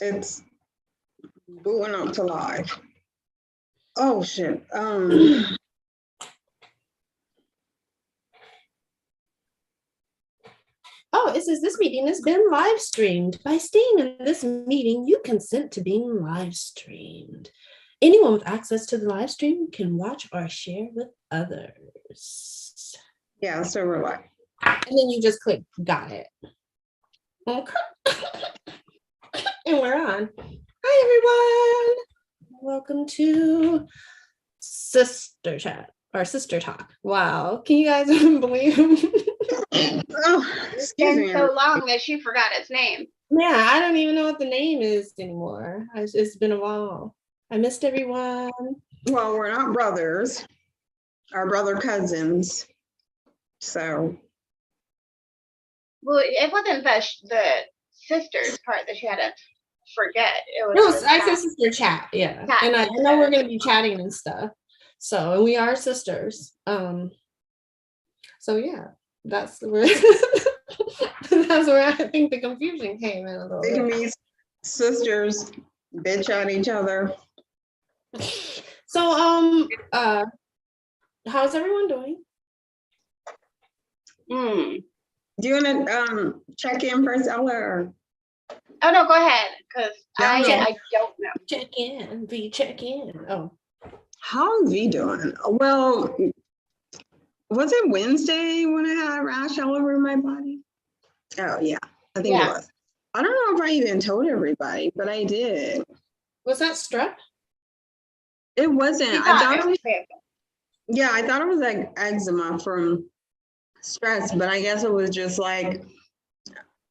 It's booting up to live. Oh shit. Oh, it says this meeting has been live streamed. By staying in this meeting, you consent to being live streamed. Anyone with access to the live stream can watch or share with others. Yeah, so we're live. And then you just click got it. Okay. And we're on. Hi, everyone. Welcome to Sister Chat or Sister Talk. Wow. Can you guys believe? Oh, it's been so long that she forgot its name. Yeah, I don't even know what the name is anymore. It's been a while. I missed everyone. Well, we're not brothers. Our brother cousins. So. Well, it wasn't the sisters part that she had to forget. It was I said sister chat, yeah. Chat. And I know we're gonna be chatting and stuff. So, and we are sisters. So yeah, that's where that's where I think the confusion came in a little bit. They can be sisters, bitch at each other. So how's everyone doing? Do you want to check in first, Ella? Or? Oh no, go ahead, because I don't know. Check in. Oh, how's V doing? Well, was it Wednesday when I had a rash all over my body? Oh yeah, I think it was. I don't know if I even told everybody, but I did. Was that strep? It wasn't. I thought it was. Yeah, I thought it was like eczema from stress, but I guess it was just like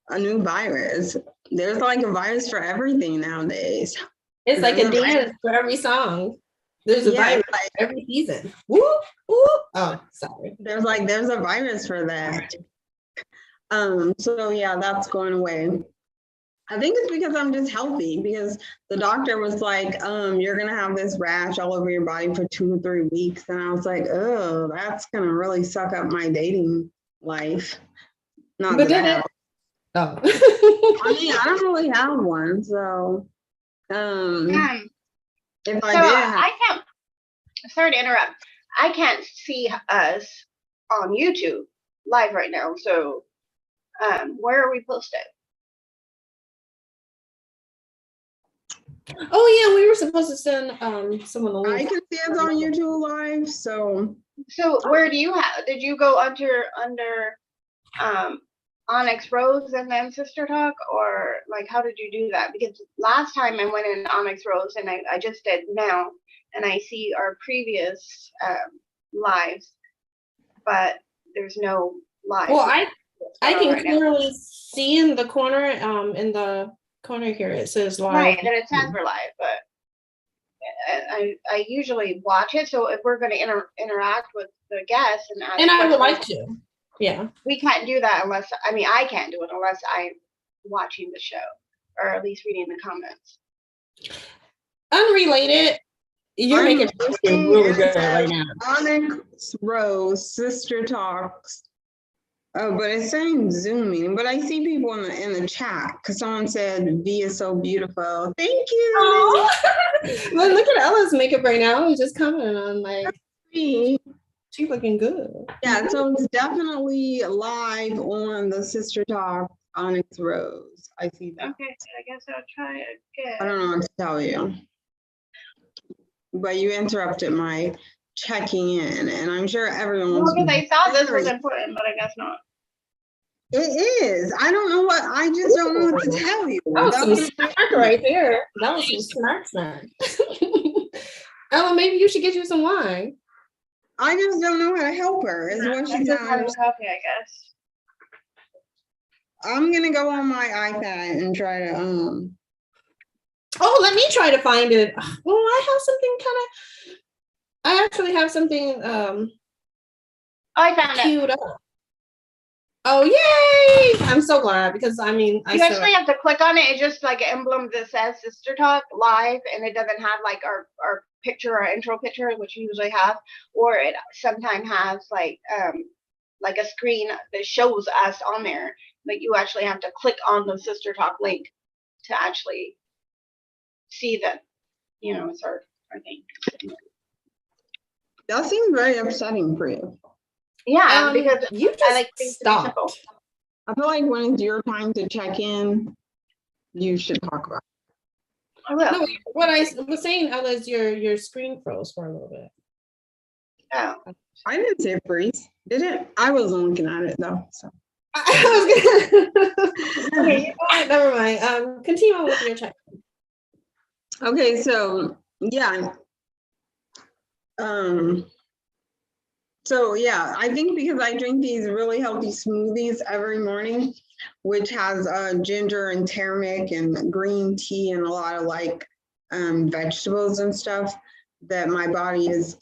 a new virus. There's like a virus for everything nowadays. It's like a dance for every song. There's a virus like, every season. Woo, woo. Oh, sorry. There's a virus for that. So yeah, that's going away. I think it's because I'm just healthy, because the doctor was like, you're gonna have this rash all over your body for 2 or 3 weeks. And I was like, oh, that's gonna really suck up my dating life. Not but that I have. Oh. I mean, I don't really have one, so if I did I can't, sorry to interrupt. I can't see us on YouTube live right now. So where are we posted? Oh yeah, we were supposed to send someone the link. I can see us on YouTube live, so where do you have? Did you go under Onyx Rose and then Sister Talk, or like how did you do that? Because last time I went in Onyx Rose and I just did now, and I see our previous lives, but there's no live. Well, I can clearly see in the corner here it says live. Right, and it says we're live, but I usually watch it. So if we're going to interact with the guests and I would like to, yeah, we can't do that unless I can't do it unless I'm watching the show or at least reading the comments. Unrelated, you're making it really good right now. Onyx Rose Sister Talks. Oh, but it's saying Zoom meeting. But I see people in the chat because someone said V is so beautiful. Thank you. Well, look at Ella's makeup right now. I was just commenting on she's looking good. Yeah, so it's definitely live on the Sister Talk Onyx Rose. I see that. Okay, I guess I'll try it again. I don't know what to tell you. But you interrupted my checking in, and I'm sure everyone. Well, because I thought this was important, but I guess not. It is. I don't know what. I just don't know what to tell you. That was some snark right there. That was some snark. Ella, maybe you should get you some wine. I just don't know how to help her. Is what she's not. I guess. I'm gonna go on my iPad and try to. Oh, let me try to find it. Well, I have something kind of. I actually have something I found queued up. Oh, yay! I'm so glad because you actually have to click on it. It's just like an emblem that says Sister Talk live, and it doesn't have like our picture or intro picture, which you usually have, or it sometimes has like a screen that shows us on there. Like you actually have to click on the Sister Talk link to actually see that, it's our thing. That seems very upsetting for you. Yeah, because you I just like things to be simple. stopped. I feel like when it's your time to check in, you should talk about it. I will. No, what I was saying, Alice, your screen froze for a little bit. Oh. I didn't say freeze, did it? I wasn't looking at it though. So. I was gonna. Okay, you know what? Never mind. Continue on with your check. Okay, so yeah. So yeah, I think because I drink these really healthy smoothies every morning, which has ginger and turmeric and green tea and a lot of like vegetables and stuff, that my body is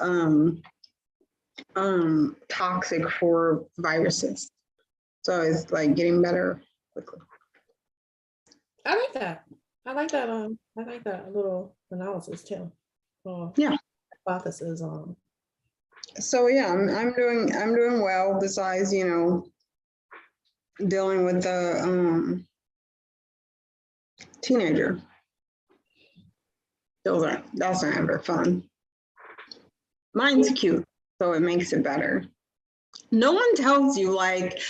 toxic for viruses. So it's like getting better quickly. I like that. I like that little analysis too. Yeah. Hypothesis. So yeah, I'm doing well. Besides, dealing with the teenager. That's not ever fun. Mine's cute, so it makes it better. No one tells you like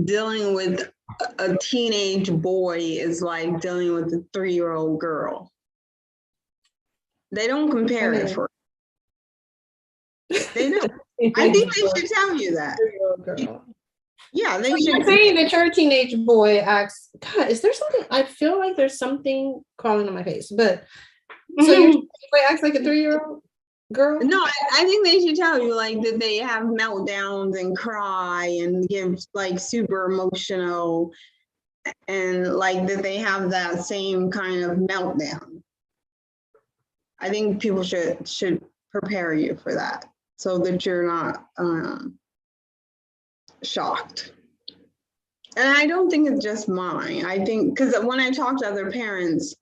dealing with a teenage boy is like dealing with a 3-year-old girl. They don't compare it for. They don't. I think they should tell you that. Yeah, they should. You're saying that your teenage boy acts. God, is there something? I feel like there's something crawling on my face. But so your teenage boy acts like a 3-year-old girl? No, I think they should tell you like that they have meltdowns and cry and give like super emotional, and like that they have that same kind of meltdown. I think people should prepare you for that so that you're not shocked. And I don't think it's just mine. I think because when I talk to other parents,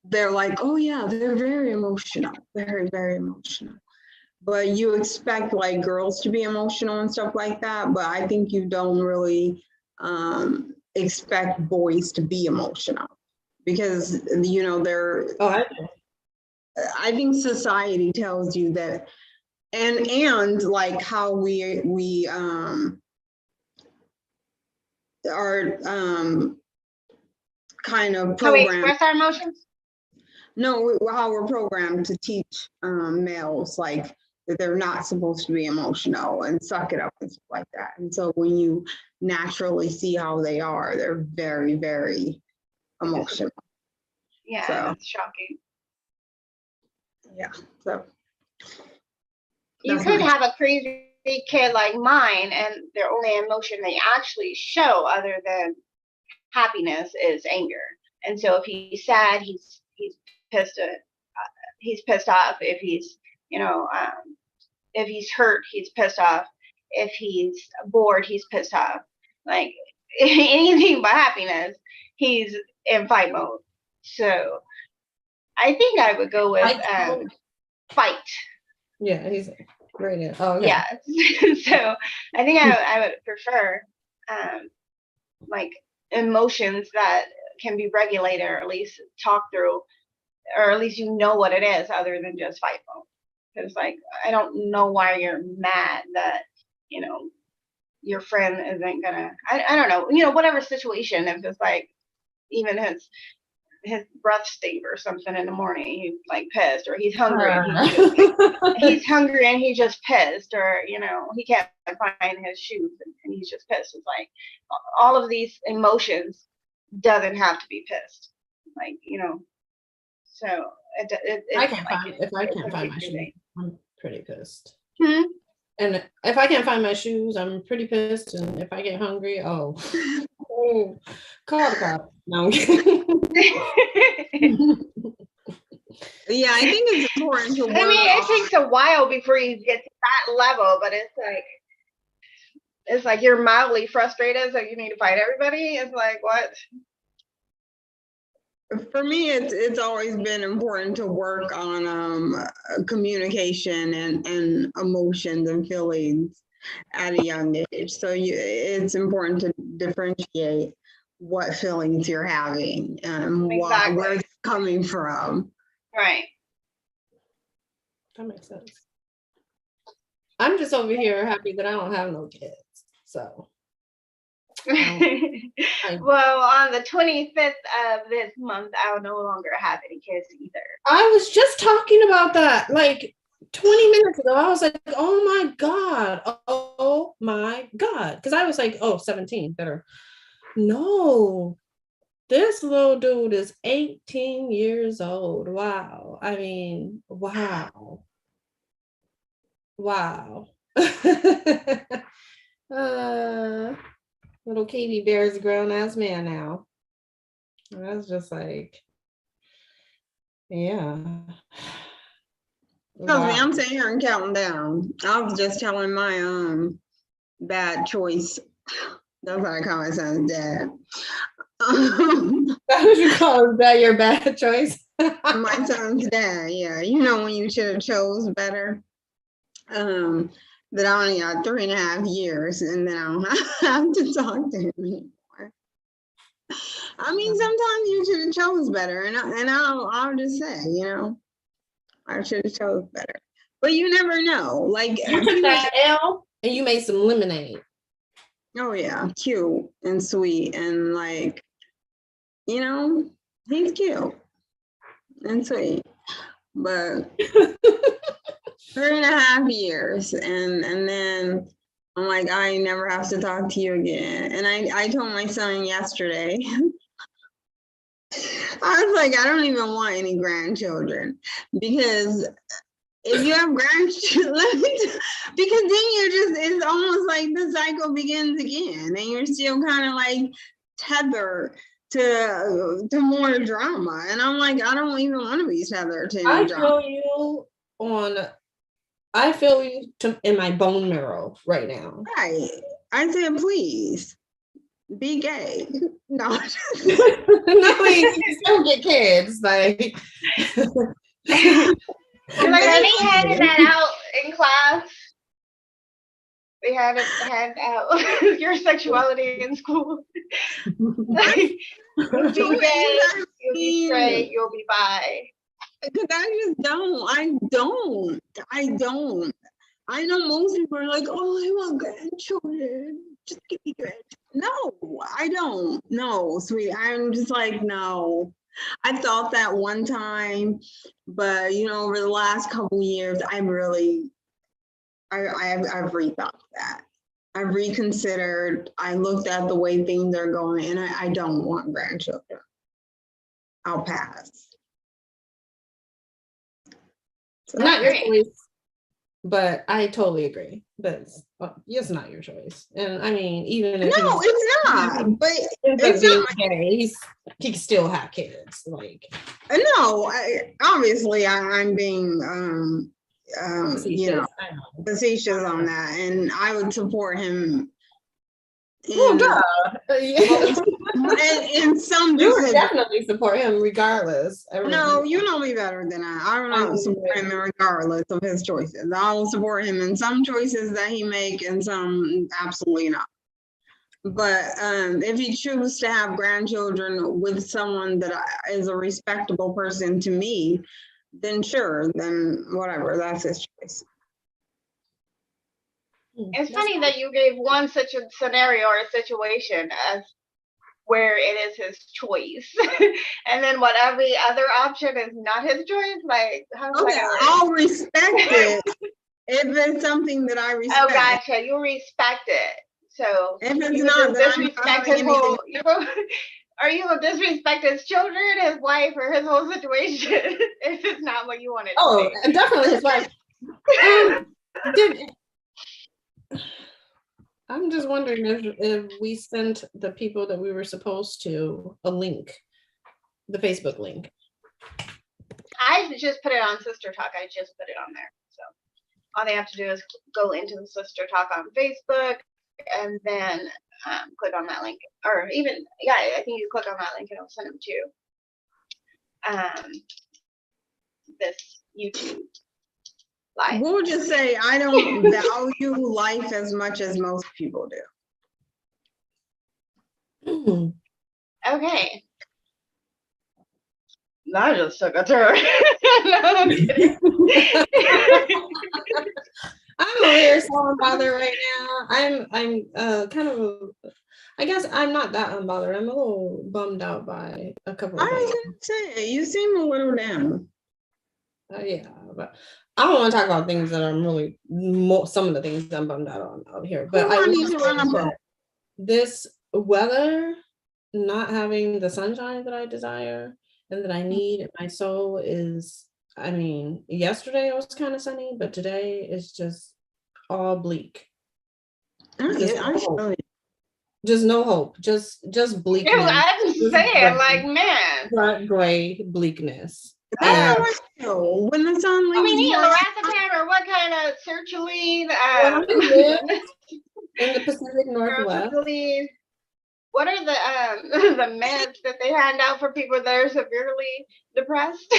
they're like, oh yeah, they're very emotional, very, very emotional. But you expect like girls to be emotional and stuff like that. But I think you don't really expect boys to be emotional because, they're, I think society tells you that, and like how we are kind of programmed. How we express our emotions? No, how we're programmed to teach males like that they're not supposed to be emotional and suck it up and stuff like that. And so when you naturally see how they are, they're very, very emotional. Yeah, so, that's shocking. Yeah, so. You could have a crazy kid like mine, and their only emotion they actually show other than happiness is anger. And so if he's sad, he's pissed. He's pissed off. If he's if he's hurt, he's pissed off. If he's bored, he's pissed off. Like anything but happiness, he's in fight mode. So I think I would go with fight. Yeah, he's right now. Oh, okay. Yeah. So I think I would prefer like emotions that can be regulated, or at least talk through, or at least what it is, other than just fight mode. Because like I don't know why you're mad that your friend isn't gonna. I don't know. Whatever situation. If it's like even his breath stink or something in the morning, he's like pissed, or he's hungry and he's hungry and he's just pissed, or he can't find his shoes and he's just pissed. It's like all of these emotions doesn't have to be pissed, like so I can't find if I can't find my shoes, I'm pretty pissed. Hmm? And if I can't find my shoes, I'm pretty pissed. And if I get hungry, call the cop. No. Yeah, I think it's important to work. I mean, it takes a while before you get to that level, but it's like you're mildly frustrated, so you need to fight everybody. It's like, what? For me, it's always been important to work on communication and emotions and feelings at a young age. So it's important to differentiate what feelings you're having and Exactly. where it's coming from. Right. That makes sense. I'm just over here happy that I don't have no kids. So Well, on the 25th of this month, I'll no longer have any kids either. I was just talking about that like 20 minutes ago. I was like, oh my God. Oh my God. Because I was like, oh, 17, better. No, this little dude is 18 years old. Wow. I mean, wow. Wow. Little Katie Bear is a grown ass man now. And I was just like, yeah. Trust me, I'm sitting here and counting down. I was just telling my bad choice. That's what I call my son's dad. That's what you call that your bad choice? My son's dad, yeah. You know when you should have chose better. That I only got 3.5 years and then I don't have to talk to him anymore. I mean, sometimes you should have chose better, and I'll just say, you know, I should have chose better. But you never know. Like You took that L and you made some lemonade. Oh yeah, cute and sweet and like, you know, he's cute and sweet. But 3.5 years and then I'm like, I never have to talk to you again. And I told my son yesterday, I was like, I don't even want any grandchildren because if you have grandchildren, because then you're just, it's almost like the cycle begins again and you're still kind of like tethered to more drama. And I'm like, I don't even want to be tethered to any drama. I feel you in my bone marrow right now. Right. I said, please be gay. No. No, you still get kids. Like, Like, are they handing that out in class? They had out your sexuality in school. Like, you'll be gay, you'll be straight, you'll be bi. Because I just don't. I know most people are like, oh, I want grandchildren. Just give me grandchildren. No, I don't. No, sweetie. I'm just like, no. I thought that one time, but you know, over the last couple years, I've rethought that. I've reconsidered. I looked at the way things are going, and I don't want grandchildren. I'll pass. So not your choice, but I totally agree. But it's not your choice. And I mean, even if no, it's not. But it's not gay, he can still have kids. Like, no, obviously I'm being you know, facetious on that, and I would support him. In some you would definitely support him regardless. No, you know me better than I will not support him regardless of his choices. I will support him in some choices that he make and some absolutely not. But if he chooses to have grandchildren with someone that is a respectable person to me, then sure, then whatever, that's his choice. It's funny that you gave one such a scenario or a situation as where it is his choice, and then what every other option is not his choice. Like, okay, I'll respect it if it's something that I respect. Oh, gotcha. You respect it. So if it's not, disrespect his whole. Are you gonna disrespect his children, his wife, or his whole situation if it's not what you wanted? Oh, definitely his wife. I'm just wondering if we sent the people that we were supposed to a link, the Facebook link. I just put it on Sister Talk. I just put it on there. So all they have to do is go into the Sister Talk on Facebook and then click on that link. Or even, yeah, I think you click on that link and it'll send them to this YouTube. Life. We'll just say I don't value life as much as most people do. Okay. That just took a turn. No, I'm kidding. I'm over here so unbothered right now. I'm kind of I guess I'm not that unbothered. I'm a little bummed out by a couple I of was things. gonna say, you seem a little down. Yeah, but I don't want to talk about things that I'm really some of the things I'm bummed out on out here. But Who I I will need to say run up that on? this weather, not having the sunshine that I desire and that I need in my soul is, I mean, yesterday it was kind of sunny, but today is just all bleak. Just I no hope. feel you. Just no hope. Just bleakness. I'm Just saying, gray, like, man. gray bleakness. That's And how I feel. When the sun What we leaves need, white, lorazepam or what kind of sertraline? when I lived in the Pacific Northwest, sertraline. What are the the meds that they hand out for people that are severely depressed?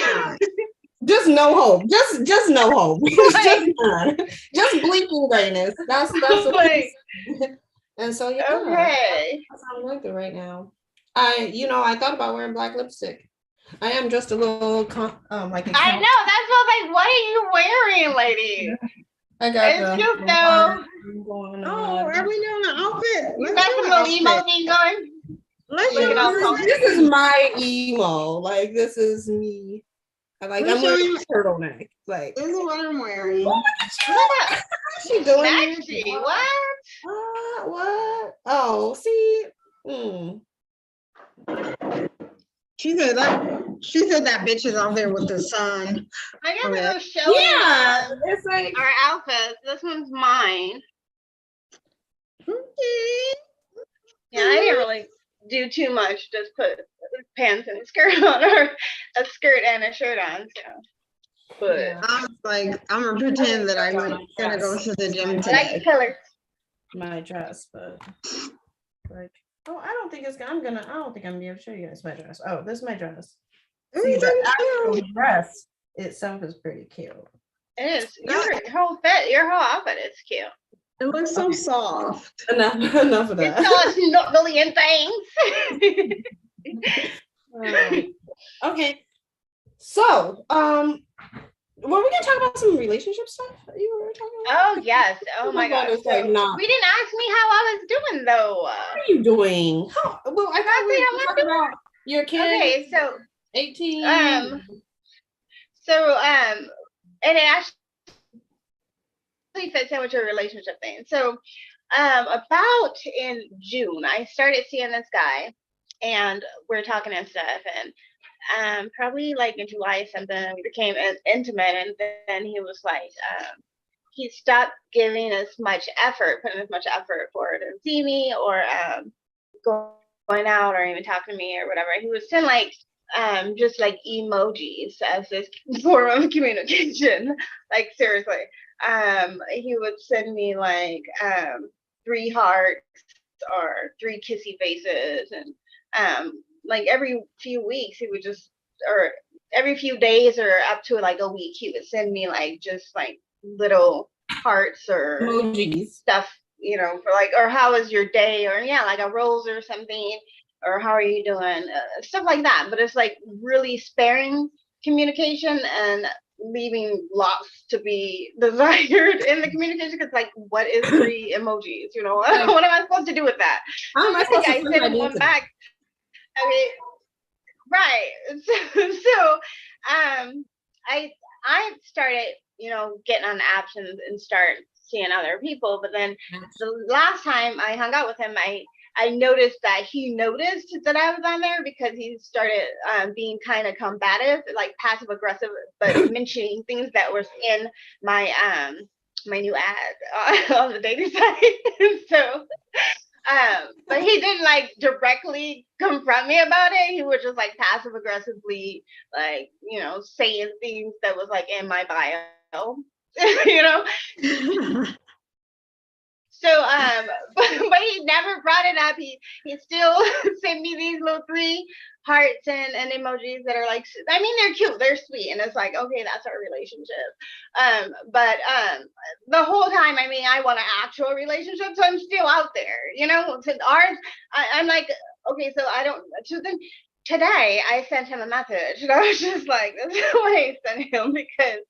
just no hope. Just no hope. Just none. Just blinking grayness. That's what Like, and so yeah, okay. that's what I'm going through right now. I thought about wearing black lipstick. I am just a little like a I count. know, that's what, like, what are you wearing, lady? I got It's the cute though. going oh, on. are we doing an outfit? You Let's got do the an little emo outfit. thing going. Let's Look do at all an colors. This is my emo. Like this is me. Like We're I'm wearing showing a turtleneck. Like This is what I'm wearing. Look at that. what's she doing? Sexy. What? What? Oh, see. She said that bitch is out there with the sun. I guess Okay. it was showing Yeah, it's like our outfits. This one's mine. Okay. Yeah, I didn't really do too much. Just put pants and a skirt on, or a skirt and a shirt on. So, but yeah, I was like, I'm gonna pretend that I'm gonna go to the gym I like today. the color. my dress, but like, oh, I don't think I'm gonna be able to show you guys my dress. Oh, this is my dress. See, the actual dress itself is pretty cute. It is. Your whole outfit is cute. It looks so soft. Enough of It's that. all snuggly and things. Okay. So, were we gonna talk about some relationship stuff? You were talking about? Oh yes. Oh my gosh. It's like not. We didn't ask me how I was doing though. What are you doing? Well, I thought we were talking about your kid. Okay, so 18. and it actually fits in with your relationship thing. So about in June, I started seeing this guy and we're talking and stuff, and probably like in July something we became intimate, and then he was like he stopped giving as much effort, putting as much effort for to see me or going out or even talking to me or whatever. He was sending like just like emojis as this form of communication. Like seriously. He would send me like 3 hearts or 3 kissy faces, and like every few weeks he would just, or every few days or up to like a week, he would send me like just like little hearts or emojis stuff, for like, or how was your day, or yeah, like a rose or something, or how are you doing, stuff like that. But it's like really sparing communication and leaving lots to be desired in the communication, because like what is 3 emojis, what am I supposed to do with that? How am I supposed to I sent one back. I mean, right. So I started getting on the apps and start seeing other people, but then the last time I hung out with him, I noticed that he noticed that I was on there, because he started being kind of combative, like passive aggressive, but mentioning things that were in my my new ad on the dating site. So, but he didn't like directly confront me about it. He was just like passive aggressively, like saying things that was like in my bio, So, but he never brought it up. He still sent me these little 3 hearts and emojis that are like, I mean, they're cute, they're sweet, and it's like, okay, that's our relationship. But the whole time, I mean, I want an actual relationship, so I'm still out there, you know. Since ours, I'm like, okay, so I don't. So then today, I sent him a message, and I was just like, this is what I sent him because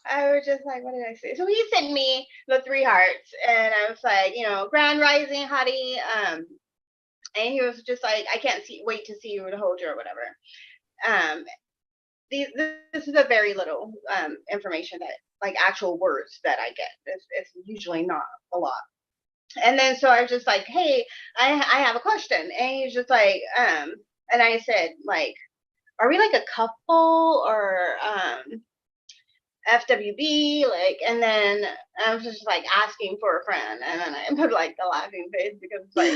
I was just like, what did I say? So he sent me the 3 hearts, and I was like, you know, grand rising, honey. And he was just like, I can't wait to see you to hold you or whatever. Um, this is a very little information that, like, actual words that I get. It's usually not a lot. And then so I was just like, hey, I have a question. And he's just like, and I said, like, are we like a couple or FWB, like, and then I was just like asking for a friend, and then I put like the laughing face because like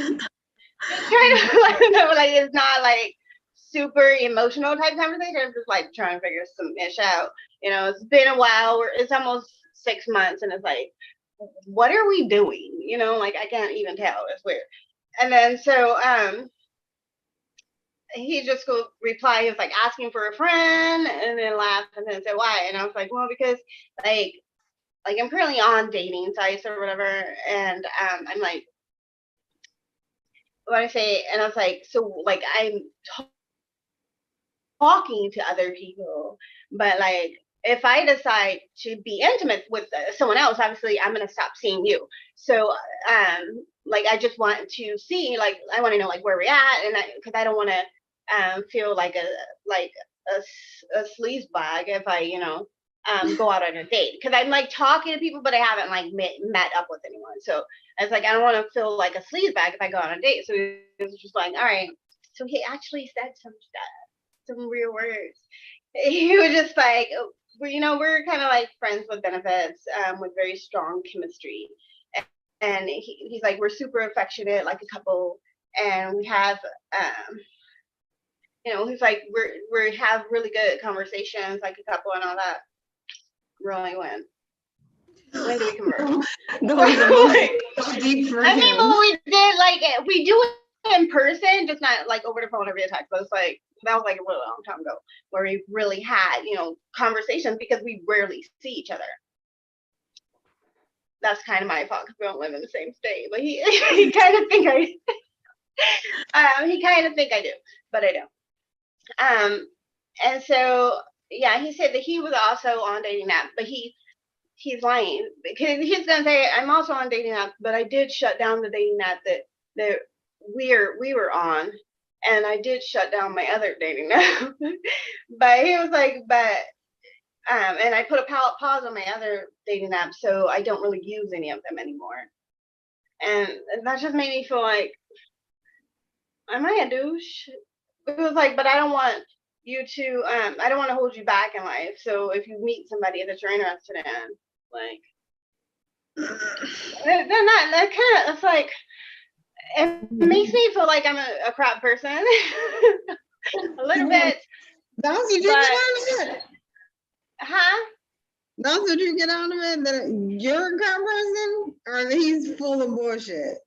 just trying to let them know like it's not like super emotional type conversation. I'm just like trying to figure some ish out. You know, it's been a while. It's almost 6 months, and it's like, what are we doing? You know, like I can't even tell. It's weird. And then so he just go reply, he was like asking for a friend, and then laughed and then said why. And I was like, well, because like I'm currently on dating sites or whatever, and I'm like, what I say, and I was like, so like I'm talking to other people, but like if I decide to be intimate with someone else, obviously I'm gonna stop seeing you. So like I just want to see, like I want to know like where we're at, and because I don't want to feel like a sleaze bag if I, you know, go out on a date, because I'm like talking to people, but I haven't like met up with anyone. So it's like I don't want to feel like a sleaze bag if I go on a date. So it was just like, all right. So he actually said some stuff, some real words. He was just like, you know, we're kind of like friends with benefits, with very strong chemistry. And he's like, we're super affectionate, like a couple, and we have you know, he's like, we have really good conversations, like a couple and all that. Really, when do we converse? Those are so deep for I mean, him. well, we did like we do it in person, just not like over the phone or via text. But it's like that was like a really long time ago where we really had, you know, conversations because we rarely see each other. That's kind of my fault because we don't live in the same state. But he kind of think he kind of think I do, but I don't. And so yeah, he said that he was also on dating app, but he's lying because he's gonna say I'm also on dating app, but I did shut down the dating app that we were on, and I did shut down my other dating app. But he was like, but and I put a pause on my other dating app, so I don't really use any of them anymore. And that just made me feel like, am I a douche? It was like, but I don't want you to I don't want to hold you back in life. So if you meet somebody that you're interested in, like they're not that kind of, it's like it makes me feel like I'm a crap person. A little bit. That's what you get out of it. Huh? That's what you get out of it, that you're a crap person, or that he's full of bullshit.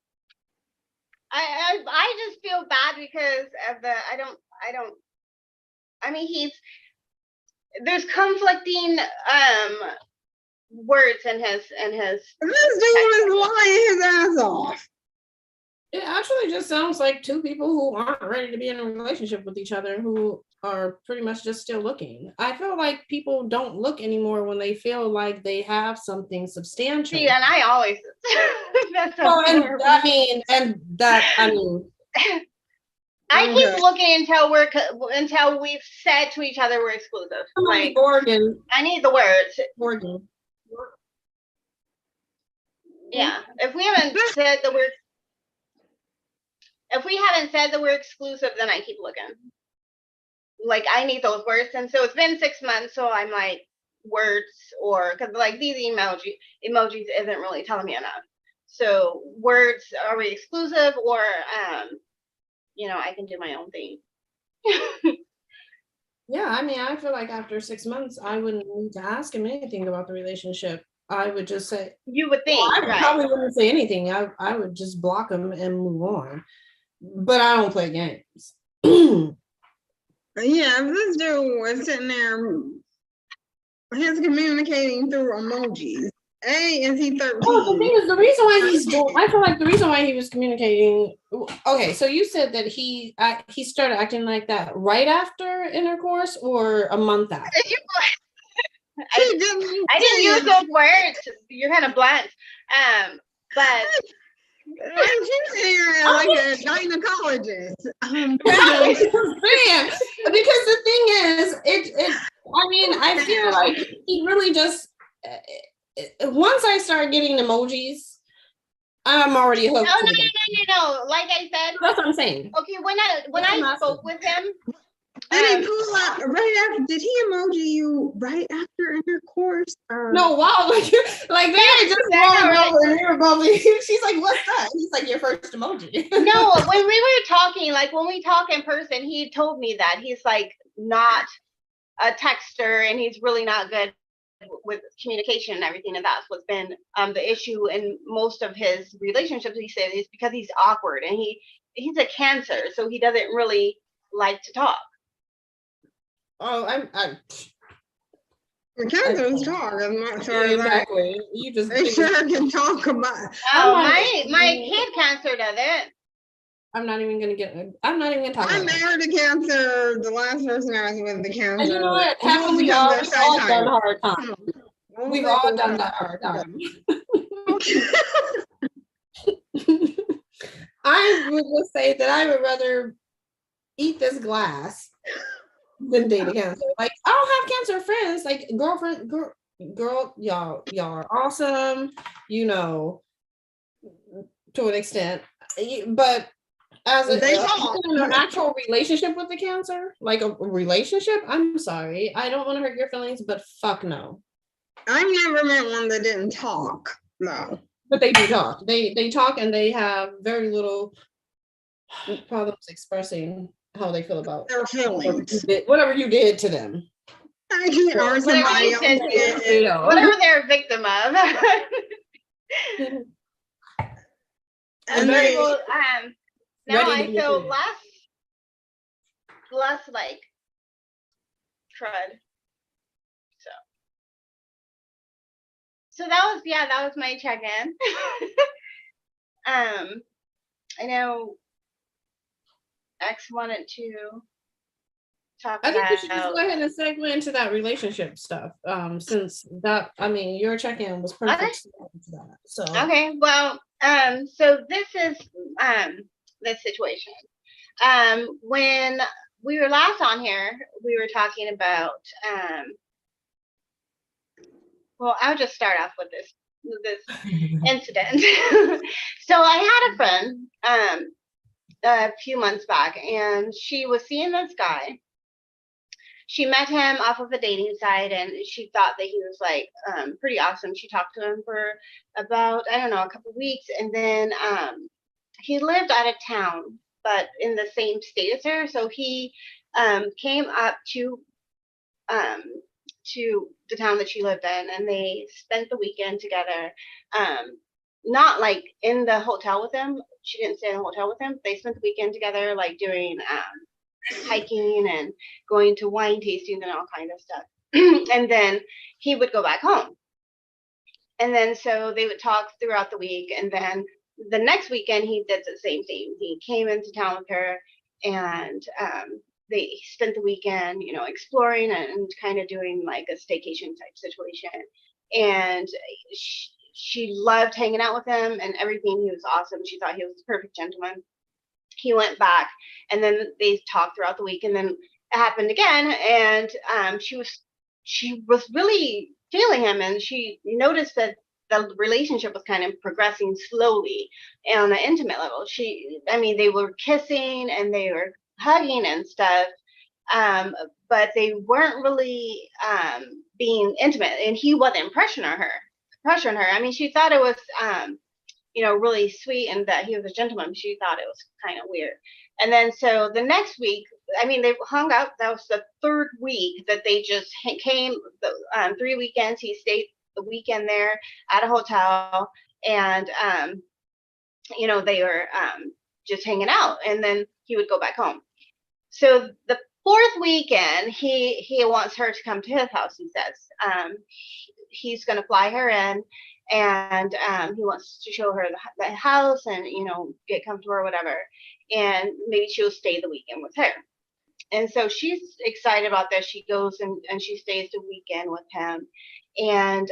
I just feel bad because of the I mean there's conflicting words in his This dude is lying his ass off. It actually just sounds like 2 people who aren't ready to be in a relationship with each other, who are pretty much just still looking. I feel like people don't look anymore when they feel like they have something substantial. See, and I always that's well, and, I mean, I keep looking until we've said to each other we're exclusive. Like Oregon. I need the words. Oregon. Yeah. If we haven't said that we're exclusive, then I keep looking. Like I need those words. And so it's been 6 months, so I'm like, words, or because like these emojis isn't really telling me enough. So words, are we exclusive, or you know, I can do my own thing. Yeah, I mean, I feel like after 6 months, I wouldn't need to ask him anything about the relationship. I would just say, You would think, I right? probably wouldn't say anything. I would just block him and move on. But I don't play games. Yeah, if this dude was sitting there, he's communicating through emojis. Is he 13? Well, the thing is, the reason why he's doing, I feel like the reason why he was communicating. Okay, so you said that he started acting like that right after intercourse or a month after. I didn't use those words. You're kind of blunt. But she's here like a gynecologist. Right. Man, because the thing is, I mean, I feel like he really just. Once I start getting emojis, I'm already hooked. No. Like I said, that's what I'm saying. Okay, when I spoke with him, did he pull up right after? Did he emoji you right after intercourse? No, wow, like they had just rolled over and they were bubbly. She's like, "What's that?" He's like, "Your first emoji." No, when we were talking, like when we talk in person, he told me that he's like not a texter and he's really not good with communication and everything, and that's what's been the issue in most of his relationships. He said is because he's awkward and he's a Cancer, so he doesn't really like to talk. Oh, I'm Cancers talk as much as exactly. You just they sure can talk about. Oh, my kid Cancer doesn't. I'm not even gonna talk. I'm married to Cancer. The last person I was with the Cancer. And you know what? We've all done hard time. We've all done that hard time. I would just say that I would rather eat this glass than date a Cancer. Like, I don't have Cancer friends. Like, girl, y'all are awesome, you know, to an extent. But as an actual relationship with the Cancer, like a relationship, I'm sorry, I don't want to hurt your feelings, but fuck no. I've never met one that didn't talk. No. But they do talk. They talk and they have very little problems expressing how they feel about their feelings. Whatever you did to them. Whatever they're a victim of. And they, now I feel less like crud. So that was my check-in. I know X wanted to talk about. I think we should just go ahead and segue into that relationship stuff. Since that, I mean, your check-in was perfect. Okay. So okay, well, so this is this situation. When we were last on here, we were talking about well, I'll just start off with this incident. So I had a friend a few months back, and she was seeing this guy. She met him off of a dating site, and she thought that he was like pretty awesome. She talked to him for about, I don't know, a couple of weeks, and then he lived out of town, but in the same state as her. So he came up to the town that she lived in, and they spent the weekend together. Not like in the hotel with him. She didn't stay in the hotel with him. They spent the weekend together, like doing hiking and going to wine tastings and all kind of stuff. And then he would go back home. And then so they would talk throughout the week. And then the next weekend he did the same thing. He came into town with her, and they spent the weekend, you know, exploring and kind of doing like a staycation type situation. And she loved hanging out with him and everything. He was awesome. She thought he was the perfect gentleman. He went back, and then they talked throughout the week, and then it happened again. And she was really feeling him, and she noticed that the relationship was kind of progressing slowly on an intimate level. They were kissing and they were hugging and stuff, but they weren't really being intimate, and he wasn't pressuring her. I mean, she thought it was really sweet and that he was a gentleman. She thought it was kind of weird. And then so the next week, I mean, they hung out. That was the third week that they just came. 3 weekends he stayed the weekend there at a hotel, and they were just hanging out, and then he would go back home. So the fourth weekend, he wants her to come to his house. He says he's going to fly her in, and he wants to show her the house and get comfortable or whatever, and maybe she'll stay the weekend with her. And so she's excited about this. She goes and she stays the weekend with him, and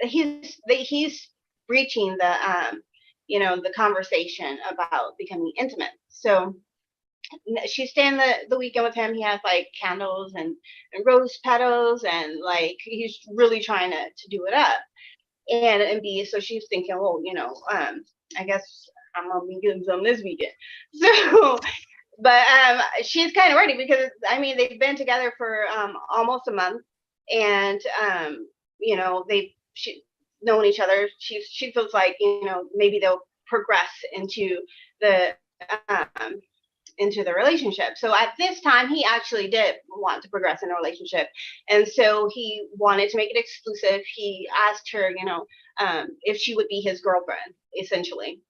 he's breaching the conversation about becoming intimate. So she's staying the weekend with him. He has like candles and rose petals, and like he's really trying to do it up. And so she's thinking, well, I guess I'm gonna be getting some this weekend. So, but she's kind of ready because they've been together for almost a month, and they've known each other. She feels like maybe they'll progress into the relationship. So at this time, he actually did want to progress in a relationship. And so he wanted to make it exclusive. He asked her, if she would be his girlfriend, essentially,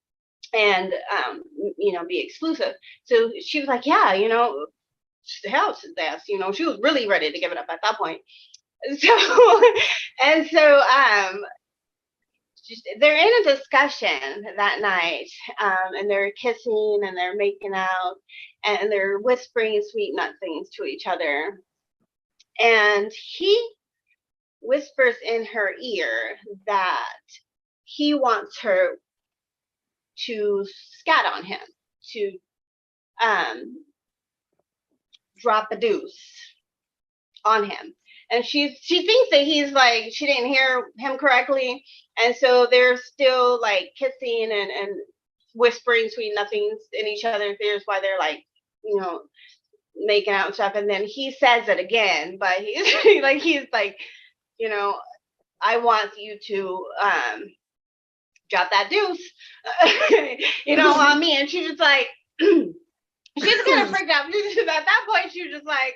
and, be exclusive. So she was like, yeah, the house is this, she was really ready to give it up at that point. So, they're in a discussion that night, and they're kissing and they're making out and they're whispering sweet nothings to each other. And he whispers in her ear that he wants her to scat on him, to drop a deuce on him. And she thinks that he's like, she didn't hear him correctly. And so they're still like kissing and whispering sweet nothings in each other's ears while they're like, making out and stuff. And then he says it again, but he's like, I want you to drop that deuce, on me. And she's just like, she's kind of freaked out. At that point, she was just like,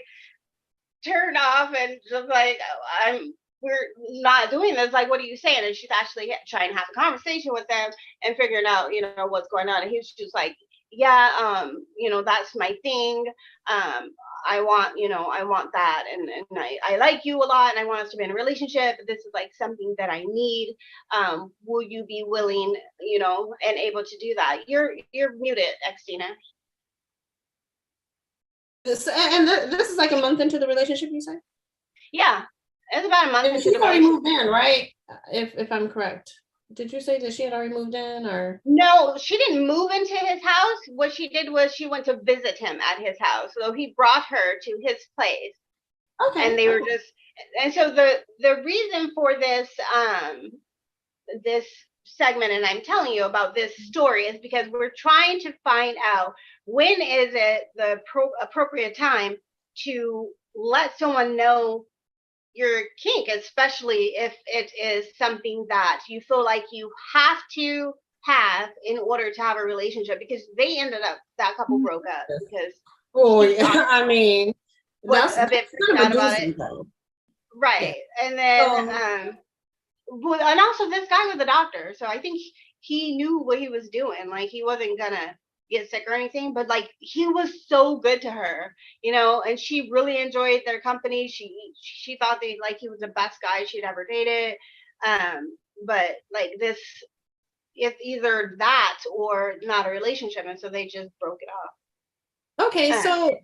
turned off and just like, we're not doing this. Like, what are you saying? And she's actually trying to have a conversation with them and figuring out, what's going on. And he's just like, yeah, that's my thing. I want that. And I like you a lot and I want us to be in a relationship. This is like something that I need. Will you be willing, and able to do that? You're muted, Xtina. And this is like a month into the relationship, you said? Yeah, it's about a month into she's the already relationship. moved in, right? If I'm correct. Did you say that she had already moved in, or? No, she didn't move into his house. What she did was she went to visit him at his house. So he brought her to his place. Okay. And they were and so the reason for this this segment, and I'm telling you about this story, is because we're trying to find out when is it the appropriate time to let someone know your kink, especially if it is something that you feel like you have to have in order to have a relationship, because they ended up, that couple broke up because that's a bit freaked out about it. Right. Yeah. And then and also this guy was a doctor, so I think he knew what he was doing. Like, he wasn't gonna get sick or anything, but like, he was so good to her, and she really enjoyed their company. She thought he was the best guy she'd ever dated. But like, this, it's either that or not a relationship, and so they just broke it off. Okay, so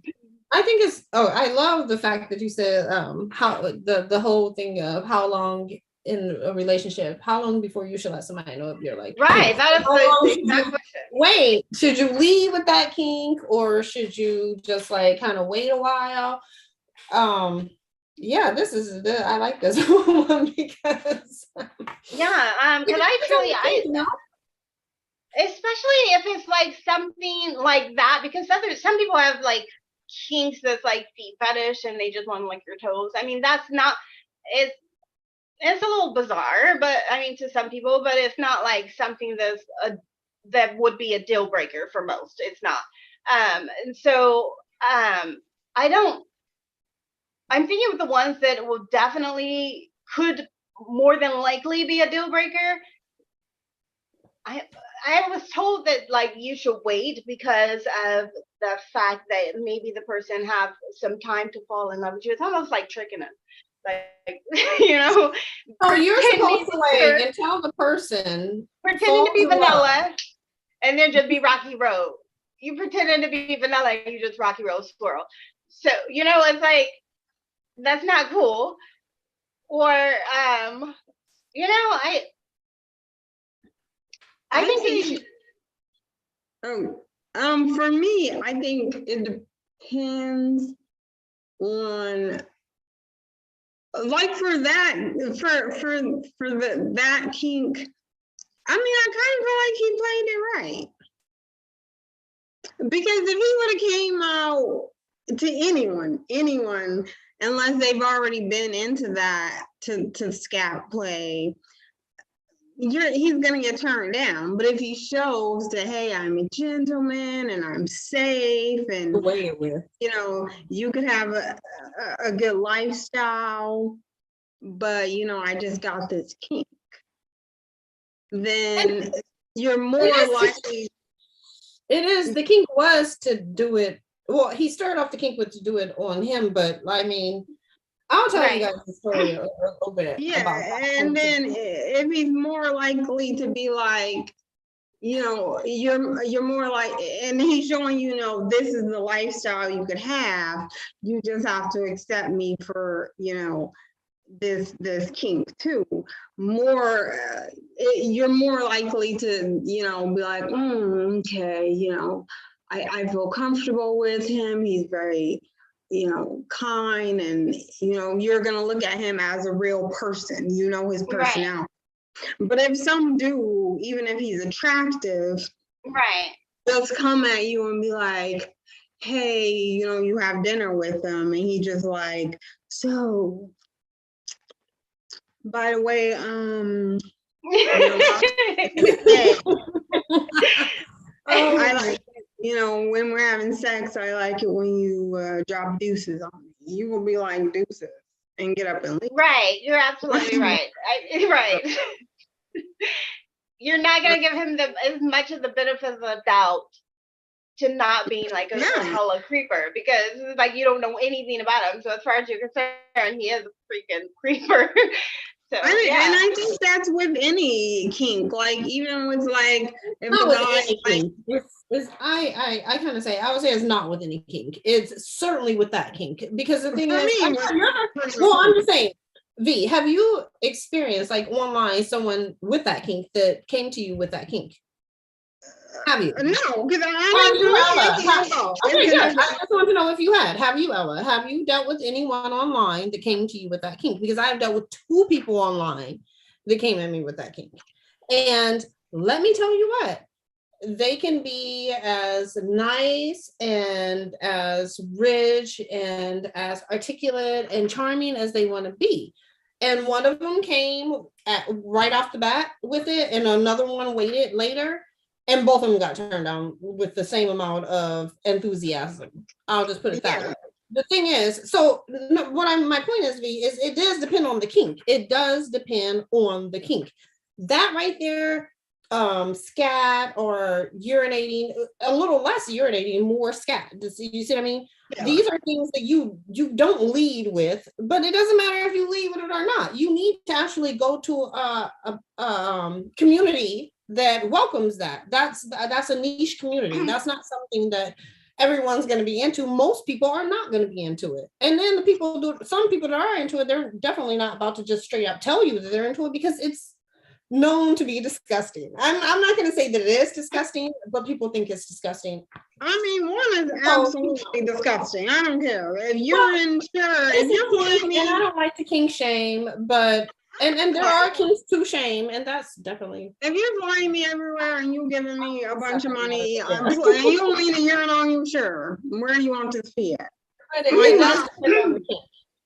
I think I love the fact that you said how the whole thing of how long in a relationship, how long before you should let somebody know if you're like, right, that is the exact question. Wait, should you leave with that kink, or should you just like kind of wait a while? Yeah, I like this one because because I especially if it's like something like that, because some people have like kinks that's like feet fetish and they just want to lick your toes. I mean, that's not, it's a little bizarre, but I mean, to some people, but it's not like something that would be a deal breaker for most. It's not. And so I'm thinking of the ones that will definitely could more than likely be a deal breaker. I was told that like you should wait because of the fact that maybe the person have some time to fall in love with you. It's almost like tricking them, like you know, So you're pretending supposed to wait and tell the person pretending to falls be in love. vanilla, and then just be Rocky Road. You pretending to be vanilla, and you just Rocky Road squirrel. So you know, it's like that's not cool. Or you know, I think that you should. For me, I think it depends on, like, for that, for that kink. I mean, I kind of feel like he played it right, because if he would have came out to anyone, unless they've already been into that to scat play, he's gonna get turned down. But if he shows that, hey, I'm a gentleman and I'm safe, and you know, you could have a good lifestyle, but you know, I just got this kink, then you're more likely. It is, the kink was to do it. Well, he started off the kink with to do it on him, but I mean, I'll tell you guys the story a little bit. Yeah, about that. and then if he's more likely to be like, you know, you're more like, and he's showing, you know, this is the lifestyle you could have. You just have to accept me for, you know, this kink too. More, you're more likely to, you know, be like, okay, you know, I feel comfortable with him. He's very, you know, kind, and you know, you're gonna look at him as a real person. You know his personality. Right. But if some dude, even if he's attractive, right, just come at you and be like, hey, you know, you have dinner with him, and he just like, so by the way, I like, you know, when we're having sex, I like it when you drop deuces on me. You will be like deuces and get up and leave. Right, you're absolutely right. Right. You're not gonna give him as much of the benefit of the doubt to not being like a hella creeper, because like you don't know anything about him. So as far as you're concerned, he is a freaking creeper. So, and I think that's with any kink, like even with like if not the with guy any kink. I kind of say, I would say it's not with any kink. It's certainly with that kink, because the thing is, well, I'm just saying, V, have you experienced like online someone with that kink that came to you with that kink? Have you? No, because okay, good. I just want to know if you had. Have you, Ella? Have you dealt with anyone online that came to you with that kink? Because I have dealt with 2 people online that came at me with that kink. And let me tell you what, they can be as nice and as rich and as articulate and charming as they want to be. And one of them came right off the bat with it, and another one waited later. And both of them got turned down with the same amount of enthusiasm. I'll just put it that way. The thing is, so my point is, V, is it does depend on the kink. It does depend on the kink. That right there, scat or urinating, a little less urinating, more scat. You see what I mean? Yeah. These are things that you don't lead with, but it doesn't matter if you lead with it or not. You need to actually go to a community that welcomes that. That's a niche community. That's not something that everyone's going to be into. Most people are not going to be into it. And then some people that are into it, they're definitely not about to just straight up tell you that they're into it, because it's known to be disgusting. I'm not going to say that it is disgusting, but people think it's disgusting. I mean, one is absolutely disgusting. I don't care if you're and I don't like to kink shame, but and there are kinks to shame, and that's definitely. If you're flying me everywhere and you giving me a bunch of money, and you don't mean a urine on you, sure. Where do you want this fee at?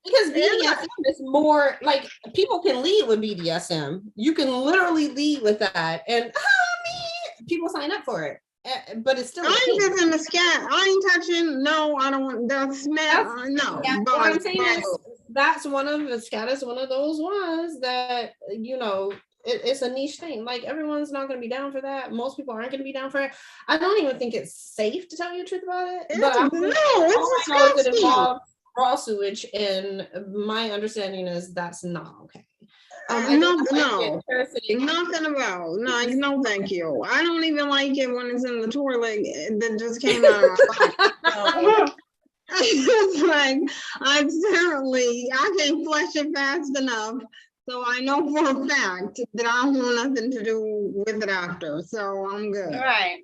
Because BDSM is more like, people can lead with BDSM. You can literally lead with that, and people sign up for it. but it's still a I ain't kink. touching the scat. I ain't touching. No, I don't want the smell. No, Yeah, but what I'm saying is that's one of the scat is one of those ones that it's a niche thing. Like everyone's not going to be down for that. Most people aren't going to be down for it. I don't even think it's safe to tell you the truth about it. But no, it's disgusting. It involves raw sewage, and my understanding is that's not okay. No, nothing about. No, thank you. I don't even like it when it's in the toilet that just came out of my mouth. It's like I can't flush it fast enough. So I know for a fact that I don't want nothing to do with it after. So I'm good. Right.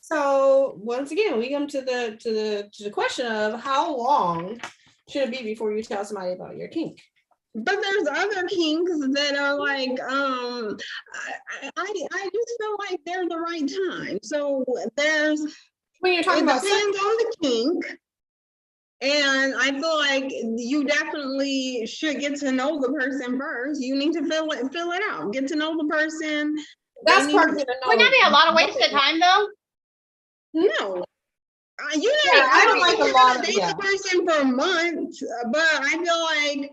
So once again, we come to the question of how long should it be before you tell somebody about your kink? But there's other kinks that are like, I just feel like they're the right time. So when you're talking about depends on the kink. And I feel like you definitely should get to know the person first. You need to fill it out. Get to know the person. That's part of it. Wouldn't that be a lot of wasted time though? No. I don't like a lot of date the person for a month, but I feel like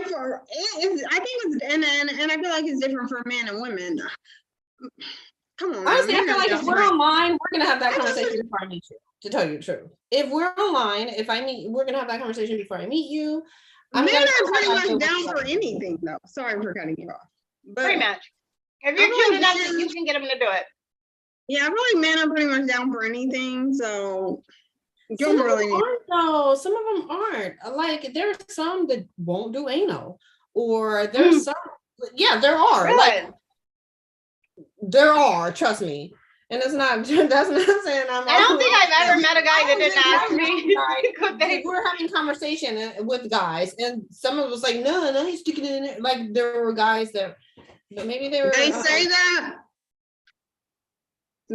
for I think it's and I feel like it's different for men and women. Come on. Honestly, I feel like if we're online, we're gonna have that conversation before I meet you. To tell you the truth, if we're online, we're gonna have that conversation before I meet you. Men are pretty much down for anything, though. Sorry for cutting you off. But pretty much. If you're cute enough, you can get them to do it. Yeah, I feel like men are pretty much down for anything. So some of them aren't, though. Some of them aren't. Like there are some that won't do anal, or there's some. Yeah, there are. Really? Like there are. Trust me. And it's not, that's not saying I'm. I don't think I've ever met a guy that didn't ask me. Could they? We're having conversation with guys, and someone was like, no, he's sticking it in there. Like there were guys that, but maybe they were. They say that.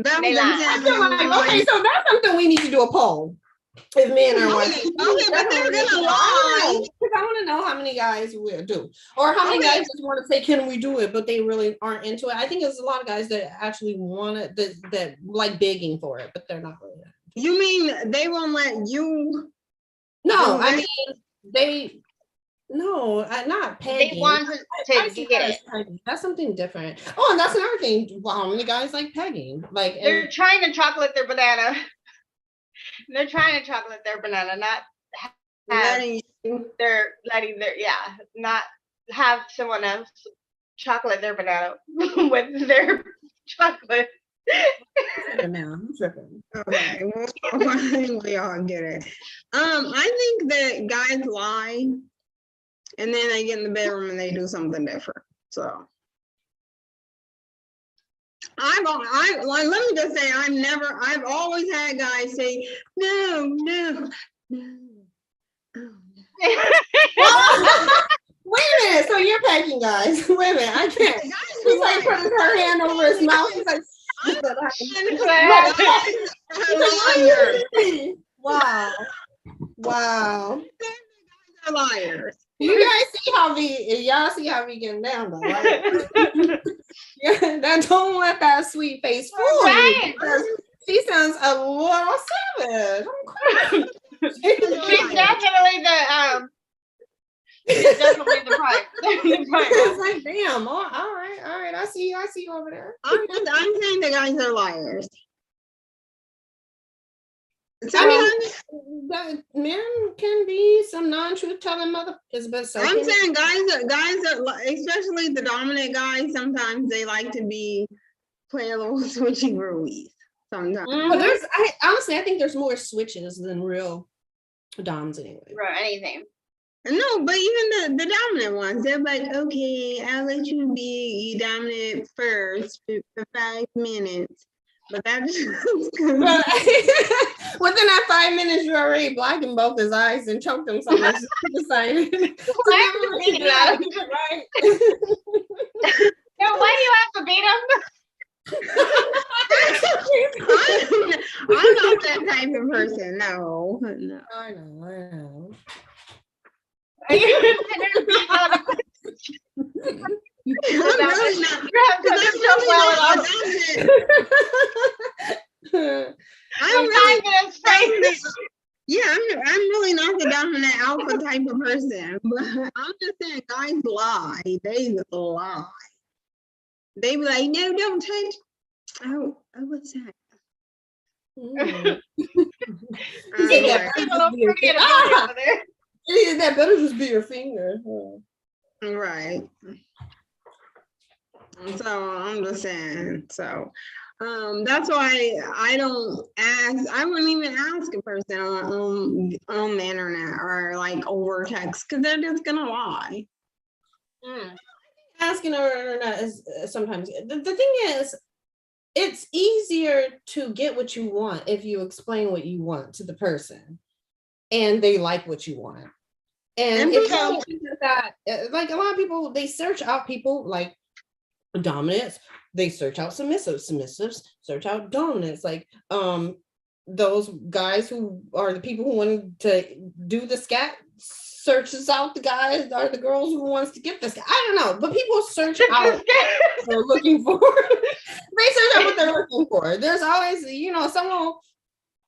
I feel like, okay, so that's something we need to do a poll. If men are like, okay, but they're gonna lie. Because I want to know how many guys will do, or how many guys just want to say, "Can we do it?" But they really aren't into it. I think there's a lot of guys that actually want it, that like begging for it, but they're not really. You mean they won't let you? No, I mean not pegging. They want to get it. That's something different. Oh, and that's another thing. Wow, how many guys like pegging? Like they're trying to chocolate their banana. They're trying to chocolate their banana, not not have someone else chocolate their banana with their chocolate. Now I'm tripping. Okay, we all get it. I think that guys lie, and then they get in the bedroom and they do something different. So. Let me just say, I've always had guys say, no. Wait a minute, so you're pegging guys. Wait a minute, I can't. He's like putting her hand over his mouth. He's like, wow. They're liars. You guys see how we getting down though, right? Yeah, don't let that sweet face fool you. She sounds a little savage. She's definitely the price. It's like, damn. All right. I see you over there. I'm saying the guys are liars. Men can be some non-truth telling motherfuckers, but I'm saying guys are, especially the dominant guys, sometimes they like to play a little switchy groovies sometimes. But I think there's more switches than real doms anyway. Right, anything. No, but even the dominant ones, they're like, okay, I'll let you be dominant first for 5 minutes. But that's within that 5 minutes, you already blackened both his eyes and choked him so much. Right? No, why do you have to beat him? I'm not that type of person. No. I know. I'm really not. I'm 5 minutes straight. Yeah, I'm really not the dominant alpha type of person, but I'm just saying guys lie. They lie. They be like, no, don't touch. Oh, what's that? Mm. I'm Say like, that better just be your finger. right. So I'm just saying. So that's why I don't ask. I wouldn't even ask a person on the internet or like over text because they're just gonna lie. Asking over the internet is sometimes the thing is, it's easier to get what you want if you explain what you want to the person and they like what you want. And if you think that, like a lot of people, they search out people like dominants, they search out submissives search out dominants, like those guys who are the people who want to do the scat searches out the guys or the girls who wants to get this. I don't know, but people search out what they're looking for. They search out what they're looking for. There's always, someone.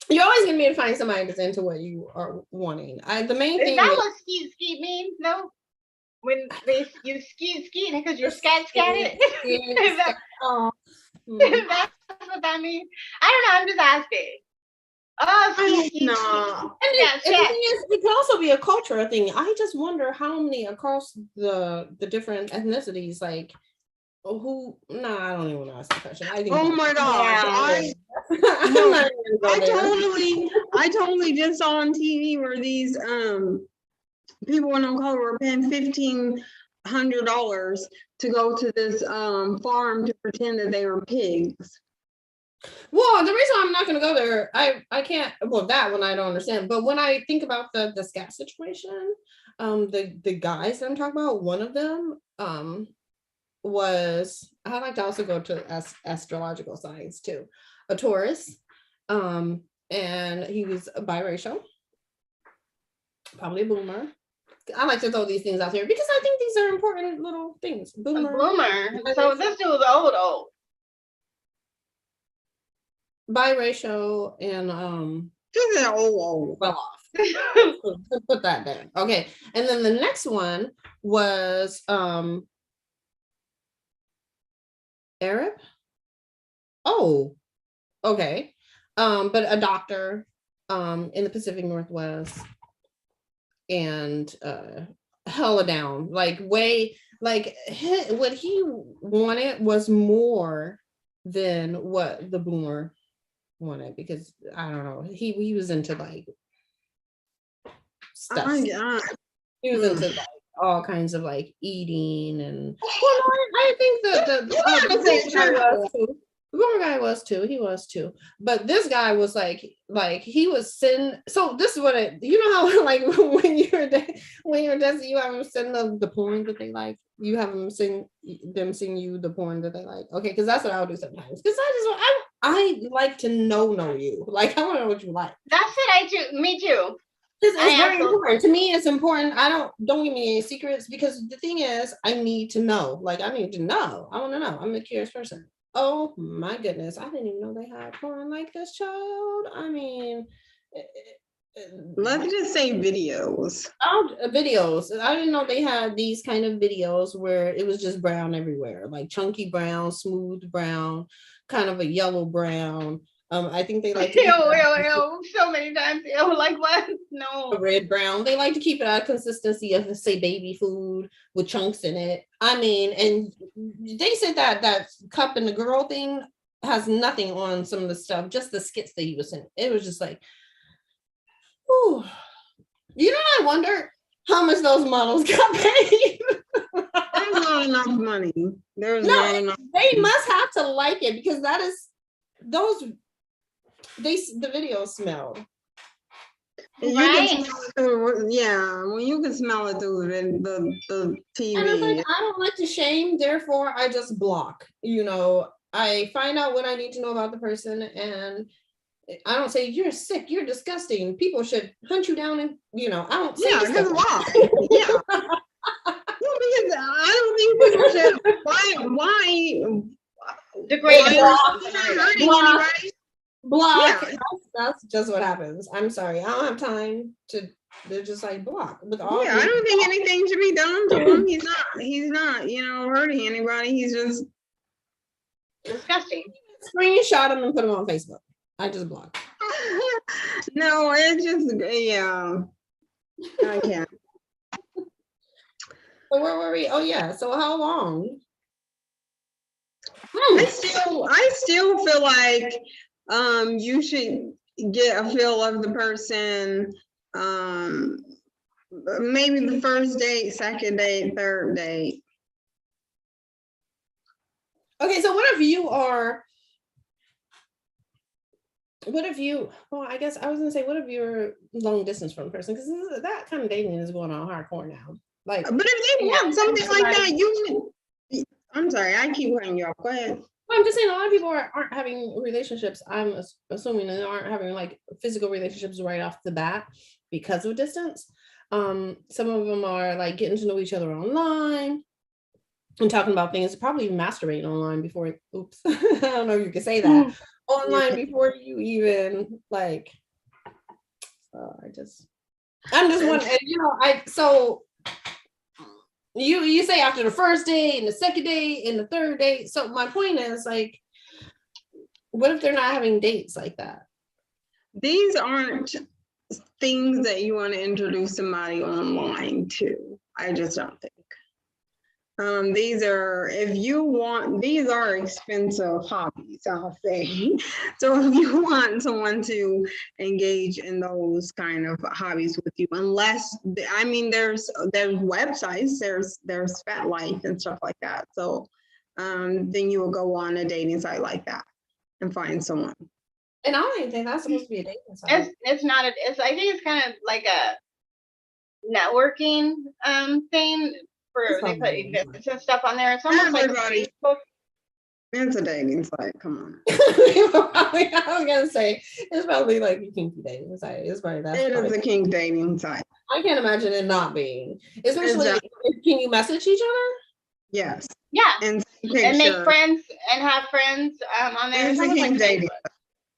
You're always gonna be able to find somebody that's into what you are wanting. The main thing. Is that what skeet means? No. When you skeet because you scat it. That's what that means. I don't know. I'm just asking. Oh, skeet. No. And the thing is, it can also be a cultural thing. I just wonder how many across the different ethnicities, like I don't even want to ask the question. I think. Oh my gosh! I totally just saw on TV where these people in color were paying $1,500 to go to this farm to pretend that they were pigs. Well, the reason I'm not going to go there, I can't. Well, that one I don't understand. But when I think about the scat situation, the guys that I'm talking about, one of them was, I like to also go to astrological signs too, a Taurus, and he was biracial, probably a boomer. I like to throw these things out there because I think these are important little things. Boomer. So this dude was old. Biracial and old. well off. Put that down. Okay. And then the next one was Arab. Oh, okay. But a doctor in the Pacific Northwest and hella down, like way, like what he wanted was more than what the boomer wanted, because I don't know, he was into like stuff. Oh my God. He was into like all kinds of like eating and I think the boomer guy was too. He was too. But this guy was like he was sitting. So this is what how like when you're dancing, you have them send the porn that they like. You have them sing you the porn that they like. Okay, because that's what I'll do sometimes. Because I like to know you. Like I want to know what you like. That's it. Me too. It's very important. To me, it's important. Don't give me any secrets, because the thing is, I need to know. Like I need to know. I want to know. I'm a curious person. Oh my goodness. I didn't even know they had porn like this, child. I mean, let's just say videos. Videos. I didn't know they had these kind of videos where it was just brown everywhere, like chunky brown, smooth brown, kind of a yellow brown. I think they like to so many times. Like what? No. Red brown. They like to keep it at a consistency of, say, baby food with chunks in it. I mean, and they said that cup and the girl thing has nothing on some of the stuff, just the skits that he was in. It was just like, whew. I wonder how much those models got paid. There's not enough money. There's not enough. They must have to like it, because that is the video smelled. Right? When you can smell it through the TV. And it's like, I don't like to shame, therefore I just block. I find out what I need to know about the person, and I don't say you're sick, you're disgusting. People should hunt you down, and I don't say because why? Yeah. Well, because I don't think people should. Why degrade block. Yeah. That's just what happens. I'm sorry. I don't have time to. They're just like block with all. Yeah, I don't think anything should be done to him. He's not, hurting anybody. He's just Disgusting. Screenshot them and put them on Facebook. I just blocked. no, it's just yeah. I can't. So where were we? Oh yeah. So how long? I still feel like you should get a feel of the person, maybe the first date, second date, third date. Okay, so what if you are? What if you? Well, I guess I was gonna say, what if you're long distance from a person? Because that kind of dating is going on hardcore now. Like, But if they want something like that, you should. I'm sorry, I keep cutting you off. Go ahead. I'm just saying a lot of people aren't having relationships. I'm assuming they aren't having like physical relationships right off the bat because of distance. Some of them are like getting to know each other online and talking about things, probably even masturbating online before. Oops, I don't know if you can say that online before you even like. I'm just wondering, so. You say after the first date and the second date and the third date. So my point is like, what if they're not having dates like that? These aren't things that you want to introduce somebody online to. I just don't think. These are expensive hobbies, I'll say. So if you want someone to engage in those kind of hobbies with you, unless, I mean, there's websites, there's Fat Life and stuff like that. So then you will go on a dating site like that and find someone. And I don't even think that's supposed to be a dating site. It's not. I think it's kind of like a networking thing. They put events and stuff on there. It's almost like Facebook. It's a dating site. Come on. I was gonna say it's probably like a kinky dating site. It's probably that. It is a kink dating site. I can't imagine it not being. Especially, can you message each other? Yes. Yeah. And make friends and have friends on there. It's a kink dating.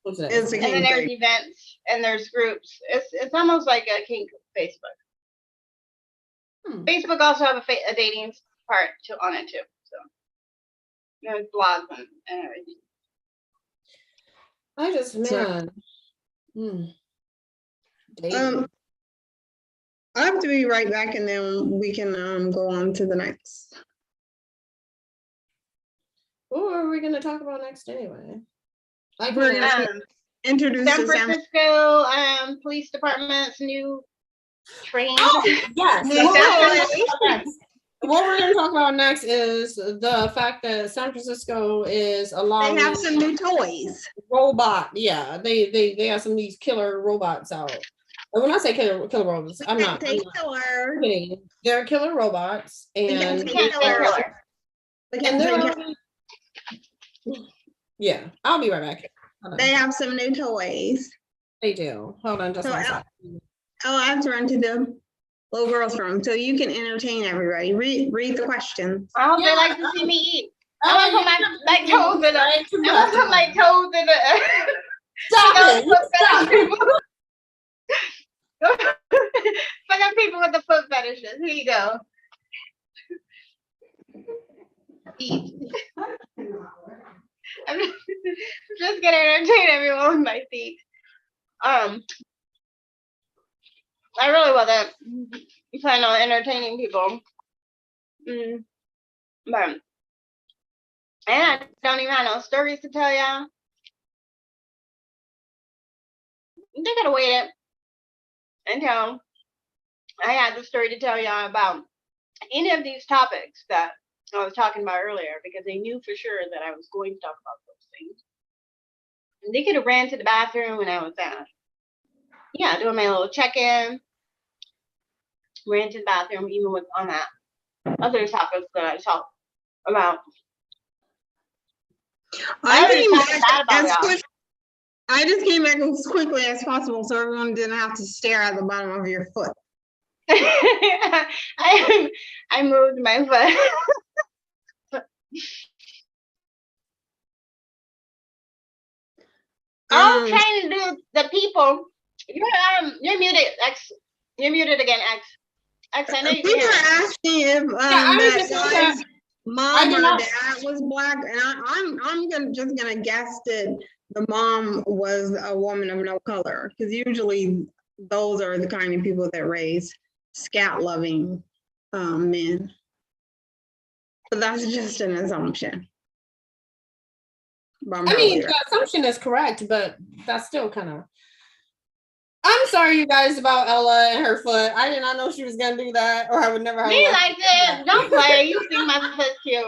And then there's events and there's groups. It's almost like a kink Facebook. Facebook also have a dating part on it too. So there's blogs and everything. I just I have to be right back, and then we can go on to the next. What are we going to talk about next anyway? Like we're going to introduce San Francisco police department's new train. Oh, yes. What we're going to talk about next is the fact that San Francisco is allowing. They have some new toys. Robot, yeah. They have some of these killer robots out. And when I say killer robots, I'm not kidding. They're killer robots, and yeah. I'll be right back. They have some new toys. They do. Hold on, just one second. I have to run to the little girl's room so you can entertain everybody. Read the questions. I hope they like to see me eat. I want to put my toes in it. I want to put my toes in it. Stop it. Fuck up people with the foot fetishes. Here you go. Eat. I'm just gonna entertain everyone with my feet. I really wasn't planning on entertaining people. But and I don't even have no stories to tell y'all. They could have waited until I had the story to tell y'all about any of these topics that I was talking about earlier, because they knew for sure that I was going to talk about those things. And they could have ran to the bathroom when I was doing my little check-in. Ran to the bathroom even with on that other topics that I talked about. I just came back as quickly as possible so everyone didn't have to stare at the bottom of your foot. I moved my foot. I'll try to do the people. You're muted, X. You're muted again, X. X, I know you People can. are asking if I was that just gonna guy's say, mom did or not- dad was black, and I'm just gonna guess that the mom was a woman of no color, because usually those are the kind of people that raise scat loving men. But that's just an assumption. But I'm I mean, probably right. the assumption is correct, but that's still kind of. I'm sorry, you guys, about Ella and her foot. I did not know she was gonna do that, or I would never have. Me watched like this. Don't play. You think my foot's cute.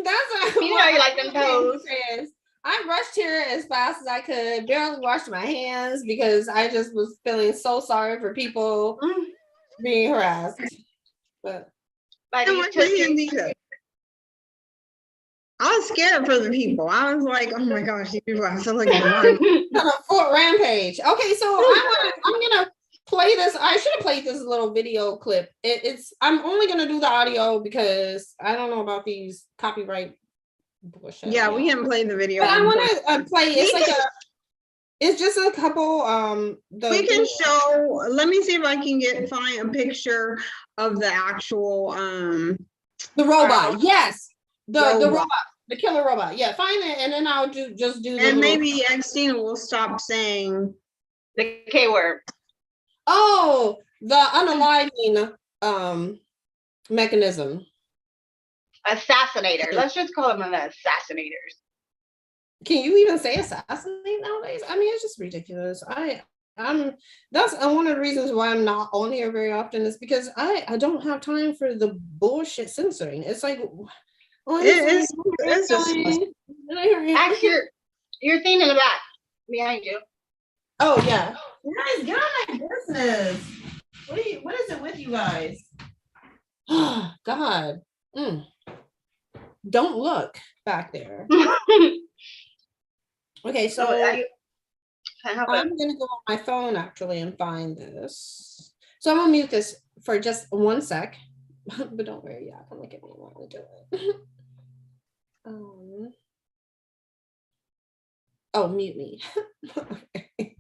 That's what You know you like them toes. is. I rushed here as fast as I could, barely washed my hands because I just was feeling so sorry for people being harassed. But By And these we're saying tussies. these- I was scared for the people. I was like, oh my gosh, these people, I feel like the one. on a foot rampage. Okay, so I'm gonna play this. I should have played this little video clip. I'm only gonna do the audio because I don't know about these copyright bullshit. Yeah, we can play the video. But I want to play. It's We like can- it's just a couple. We can show, let me see if I can find a picture of the actual the robot. Yes, the robot. robot, the killer robot. Yeah, find it, and then I'll just do. The And little- maybe Xtina will stop saying The K word. Oh, the unaliving mechanism. Assassinator. Let's just call them an assassinators. Can you even say assassinate nowadays? I mean, it's just ridiculous. That's one of the reasons why I'm not on here very often is because I don't have time for the bullshit censoring. It's like it's just Ask your thing in the back behind you. Oh yeah. Guys, get on my business. What is it with you guys? God. Don't look back there. Okay, so I'm gonna go on my phone actually and find this. So I'm gonna mute this for just 1 sec. But don't worry, yeah, come look at me while I do it. Oh, mute me. Okay.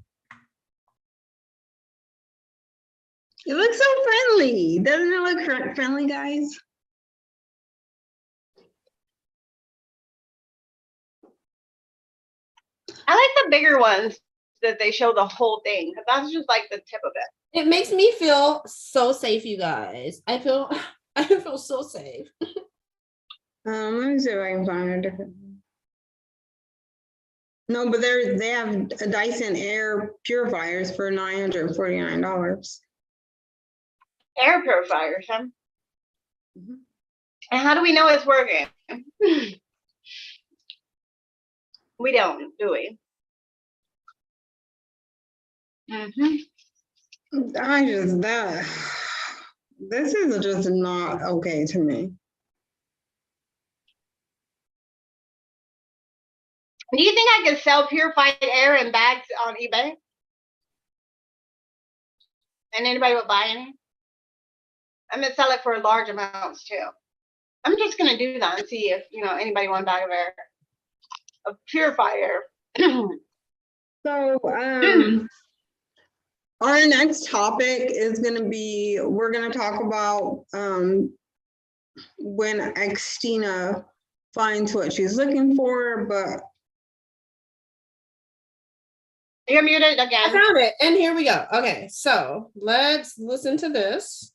it looks so friendly. Doesn't it look friendly, guys? I like the bigger ones that they show the whole thing. That's just like the tip of it. It makes me feel so safe, you guys. I feel so safe. Let me see if I can find a different. No, but they have a Dyson air purifiers for $949. Air purifiers, huh? And how do we know it's working? We don't, do we? This is just not okay to me. Do you think I could sell purified air in bags on eBay? And anybody would buy any? I'm gonna sell it for large amounts too. I'm just gonna do that and see if anybody wants a bag of air. A purifier. So our next topic is going to be, we're going to talk about when Xtina finds what she's looking for, but You're muted I again. found it, and here we go. Okay, so let's listen to this,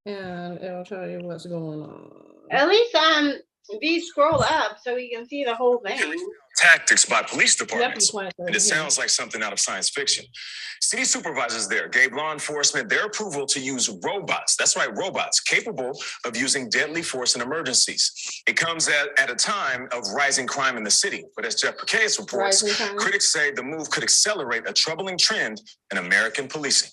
and it'll tell you what's going on. At least scroll up so you can see the whole thing. Tactics by police departments, quiet, and it sounds like something out of science fiction. City supervisors there gave law enforcement their approval to use robots. That's right, robots capable of using deadly force in emergencies. It comes at a time of rising crime in the city. But as Jeff Pequeus reports, critics say the move could accelerate a troubling trend in American policing.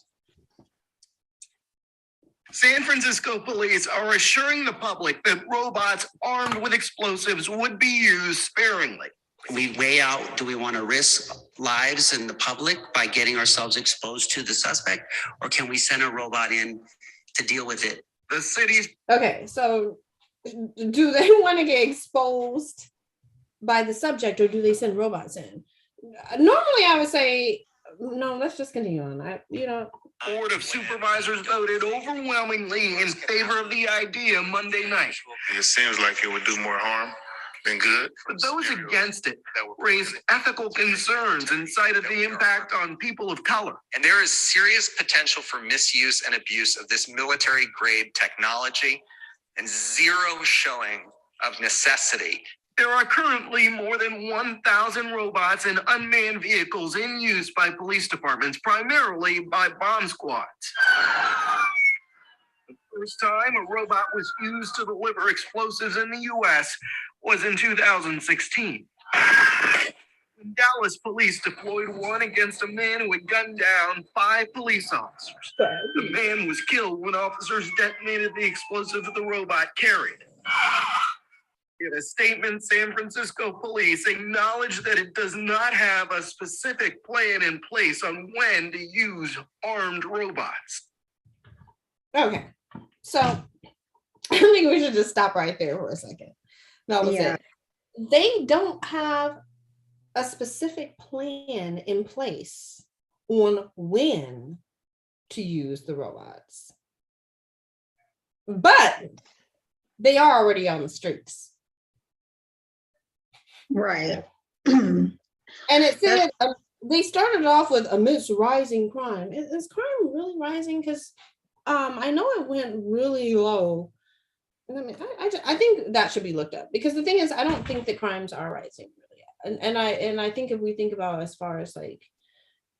San Francisco police are assuring the public that robots armed with explosives would be used sparingly. We weigh out, do we want to risk lives in the public by getting ourselves exposed to the suspect, or can we send a robot in to deal with it? The city's Okay, so do they want to get exposed by the subject, or do they send robots in? normally I would say, no, let's just continue on. Board of Supervisors voted overwhelmingly in favor of the idea Monday night. It seems like it would do more harm than good. But those against it raised ethical concerns and cited the impact on people of color. And there is serious potential for misuse and abuse of this military-grade technology and zero showing of necessity. There are currently more than 1,000 robots and unmanned vehicles in use by police departments, primarily by bomb squads. The first time a robot was used to deliver explosives in the US was in 2016. Dallas police deployed one against a man who had gunned down 5 police officers. The man was killed when officers detonated the explosive the robot carried. In a statement, San Francisco police acknowledged that it does not have a specific plan in place on when to use armed robots. Okay, so I think we should just stop right there for a second. That was it. They don't have a specific plan in place on when to use the robots, but they are already on the streets. Right. And it said they started off with amidst rising crime. Is crime really rising? Because I know it went really low. I mean, I think that should be looked up, because the thing is, I don't think that crimes are rising really. And I think if we think about as far as like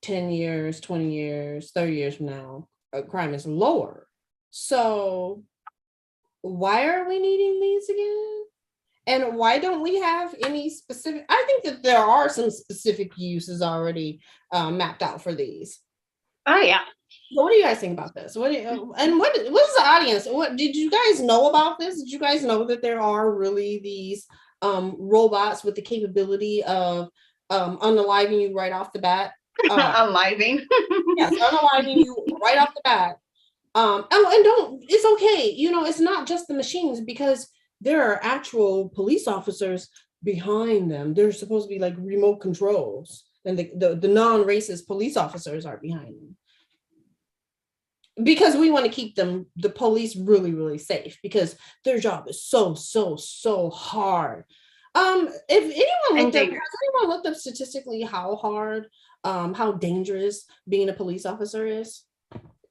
10 years, 20 years, 30 years from now, crime is lower. So why are we needing these again? And why don't we have any specific? I think that there are some specific uses already mapped out for these. Oh yeah. So what do you guys think about this? What is the audience? What did you guys know about this? Did you guys know that there are really these robots with the capability of unaliving you right off the bat? Unaliving. Yes, unaliving you right off the bat. It's okay. It's not just the machines, because there are actual police officers behind them. They're supposed to be like remote controls, and the non-racist police officers are behind them, because we want to keep the police really, really safe, because their job is so hard. If anyone looked up statistically how hard, how dangerous being a police officer is?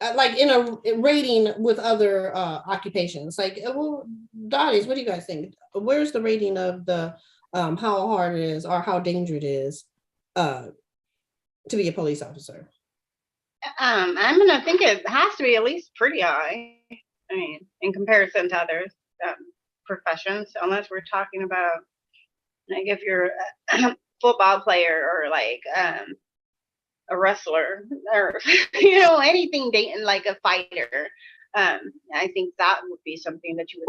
Like in a rating with other occupations, like, well, Dotties, what do you guys think? Where's the rating of the how hard it is or how dangerous it is to be a police officer? I'm gonna think it has to be at least pretty high. I mean, in comparison to other professions, unless we're talking about like if you're a football player or like a wrestler or anything dating like a fighter. I think that would be something that you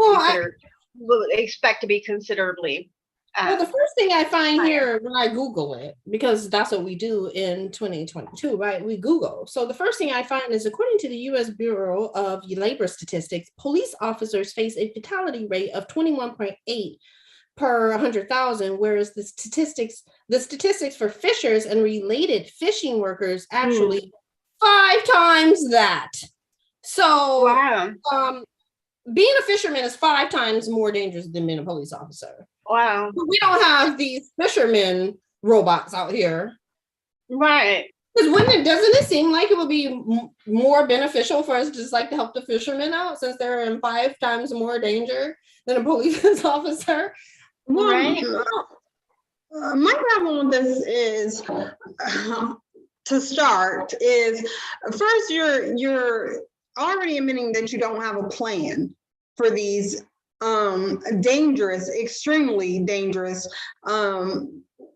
would expect to be considerably. Well, the first thing I find here when I Google it, because that's what we do in 2022, right? We Google. So the first thing I find is, according to the U.S. Bureau of Labor Statistics, police officers face a fatality rate of 21.8 per 100,000, whereas the statistics for fishers and related fishing workers actually 5 times that. So wow. Being a fisherman is 5 times more dangerous than being a police officer. Wow. But we don't have these fishermen robots out here. Right. Because doesn't it seem like it would be more beneficial for us just like to help the fishermen out, since they're in 5 times more danger than a police officer? Well, right. My problem with this is, to start, is first you're already admitting that you don't have a plan for these dangerous, extremely dangerous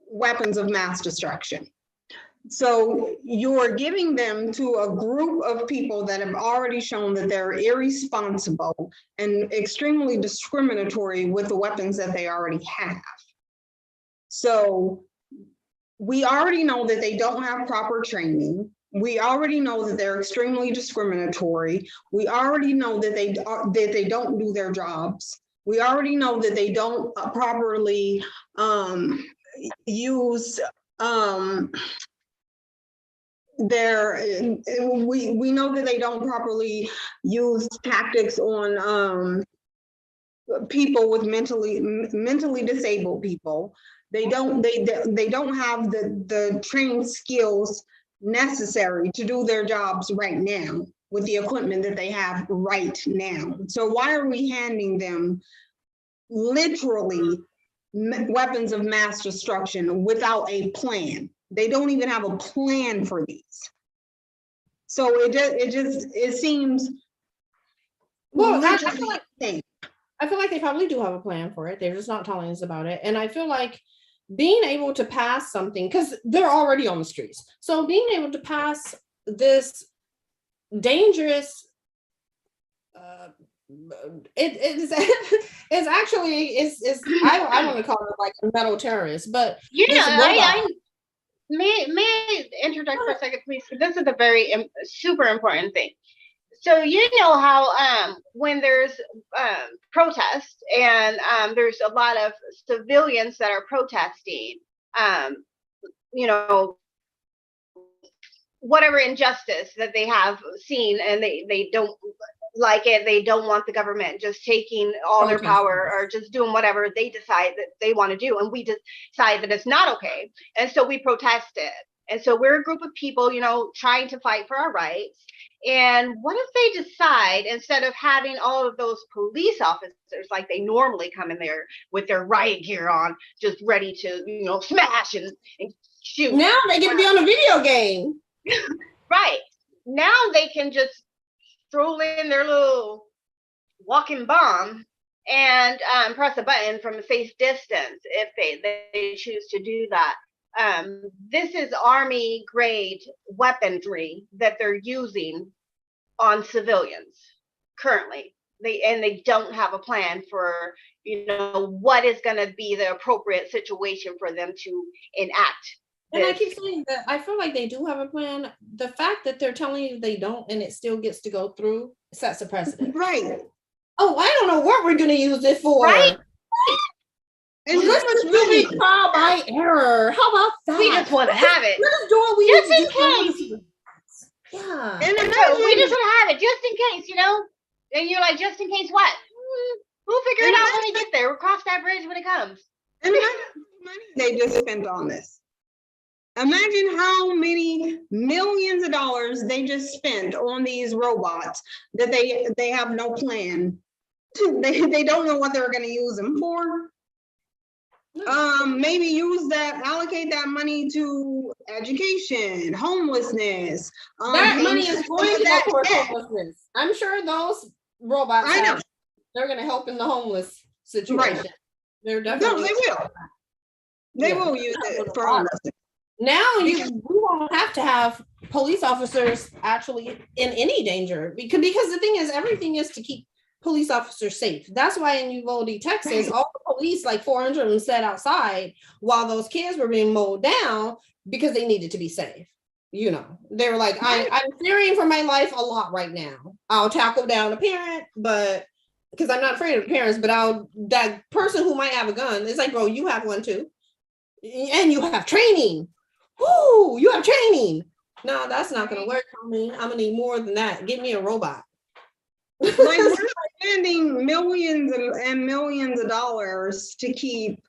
weapons of mass destruction. So you're giving them to a group of people that have already shown that they're irresponsible and extremely discriminatory with the weapons that they already have. So we already know that they don't have proper training. We already know that they're extremely discriminatory. We already know that they don't do their jobs. We already know that they don't properly use we know that they don't properly use tactics on people with mentally disabled people. They don't have the trained skills necessary to do their jobs right now with the equipment that they have right now. So why are we handing them literally weapons of mass destruction without a plan? They don't even have a plan for these. So it seems well, I feel like they probably do have a plan for it. They're just not telling us about it. And I feel like being able to pass something, because they're already on the streets. So being able to pass this dangerous, it's actually I want to call it like a metal terrorist, but You know, I may I interject for a second, please? This is a very super important thing. So you know how when there's protests and there's a lot of civilians that are protesting, you know, whatever injustice that they have seen, and they don't like it, they don't want the government just taking all their power or just doing whatever they decide that they want to do, and we decide that it's not okay, and so we protested. And so we're a group of people, you know, trying to fight for our rights. And what if they decide, instead of having all of those police officers like they normally come in there with their riot gear on, just ready to, you know, smash and shoot. Now they get to be on a video game. Right. Now they can just throw in their little walking bomb and press a button from a safe distance if they choose to do that. This is Army grade weaponry that they're using on civilians currently. They don't have a plan for, you know, what is going to be the appropriate situation for them to enact. And I keep saying that I feel like they do have a plan. The fact that they're telling you they don't and it still gets to go through sets a precedent. right. Oh, I don't know what we're going to use it for. Right. And this is really trial by error. How about that? We just want to have it. Let's do what we just in case. Yeah. And so we just want to have it just in case, you know. And you're like, just in case what? We'll figure it out when we get there. We'll cross that bridge when it comes. And money they just spent on this. Imagine how many millions of dollars they just spent on these robots that they have no plan. They don't know what they're going to use them for. Maybe allocate that money to education, homelessness. That money is going to go towards homelessness. I'm sure those robots they're going to help in the homeless situation. Right. They're definitely. No, they will. They will use it for homelessness. Now we won't have to have police officers actually in any danger because the thing is, everything is to keep police officers safe. That's why in Uvalde, Texas, all the police, like 400 of them, sat outside while those kids were being mowed down because they needed to be safe. You know, they were like, I'm fearing for my life a lot right now. I'll tackle down a parent, but because I'm not afraid of parents, but that person who might have a gun, it's like, bro, you have one too. And you have training. Woo, you have training. No, that's not going to work for me. I'm going to need more than that. Give me a robot. Like, we're spending millions and millions of dollars to keep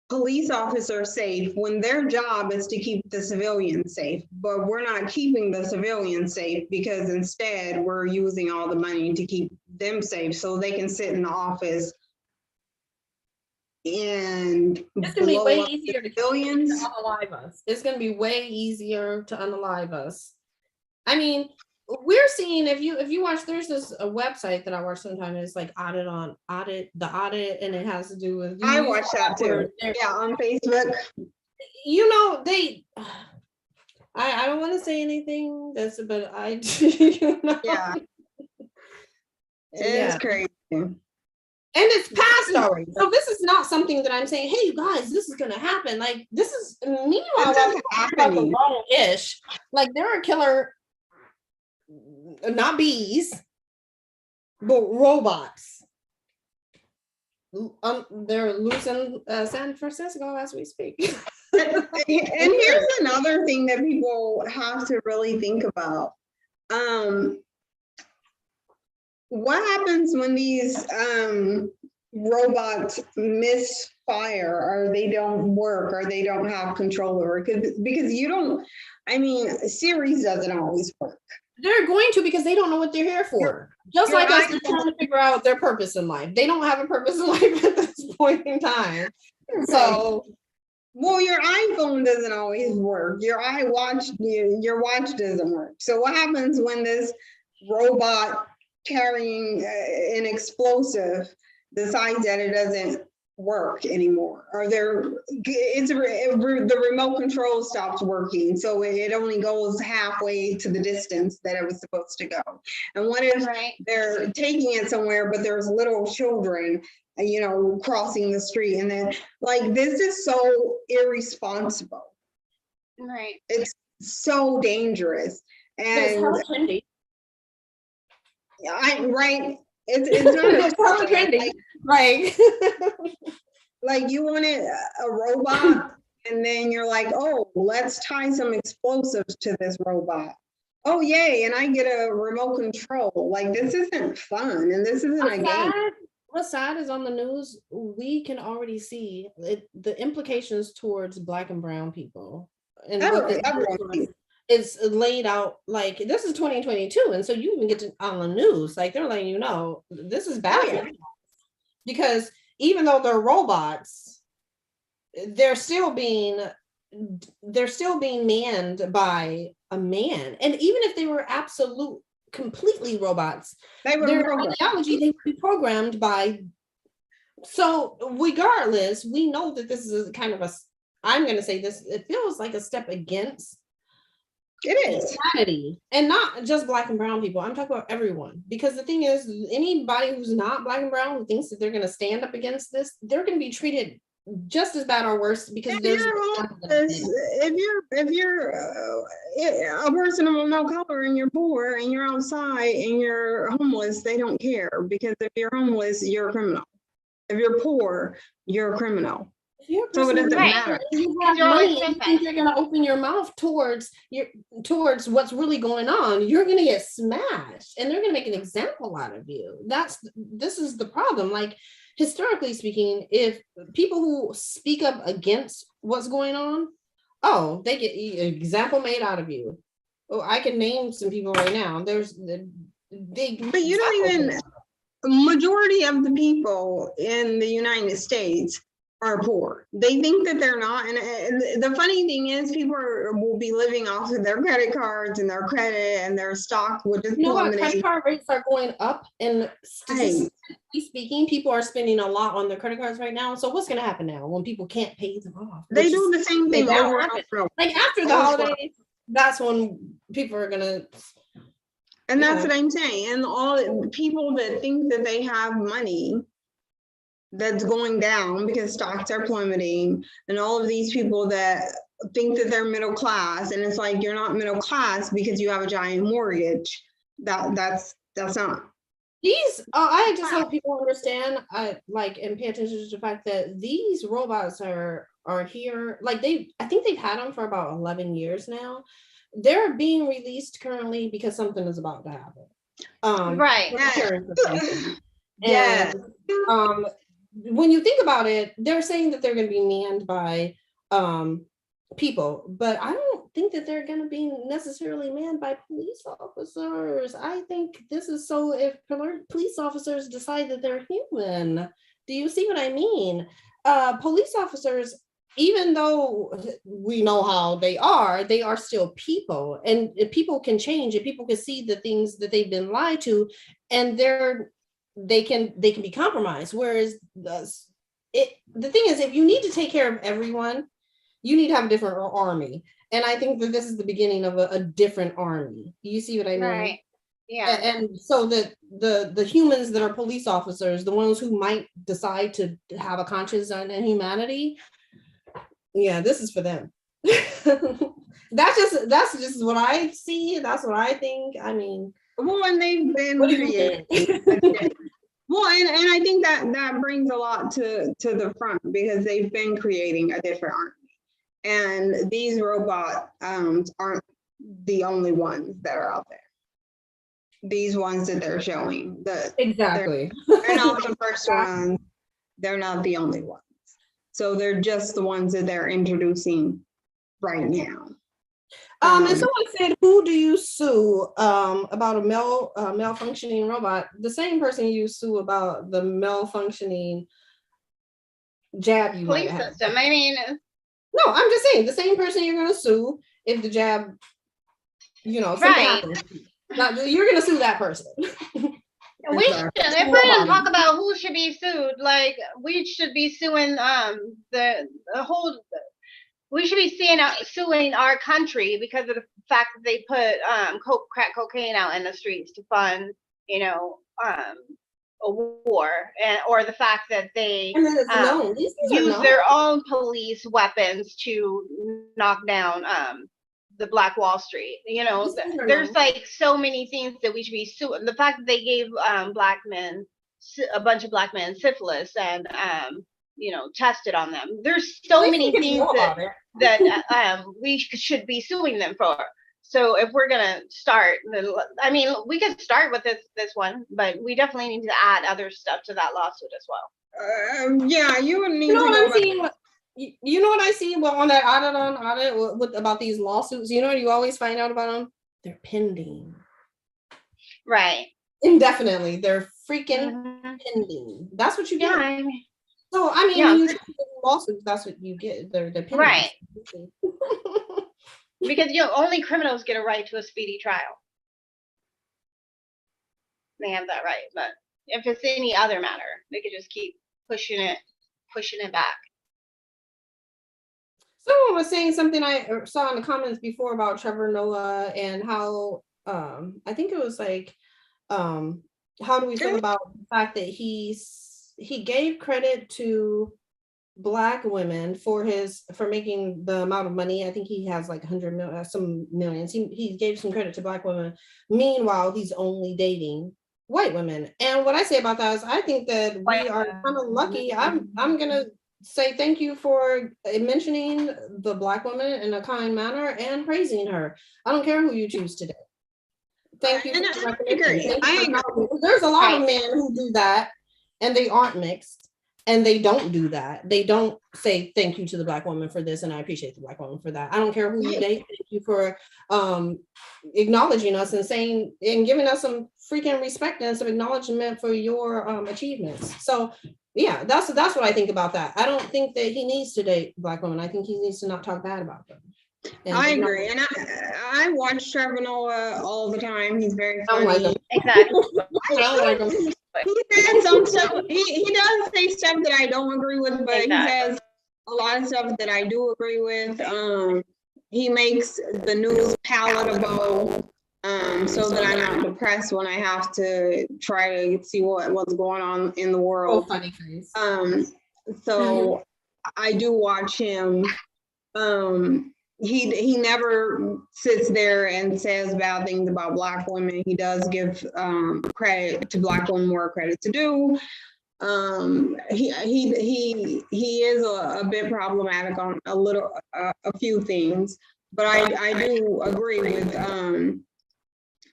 police officers safe when their job is to keep the civilians safe. But we're not keeping the civilians safe because instead we're using all the money to keep them safe so they can sit in the office and it's gonna be way easier to unalive us. It's gonna be way easier to unalive us. I mean, we're seeing if you watch, there's this a website that I watch sometimes. It's like audit, and it has to do with. I watch that too. Yeah, on Facebook. You know, I don't want to say anything. But I. You know? Yeah. It's crazy. And it's passed already. So this is not something that I'm saying, hey, you guys, this is going to happen. Like, this is, meanwhile, about the wrong-ish. Like, there are killer, not bees, but robots. They're loose in San Francisco as we speak. And here's another thing that people have to really think about. What happens when these robots misfire, or they don't work, or they don't have control over it? Because you don't, I mean, Series doesn't always work. They're going to, because they don't know what they're here for. Just like us, they're trying to figure out their purpose in life. They don't have a purpose in life at this point in time. So, well, your iPhone doesn't always work. Your watch doesn't work. So what happens when this robot carrying an explosive decides that it doesn't work anymore, or the remote control stops working, so it only goes halfway to the distance that it was supposed to go? And what if they're taking it somewhere, but there's little children, crossing the street, and then this is so irresponsible. Right. It's so dangerous. And it's trendy. It's not hella trendy. Like you wanted a robot, and then you're like, oh, let's tie some explosives to this robot. Oh, yay, and I get a remote control. This isn't fun, and this isn't a game. What's sad is on the news, we can already see the implications towards Black and brown people. And it's laid out this is 2022, and so you even get on the news, they're letting you know this is bad. Because even though they're robots, they're still being manned by a man. And even if they were completely robots, their ideology, they would be programmed by. So regardless, we know that this is kind of I'm going to say this, it feels like a step against humanity, and not just Black and brown people. I'm talking about everyone, because the thing is, anybody who's not Black and brown who thinks that they're going to stand up against this, they're going to be treated just as bad or worse, because if you're a person of no color and you're poor and you're outside and you're homeless, they don't care, because if you're homeless, you're a criminal. If you're poor, you're a criminal. So it doesn't matter. You have money, and you think you're going to open your mouth towards what's really going on, you're going to get smashed, and they're going to make an example out of you. This is the problem. Historically speaking, if people who speak up against what's going on, they get an example made out of you. Oh, I can name some people right now. But you don't even. Majority of the people in the United States are poor. They think that they're not. And the funny thing is, people will be living off of their credit cards and their credit, and their stock will just credit card rates are going up, and statistically speaking, people are spending a lot on their credit cards right now. So what's going to happen now when people can't pay them off? They do the same thing over and over. After the holidays, that's when people are going to. And that's what I'm saying. And all the people that think that they have money that's going down because stocks are plummeting, and all of these people that think that they're middle class, and it's you're not middle class because you have a giant mortgage. That's not. I just hope people understand, and pay attention to the fact that these robots are here. I think they've had them for about 11 years now. They're being released currently because something is about to happen. Right. Yeah. When you think about it, they're saying that they're going to be manned by people, but I don't think that they're going to be necessarily manned by police officers. I think this is so if police officers decide that they're human. Do you see what I mean? Police officers, even though we know how they are still people, and people can change, and people can see the things that they've been lied to, and they can be compromised. Whereas the thing is, if you need to take care of everyone, you need to have a different army. And I think that this is the beginning of a different army. You see what I mean? Right. Yeah. And so that the humans that are police officers, the ones who might decide to have a conscience and humanity, this is for them. That's just what I see. That's what I think. I mean, well, and they've been created. Well, and I think that brings a lot to the front, because they've been creating a different army. And these robots aren't the only ones that are out there. These ones that they're showing, Exactly. they're not the first ones. They're not the only ones. So they're just the ones that they're introducing right now. And someone said, "Who do you sue about a malfunctioning robot?" The same person you sue about the malfunctioning jab you might Police have. system. I mean, No, I'm just saying the same person you're going to sue if the jab, something Right. happens. Now, you're going to sue that person. we should, if we're gonna talk about who should be sued, like we should be suing the whole. We should be suing our country because of the fact that they put crack cocaine out in the streets to fund, a war, or the fact that they use their own police weapons to knock down the Black Wall Street. There's like so many things that we should be suing. The fact that they gave a bunch of black men syphilis and tested on them. There's so many things that we should be suing them for. So if we're gonna start, I mean, we could start with this one, but we definitely need to add other stuff to that lawsuit as well. Yeah, you would need You know to what go I'm seeing? You know what I see? Well, on that audit about these lawsuits, you know what you always find out about them? They're pending. Right. Indefinitely. They're freaking pending. That's what you get. Yeah. So I mean, when you get lawsuits, that's what you get. They're pending. Right. Because only criminals get a right to a speedy trial. They have that right, but if it's any other matter, they could just keep pushing it back. Someone was saying something I saw in the comments before about Trevor Noah and how I think it was like how do we feel about the fact that he gave credit to Black women for making the amount of money. I think he has like 100 million, some millions. He gave some credit to Black women. Meanwhile, he's only dating white women. And what I say about that is I think that we are kind of lucky. I'm gonna say thank you for mentioning the Black woman in a kind manner and praising her. I don't care who you choose today. Thank you. I agree. There's a lot of men who do that and they aren't mixed. And they don't do that. They don't say thank you to the Black woman for this, and I appreciate the Black woman for that. I don't care who you date. Thank you for acknowledging us and saying and giving us some freaking respect and some acknowledgement for your achievements. So yeah, that's what I think about that. I don't think that he needs to date Black women. I think he needs to not talk bad about them. I agree, and I watch Trevor Noah all the time. He's very funny. I don't like him. Exactly. I don't like him. He says some stuff. He does say stuff that I don't agree with, but he says a lot of stuff that I do agree with. He makes the news palatable, so that I'm not depressed when I have to try to see what's going on in the world. Oh, funny face. So I do watch him. He never sits there and says bad things about Black women. He does give credit to Black women where credit to due. He is a bit problematic on a few things, but I do agree with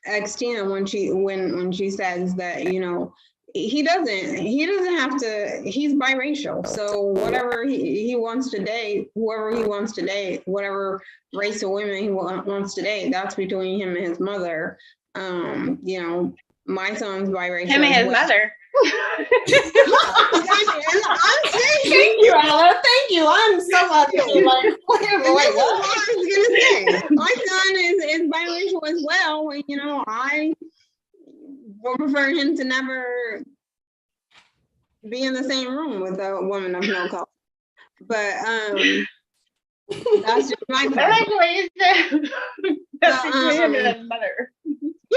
Xtina when she says that he doesn't have to, he's biracial. So whatever he wants to date, whoever he wants to date, whatever race of women he wants to date, that's between him and his mother. My son's biracial. Him and his mother. Thank you, Ella. Thank you. I'm so happy. Like, what I was gonna say. My son is biracial as well. I would prefer him to never be in the same room with a woman of no color. But that's just my preference. That's between him and his mother.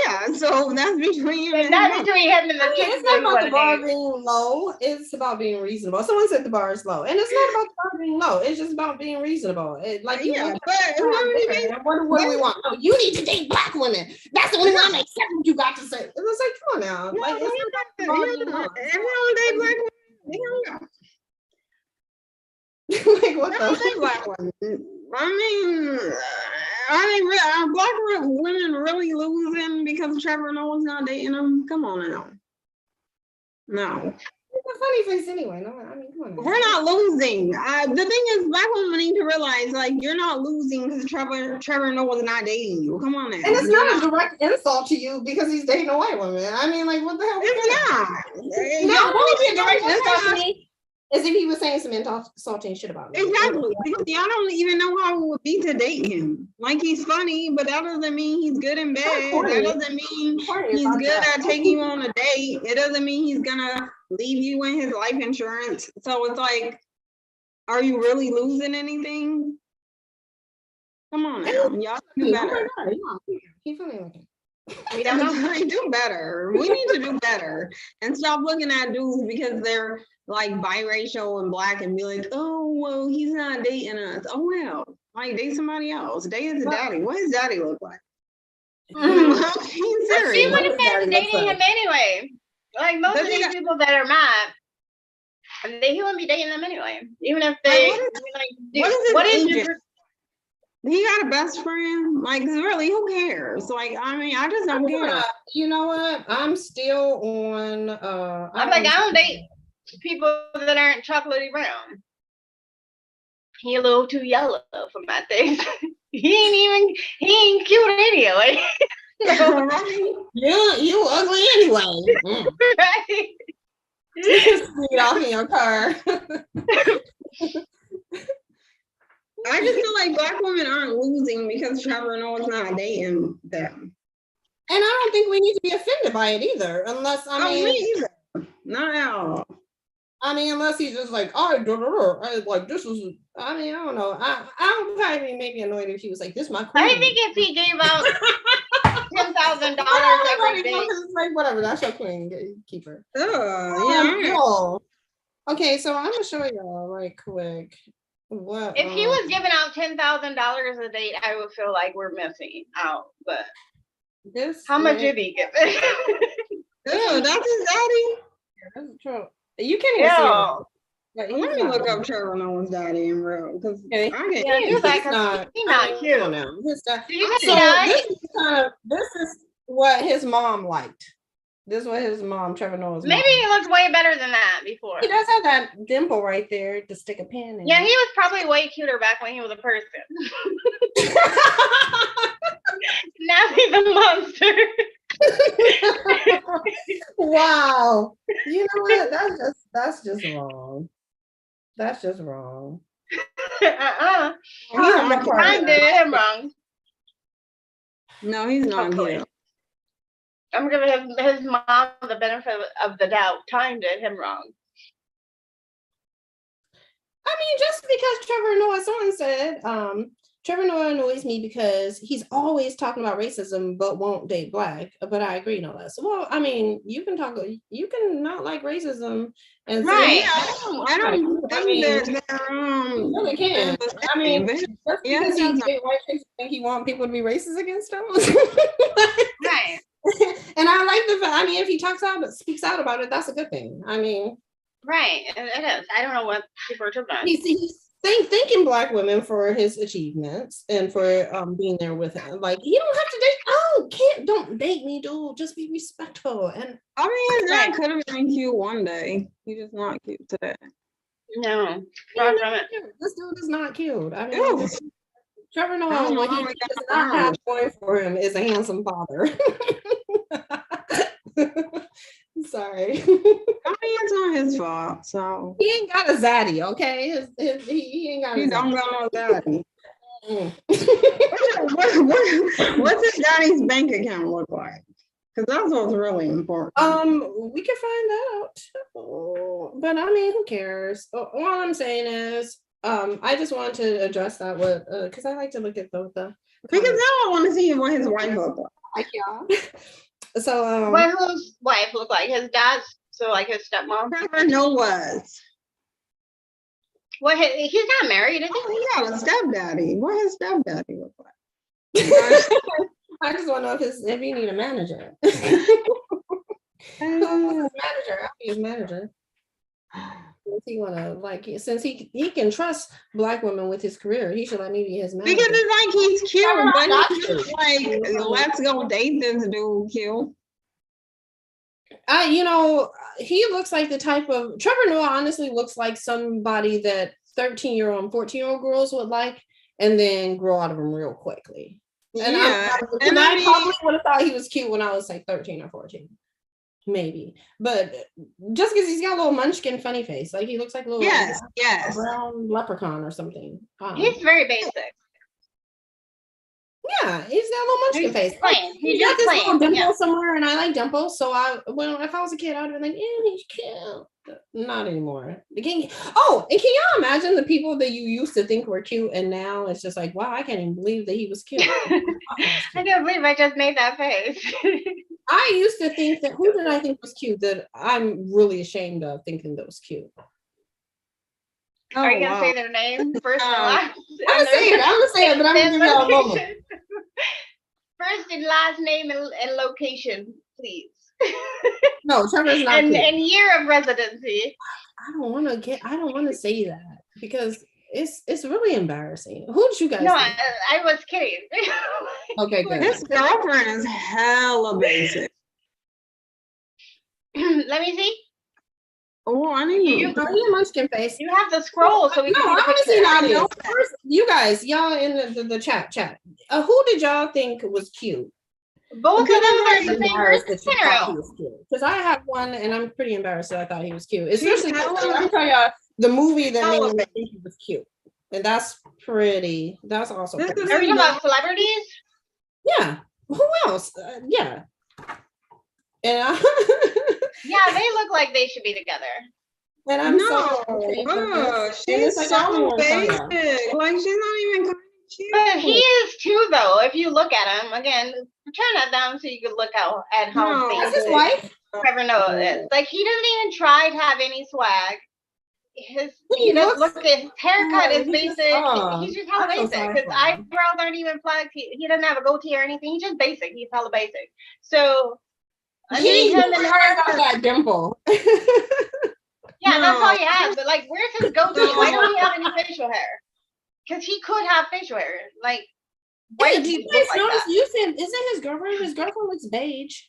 Yeah, so that's between him and not between him and the kids. It's not about the bar being low. It's about being reasonable. Someone said the bar is low, and it's not about the bar being low. It's just about being reasonable. What do we want? No, you need to date Black women. That's the only one that accepts what you got to say. It was like, come on now. Like, everyone date Black women. Like, what the? Black women. I mean, are black women really losing because Trevor Noah's not dating them? Come on now. No. It's a funny face anyway. No, I mean, come on. We're not losing. The thing is, black women need to realize, like, you're not losing because Trevor Noah's not dating you. Come on now. And it's not a direct insult to you because he's dating a white woman. I mean, like, what the hell? It's not. No, what would be a direct insult to me is if he was saying some insulting shit about me. Exactly. Because y'all don't even know how it would be to date him. Like, he's funny, but that doesn't mean he's good in bed. That doesn't mean he's good at taking you on a date. It doesn't mean he's gonna leave you in his life insurance. So it's like, are you really losing anything? Come on now. Y'all do better. He's funny looking. We don't know. We do better. We need to do better and stop looking at dudes because they're like biracial and black and be like, oh, well, he's not dating us. Oh, well, like date somebody else. Date his daddy. What does daddy look like? He's serious. She would have been dating him anyway. Like most of these people that are mad, he wouldn't be dating them anyway. Even if they, what is your he got a best friend? Like, really, who cares? Like, I mean, I just don't care. You know what? I'm still on. I'm like, I don't date people that aren't chocolatey brown. He a little too yellow for my taste. He ain't cute anyway. Right? You ugly anyway. Right? Just speed off in your car. I just feel like black women aren't losing because Trevor Noah's not dating them. And I don't think we need to be offended by it either, unless me either. Not at all. I mean, unless he's just like, I like this was. I mean, I don't know. I would probably maybe annoyed if he was like, "This is my queen." I think if he gave out $10,000 every day, like whatever, that's your queen. Keep her. Yeah. Okay, so I'm gonna show y'all right quick. What if he was giving out $10,000 a date, I would feel like we're missing out. But how much did he give it? Yeah, that's his daddy. That's true. You can't even see it. Like, let me look up Trevor Noah's daddy in real because he's not cute. His dad. So this is what his mom liked. This is what his mom, Trevor Noah's mom. Maybe he looked way better than that before. He does have that dimple right there to stick a pin in. Yeah, he was probably way cuter back when he was a person. Now he's a monster. Wow. You know what? That's just wrong. That's just wrong. Time did him wrong. No, he's not here. I'm gonna give his mom the benefit of the doubt. Time did him wrong. I mean, just because Trevor Noah, someone said, Trevor Noah annoys me because he's always talking about racism but won't date black. But I agree, no less. Well, I mean, you can not like racism and right. I don't think that you really can. I mean, just because he date white chicks, think he want people to be racist against him. Right. And I like the fact, I mean, if he speaks out about it, that's a good thing. I mean, right, it is. I don't know what people are talking about. He's thanking black women for his achievements and for being there with him. Like, you don't have to date. Don't date me, dude. Just be respectful. And I mean, his dad could have been cute one day. He's just not cute today. No, far from it. This dude is not cute. I mean, Trevor Noah, what he does not have going for him is a handsome father. Sorry. I mean, it's not his fault. So he ain't got a zaddy, okay? He ain't got. He don't got no daddy. What's his daddy's bank account look like? Because that's what's really important. We can find out. But I mean, who cares? All I'm saying is, I just wanted to address that with because I like to look at the because now I want to see what his wife looks like. Yeah. So what whose wife look like? His dad's, so like his stepmom. Trevor Noah's. Well, he's not married, is he? He got a stepdaddy. What his stepdaddy look like? I just want to know if you need a manager. Who's his manager? I'll be his manager. He wanna like since he can trust Black women with his career, he should let me be his man. Because it's like he's cute, I but got he's just you. like, let's go date this dude, cute. You know, he looks like the type of Trevor Noah honestly looks like somebody that 13-year-old and 14-year-old girls would like and then grow out of him real quickly. And Yeah, I probably would have thought he was cute when I was like 13 or 14. Maybe. But just because he's got a little munchkin funny face, like he looks like a little yes. brown leprechaun or something. He's very basic. Yeah, he's got a little munchkin face. Plain. He got this little dimple somewhere, and I like dimples. So if I was a kid, I'd be like, yeah, he's cute. Not anymore. And can y'all imagine the people that you used to think were cute, and now it's just like, wow, I can't even believe that he was cute. I can't believe I just made that face. I used to think that who did I think was cute that I'm really ashamed of thinking that was cute. Are you gonna say their name first and last? I'm gonna say it, but I'm gonna give y'all a moment. First and last name and location, please. No, Trevor's not cute. And year of residency. I don't want to say that because it's really embarrassing. Who did you guys? No, think? I was kidding. Okay, good. His girlfriend is hella basic. Let me see. Oh, I need You munchkin face. You have to scroll so we can see the honestly picture. not. First, you guys, y'all in the chat. Who did y'all think was cute? Both of them are the same scenario. Because I have one, and I'm pretty embarrassed that I thought he was cute. Especially, let me tell y'all the movie that made me think he was cute, and that's also pretty. Are we talking about celebrities? Yeah. Who else? Yeah. And yeah, they look like they should be together. And I'm she's so basic. Like she's not even kind of cute. But he is too, though. If you look at him again, turn that down so you can look at how basic his wife. Trevor Noah is. Like he doesn't even try to have any swag. He doesn't look at his haircut is basic. He's just hella basic. His eyebrows aren't even plugged. He doesn't have a goatee or anything. He's just basic. He's hella basic. So I mean, him and her that dimple. Yeah, that's all he has. But like, where's his goatee? Why don't he have any facial hair? Because he could have facial hair. Like, why does he look like that? You said, isn't his girlfriend? His girlfriend looks beige.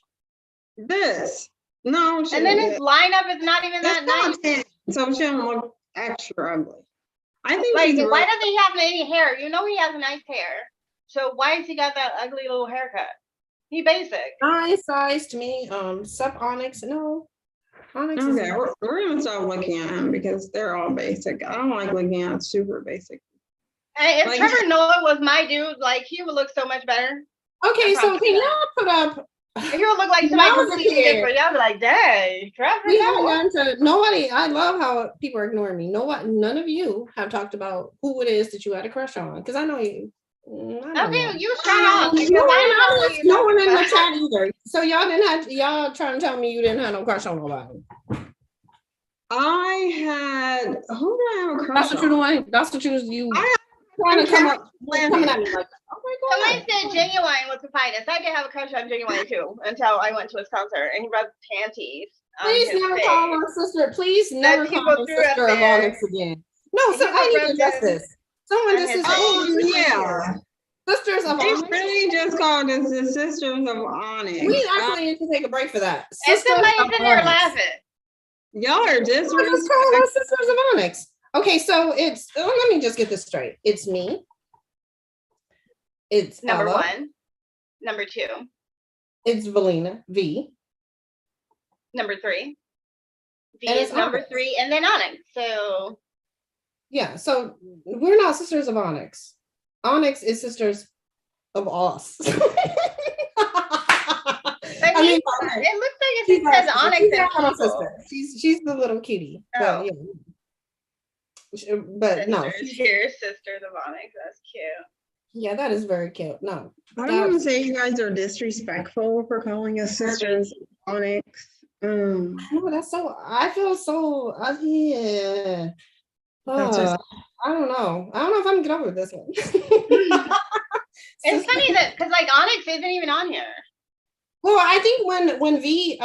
No. And then his lineup is not even that nice. So she don't look extra ugly. I think like, why doesn't he have any hair? You know he has nice hair. So why has he got that ugly little haircut? He basic. Nice size to me. Sup Onyx? No. Onyx is we're gonna start looking at him because they're all basic. I don't like looking at super basic. If like, Trevor Noah was my dude, like he would look so much better. Okay, so can y'all put up? He would look like somebody completely different. Y'all be like, dang, Trevor Noah. Nobody. I love how people are ignoring me. None of you have talked about who it is that you had a crush on, because I know you. Okay, you start off. No one in the chat either. So y'all trying to tell me you didn't have no crush on nobody. I had who did I have a crush on? That's what you trying to come up coming at me like, oh my god. Somebody said Genuine was the finest. I did have a crush on Genuine too until I went to his concert and he rubbed panties. Please never call her sister. Please never call her sister of Onyx again. No, so I need to address this. Someone just says, yeah. Sisters of Onyx. It's really just called the Sisters of Onyx. We actually need to take a break for that. And somebody's in there laughing. Y'all are just call us Sisters of Onyx. Okay, so it's let me just get this straight. It's me. It's number Ella. 1. Number 2. It's Valina V. Number 3. V is number 3, and then Onyx. So yeah, so we're not Sisters of Onyx. Onyx is Sisters of us. It looks like it says Onyx. Sister. She's the little kitty. Oh. But no. Here, Sisters of Onyx. That's cute. Yeah, that is very cute. No. I don't want to say you guys are disrespectful for calling us Sisters of Onyx. No, that's so. I feel so. Yeah. I don't know. I don't know if I'm gonna get over this one. It's funny that because like Onyx isn't even on here. Well, I think when V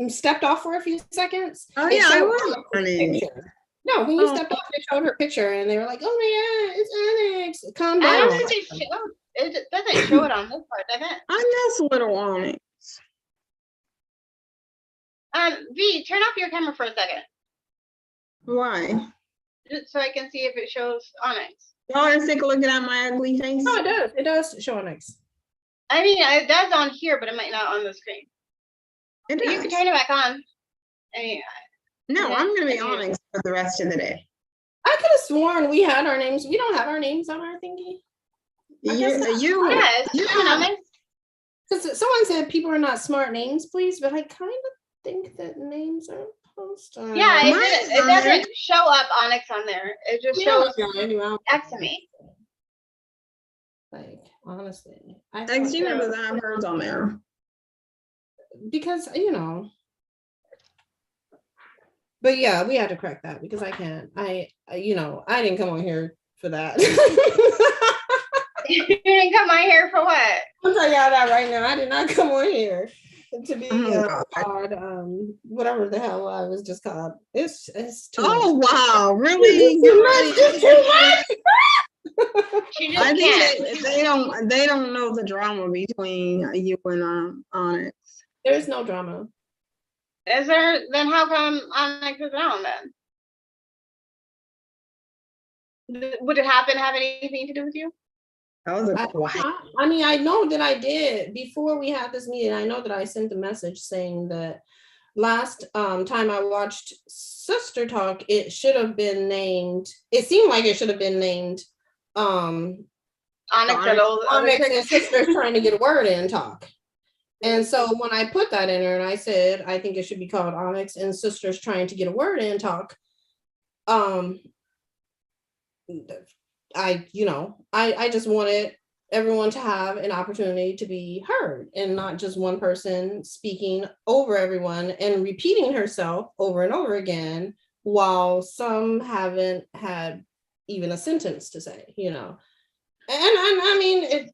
stepped off for a few seconds. Oh it yeah, I showed was her on it. picture. No, when you Oh. stepped off, it showed her picture, and they were like, "Oh my God, it's Onyx! Calm I don't down." think they show it. Doesn't show it on this part, does it? I miss little Onyx. V, turn off your camera for a second, Why? just so I can see if it shows Onyx. Y'all are sick of looking at my ugly face? Oh, it does. It does show Onyx. I mean, it does on here, but it might not on the screen. It You does. can turn it back on. I mean, No, Yeah. I'm gonna be Onyx for the rest of the day. I could have sworn we had our names. We don't have our names on our thingy. I guess not. yes, you turn have- Onyx. Because someone said people are not smart names, please, but I kind of think that names are posted. Yeah, Mine's it on there. doesn't show up Onyx on there. It just shows X to me. Like, honestly. I Xtina thought- doesn't have hers on there. because, but yeah, we had to correct that because I can't. I didn't come on here for that. You didn't come on here for what? I'm telling y'all that right now. I did not come on here to be Oh, called whatever the hell I was just called. It's too Oh much. wow, really? It's too much. She just I can't. think they don't know the drama between you and Onyx. There's no drama. Is there? Then how come Onyx is on then? Would it have anything to do with you? That was a quiet. I mean, I know that I did before we had this meeting. I know that I sent a message saying that last time I watched Sister Talk, it should have been named. It seemed like it should have been named. Onyx and all the other Onyx and chicks. Sisters trying to get a word in talk. And so when I put that in there and I said I think it should be called Onyx and Sisters trying to get a word in talk, I just wanted everyone to have an opportunity to be heard and not just one person speaking over everyone and repeating herself over and over again while some haven't had even a sentence to say, And I mean,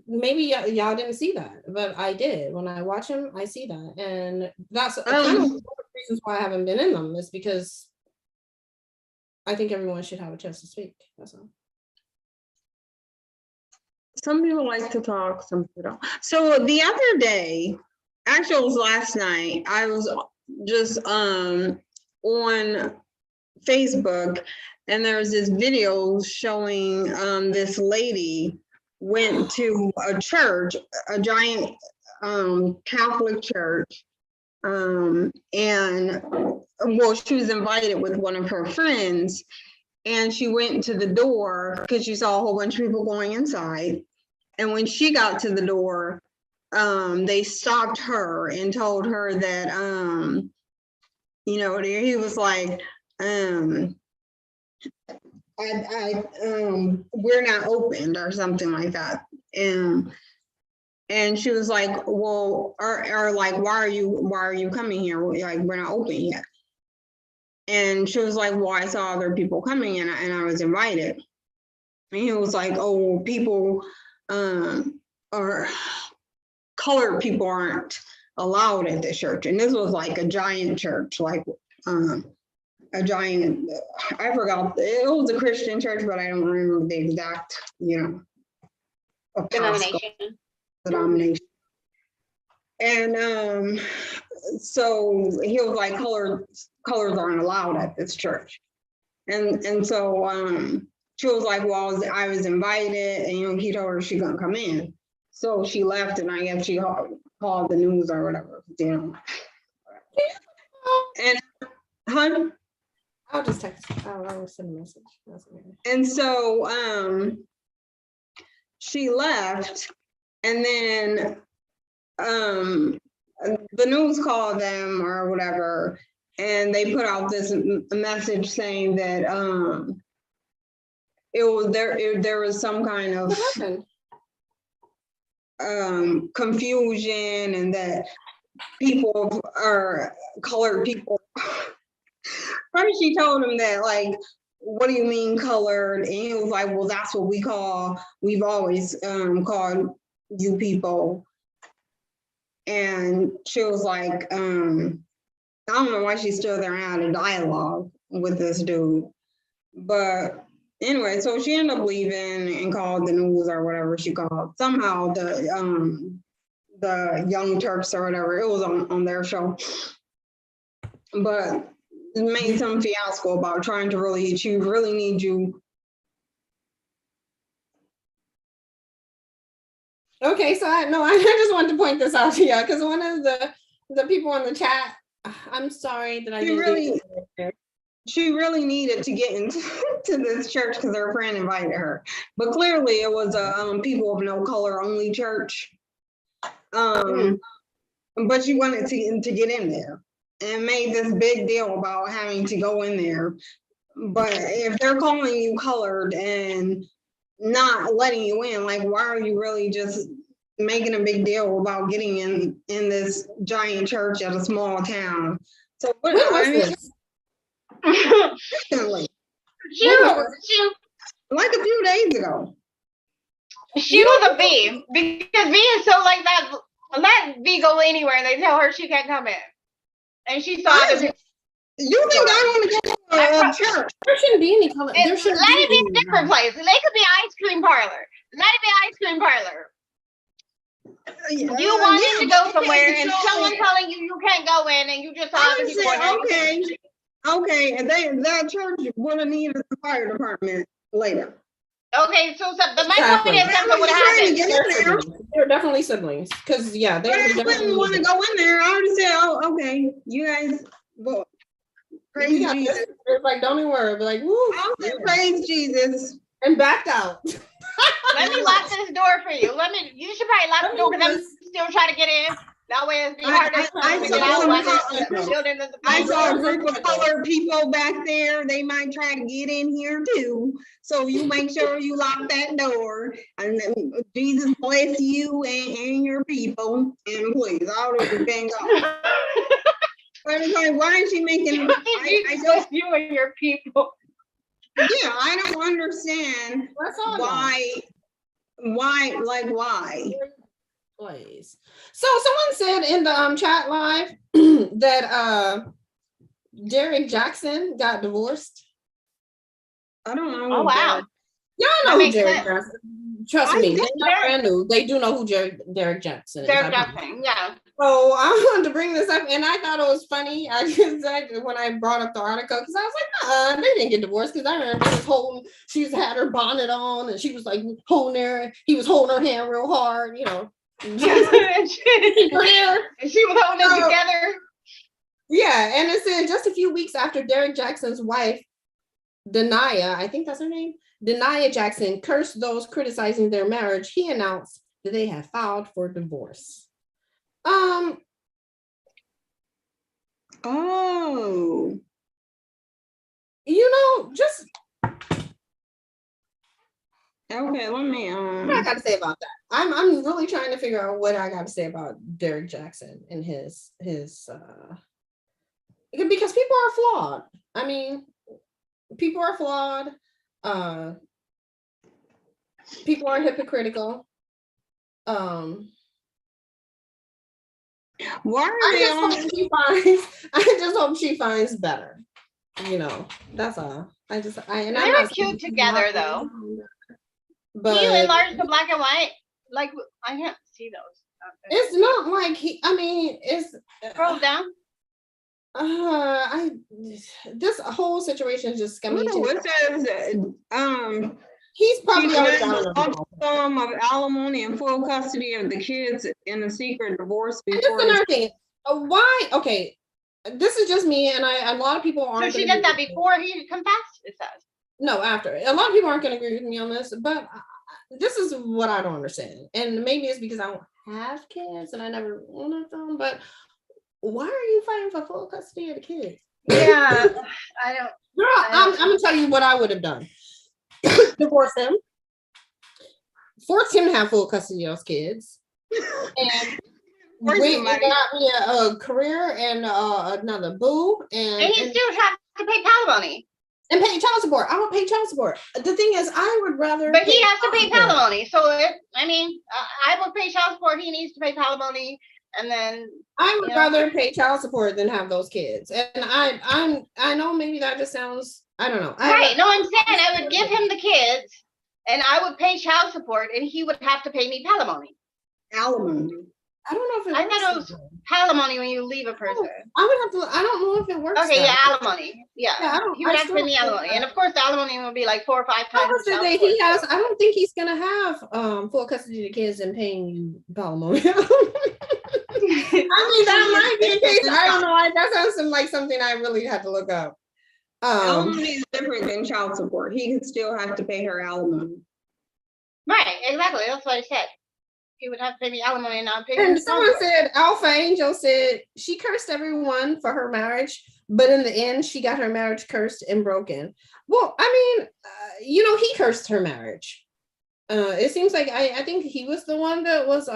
maybe y'all didn't see that, but I did. When I watch them, I see that. And that's kind of one of the reasons why I haven't been in them is because I think everyone should have a chance to speak. That's all. Some people like to talk, some people don't. So the other day, actually it was last night, I was just on Facebook and there was this video showing this lady went to a church, a giant Catholic church, and well, she was invited with one of her friends, and she went to the door because she saw a whole bunch of people going inside. And when she got to the door, they stopped her and told her that, he was like, we're not opened or something like that. And she was like, well, or like, why are you coming here? Like, we're not open yet. And she was like, well, I saw other people coming and I was invited. And he was like, oh, people or colored people aren't allowed at the church. And this was like a giant church, like a giant, I forgot, it was a Christian church, but I don't remember the exact, denomination. And so he was like, colors aren't allowed at this church. And so she was like, well, I was invited, and he told her she couldn't come in. So she left, and I guess she called the news or whatever, And I'll just text. I'll send a message. And so she left, and then the news called them or whatever, and they put out this message saying that there was some kind of confusion, and that people are colored people. Probably she told him that, like, what do you mean colored? And he was like, well, that's what we've always called you people. And she was like, I don't know why she's still there and had a dialogue with this dude. But anyway, so she ended up leaving and called the news or whatever she called. Somehow the Young Turks or whatever, it was on their show. But it made some fiasco about trying to she really need you. Okay, so I just wanted to point this out to you because one of the people on the chat, I'm sorry that I didn't She really needed to get into this church because her friend invited her. But clearly it was a people of no color only church. But she wanted to get in there and made this big deal about having to go in there. But if they're calling you colored and not letting you in, like, why are you really just making a big deal about getting in this giant church at a small town? So what was this? Recently, like a few days ago. She was a V because V is so like that. Let V go anywhere and they tell her she can't come in. And she saw the. You think I want to go to a church? There shouldn't be any color. There shouldn't let it be a different place. They could be ice cream parlor. Let it be ice cream parlor. You wanted to go somewhere and someone telling you can't go in and you just saw the people. Okay, and that church would have needed the fire department later. Okay, so my point is something would happen. They're definitely siblings, because they wouldn't want to go in there. I already said, oh, okay, you guys, well, praise Jesus. It's like, don't even worry, but like, woo, praise Jesus, and backed out. Let me lock this door for you. You should probably lock the door because I'm still trying to get in. That way it's be harder. I saw a group of colored people back there. They might try to get in here too. So you make sure you lock that door. And then Jesus bless you and your people. And please, all of you can go. But it's like, why is she making? I bless you and your people. Yeah, I don't understand why. Place. So someone said in the chat live that Derek Jackson got divorced. I don't know. Oh wow. Y'all know who Derek Jackson. Trust me, they're not brand new. They do know who Derek Jackson is. Derek Jackson, yeah. So I wanted to bring this up, and I thought it was funny. I just when I brought up the article, because I was like, they didn't get divorced, because I remember she's had her bonnet on, and she was like he was holding her hand real hard, you know. And she was holding it together. Yeah, and it said just a few weeks after Derek Jackson's wife, Denia, I think that's her name, Denia Jackson, cursed those criticizing their marriage, he announced that they had filed for divorce. Oh. Just okay, let me what I got to say about that. I'm really trying to figure out what I got to say about Derek Jackson and his because people are flawed. I mean, people are flawed. People are hypocritical. Why are I just hope she finds better. You know, that's all. They were cute together though. But can you enlarge the black and white? Like I can't see those. It's not like it's scroll down. This whole situation is just scamming. What says he's probably sum of alimony and full custody of the kids in a secret divorce before. That's another thing. Why? Okay, this is just me, and a lot of people aren't. So she did that before he confessed. It says no, after. A lot of people aren't going to agree with me on this, but this is what I don't understand, and maybe it's because I don't have kids and I never wanted them. But why are you fighting for full custody of the kids? Yeah, I don't. Girl, I'm gonna tell you what I would have done. Divorce him, force him to have full custody of those kids, and got me a career and another boo, and he still has to pay palimony and pay child support. I don't pay child support. The thing is, I would rather. But he has to pay palimony, so I would pay child support. He needs to pay palimony. and then I would you know, rather pay child support than have those kids. And I know maybe that just sounds, I don't know. right. No, I'm saying I would give him the kids and I would pay child support and he would have to pay me palimony. Alimony. I don't know if it I works thought it was that way. palimony when you leave a person. I would have to, I don't know if it works. Okay, yeah, that way. alimony. Yeah. Yeah, I don't- He would I have to pay me still- alimony. And of course the alimony would be like 4 or 5 I times. would say child that support. he has, I don't think he's gonna have full custody of the kids and paying you palimony. I mean, that might be the case. I don't know. That sounds like something I really had to look up. Alimony is different than child support. He could still have to pay her alimony. Right, exactly. That's what I said. He would have to pay me alimony and not pay me. And someone said, Alpha Angel said she cursed everyone for her marriage, but in the end, she got her marriage cursed and broken. Well, I mean, he cursed her marriage. It seems like I think he was the one that was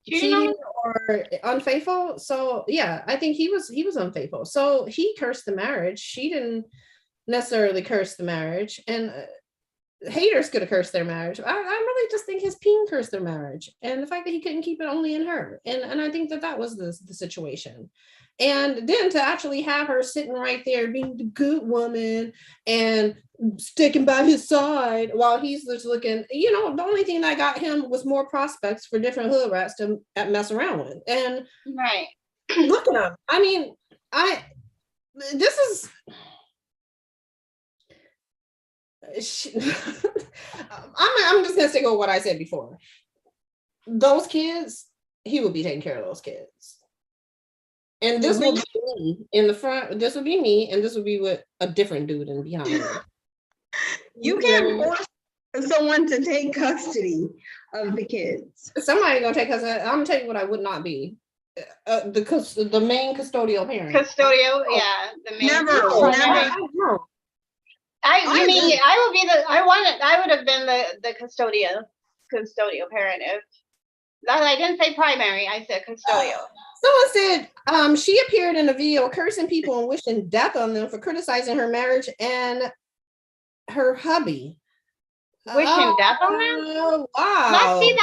cheating or unfaithful. So yeah, I think he was unfaithful. So he cursed the marriage. She didn't necessarily curse the marriage, and haters could have cursed their marriage. I really just think his peen cursed their marriage, and the fact that he couldn't keep it only in her, and I think that was the situation. And then to actually have her sitting right there being the good woman and sticking by his side while he's just looking, the only thing that got him was more prospects for different hood rats to mess around with. And right, look at him. I mean, this is I'm just gonna stick with what I said before. Those kids, he will be taking care of those kids. And this will be me in the front. This will be me, and this will be with a different dude in behind. You can't force someone to take custody of the kids. Somebody gonna take custody. I'm gonna tell you what I would not be. The main custodial parent. Custodial, yeah. The main Never. No. I would have been the custodial parent if I didn't say primary, I said custodial. Someone said she appeared in a video cursing people and wishing death on them for criticizing her marriage and her hubby. Wishing death on them? Wow. Let's see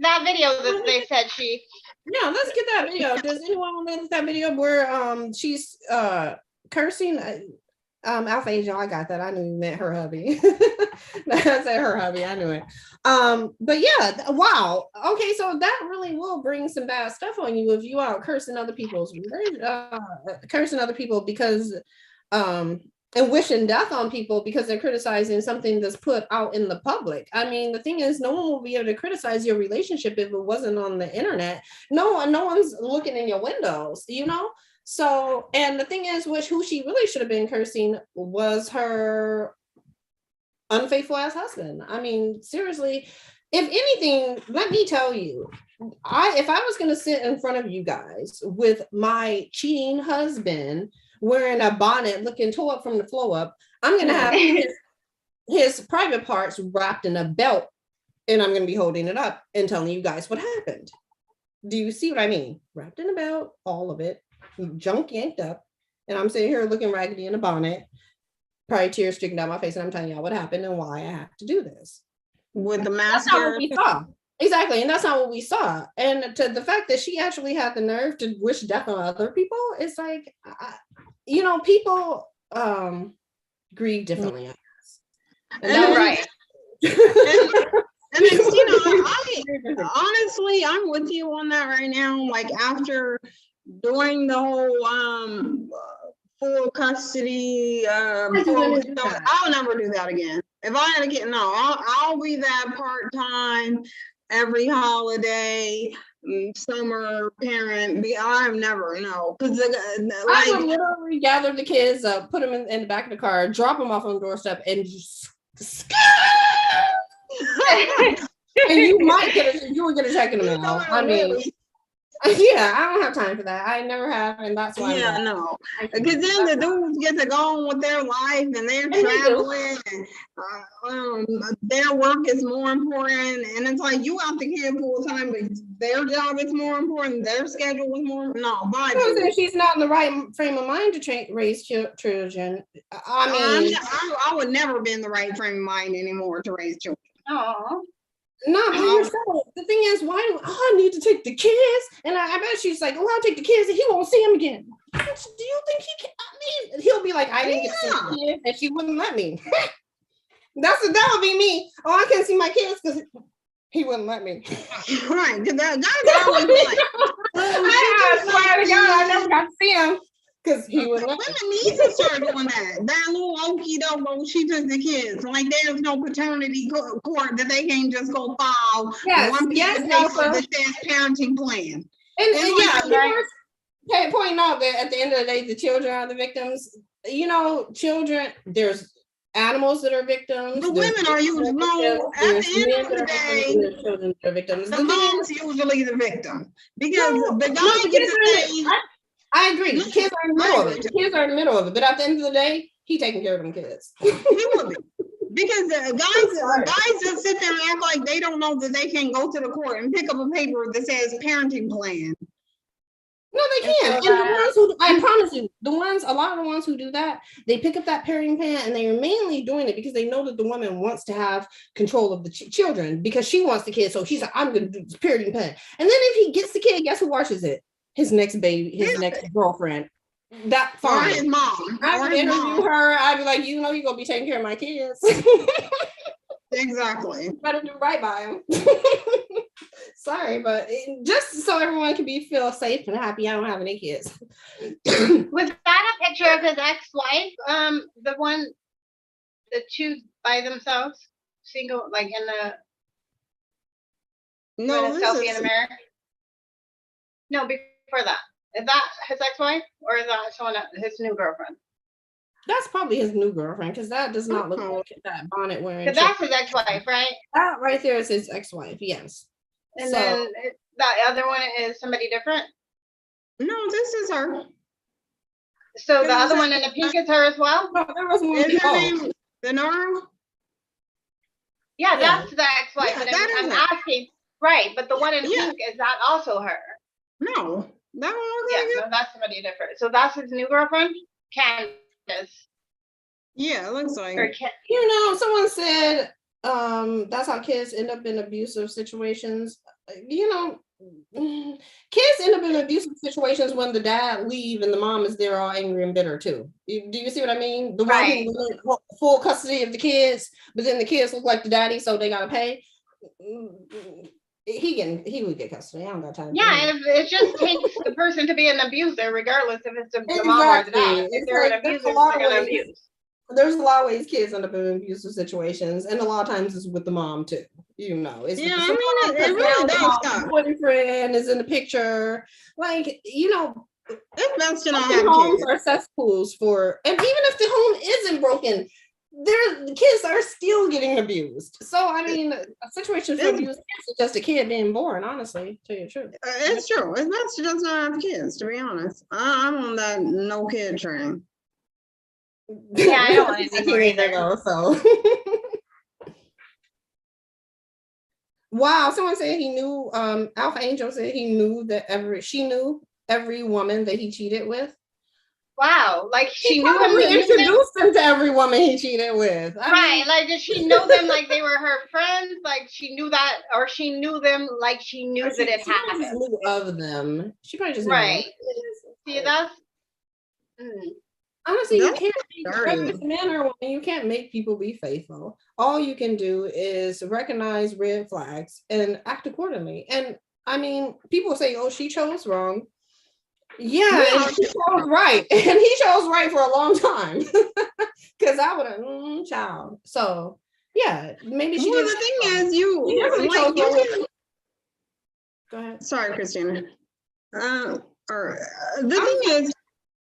that video that they said she. Yeah, let's get that video. Does anyone want to look at that video where she's cursing? Alpha Angel, I got that. I knew you meant her hubby. I said her hubby, I knew it. But yeah, wow. Okay, so that really will bring some bad stuff on you if you are cursing other people's cursing other people because and wishing death on people because they're criticizing something that's put out in the public. I mean, the thing is, no one will be able to criticize your relationship if it wasn't on the internet. No one's looking in your windows, So, and the thing is, who she really should have been cursing was her unfaithful ass husband. I mean, seriously, if anything, let me tell you, if I was going to sit in front of you guys with my cheating husband wearing a bonnet looking tore up from the floor up, I'm going to have his private parts wrapped in a belt and I'm going to be holding it up and telling you guys what happened. Do you see what I mean? Wrapped in a belt, all of it. Junk yanked up, and I'm sitting here looking raggedy in a bonnet, probably tears streaking down my face, and I'm telling y'all what happened and why I have to do this. With the That's not what we saw. Exactly, and that's not what we saw. And to the fact that she actually had the nerve to wish death on other people, it's like, people grieve differently, I guess. And that's right. And then, honestly, I'm with you on that right now. Like after doing the whole full custody, I'll never do that again. If I had a kid, no, I'll be that part-time every holiday summer parent. I've never because I would literally gather the kids up, put them in the back of the car, drop them off on the doorstep, and just and you would get a check in the mail. I mean, yeah, I don't have time for that. I never have, and that's why. Yeah, no, because then the dudes get to go on with their life and they're traveling, and their work is more important. And it's like you out the kid full time, but their job is more important. Their schedule is more. No, but she's not in the right frame of mind to raise children. I mean, I would never be in the right frame of mind anymore to raise children. Oh. Not by yourself. The thing is, why do I need to take the kids? And I bet she's like, oh, I'll take the kids and he won't see them again. Do you think he can? I mean, he'll be like, I didn't get to see the kids and she wouldn't let me. That would be me. Oh, I can't see my kids because he wouldn't let me. Right, because that's always like, I swear to God, I never got to see him. Because he would let women need to start doing that. That little okie doke, she took the kids. Like there's no paternity court that they can't just go file one piece of paper that says parenting plan. And pointing out that at the end of the day, the children are the victims. You know, children, there's animals that are victims. The women are usually, no, at the end of the day, children are victims. The mom's usually the victim. Because the guy gets to say, I agree. The kids are in the middle of it. The kids are in the middle of it. But at the end of the day, he taking care of them kids. He would be. Because the guys just sit there and act like they don't know that they can go to the court and pick up a paper that says parenting plan. No, they can't. And the ones who, I promise you, a lot of the ones who do that, they pick up that parenting plan and they are mainly doing it because they know that the woman wants to have control of the children because she wants the kid. So she's like, I'm going to do this parenting plan. And then if he gets the kid, guess who watches it? His next baby, his next girlfriend. That fine. Or his mom. I would interview her. I'd be like, you know, you're gonna be taking care of my kids. Exactly. Better do right by him. Sorry, but just so everyone can feel safe and happy, I don't have any kids. Was that a picture of his ex-wife? The two by themselves, single, like in the selfie in the mirror? No, before that. Is that his ex-wife or is that someone his new girlfriend? That's probably his new girlfriend because that does not look like that bonnet wearing. Because that's his ex-wife, right? That right there is his ex-wife, yes. And then that other one is somebody different? No, this is her. So the other one in the pink is her as well? No, there was one. Is her name Denara? Yeah, that's the ex-wife. Yeah, but I'm asking, right, but the one in pink, is that also her? No. That one no, that's somebody different. So that's his new girlfriend, Candace. Yeah, it looks like. You know, someone said that's how kids end up in abusive situations. You know, kids end up in abusive situations when the dad leave and the mom is there all angry and bitter too. Do you see what I mean? The one who full custody of the kids, but then the kids look like the daddy, so they gotta pay. He would get custody. I don't got time. Yeah, it just takes the person to be an abuser, regardless if it's the mom or the dad. If they're an abuser, they're gonna abuse. There's a lot of ways kids end up in abusive situations, and a lot of times it's with the mom too. You know, it's it really does. Boyfriend is in the picture, like you know. It's best to not have homes are cesspools for, and even if the home isn't broken, the kids are still getting abused. So I mean, a situation for abuse is just a kid being born. Honestly, to tell you the truth, it's true. It's best to just not have kids. To be honest, I'm on that no kid train. Yeah, I don't want to either though. So, wow. Someone said he knew. Alpha Angel said he knew that she knew every woman that he cheated with. Wow, like she knew him. Introduced him to every woman he cheated with. Right, like did she know them like they were her friends? Like she knew that, or she knew them like she knew that it happened. She knew of them. She probably just right. See, that's honestly, you can't man or woman, you can't make people be faithful. All you can do is recognize red flags and act accordingly. And I mean, people say, "Oh, she chose wrong." Yeah, and he chose right, and he chose right for a long time. Because I would have, child. So yeah, maybe she. Well, the thing is, Go ahead. Sorry, Christina. The thing is,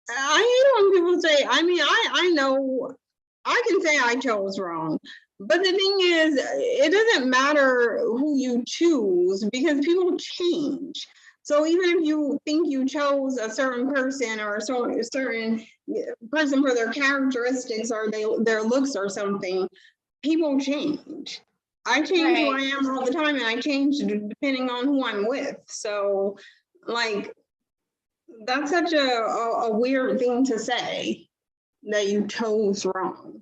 I hate when people say. I mean, I know I can say I chose wrong, but the thing is, it doesn't matter who you choose because people change. So even if you think you chose a certain person or a certain person for their characteristics or their looks or something, people change. I change who I am all the time, and I change depending on who I'm with. So, like, that's such a weird thing to say that you chose wrong.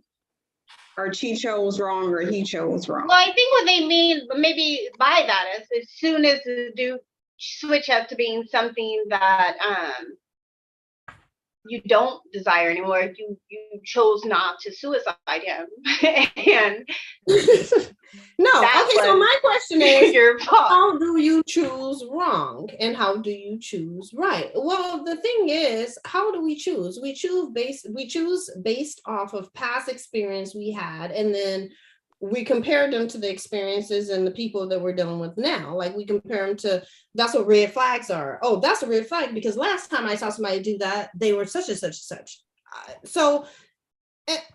or she chose wrong, or he chose wrong. Well, I think what they mean maybe by that is as soon as the dude switch up to being something that you don't desire anymore, you chose not to suicide him. And No, that okay, so was my question is, your fault. how do you choose wrong and how do you choose right? Well, the thing is, how do we choose? We choose based off of past experience we had, and then we compare them to the experiences and the people that we're dealing with now. Like we compare them to, that's what red flags are. Oh, that's a red flag because last time I saw somebody do that, they were such and such and such. So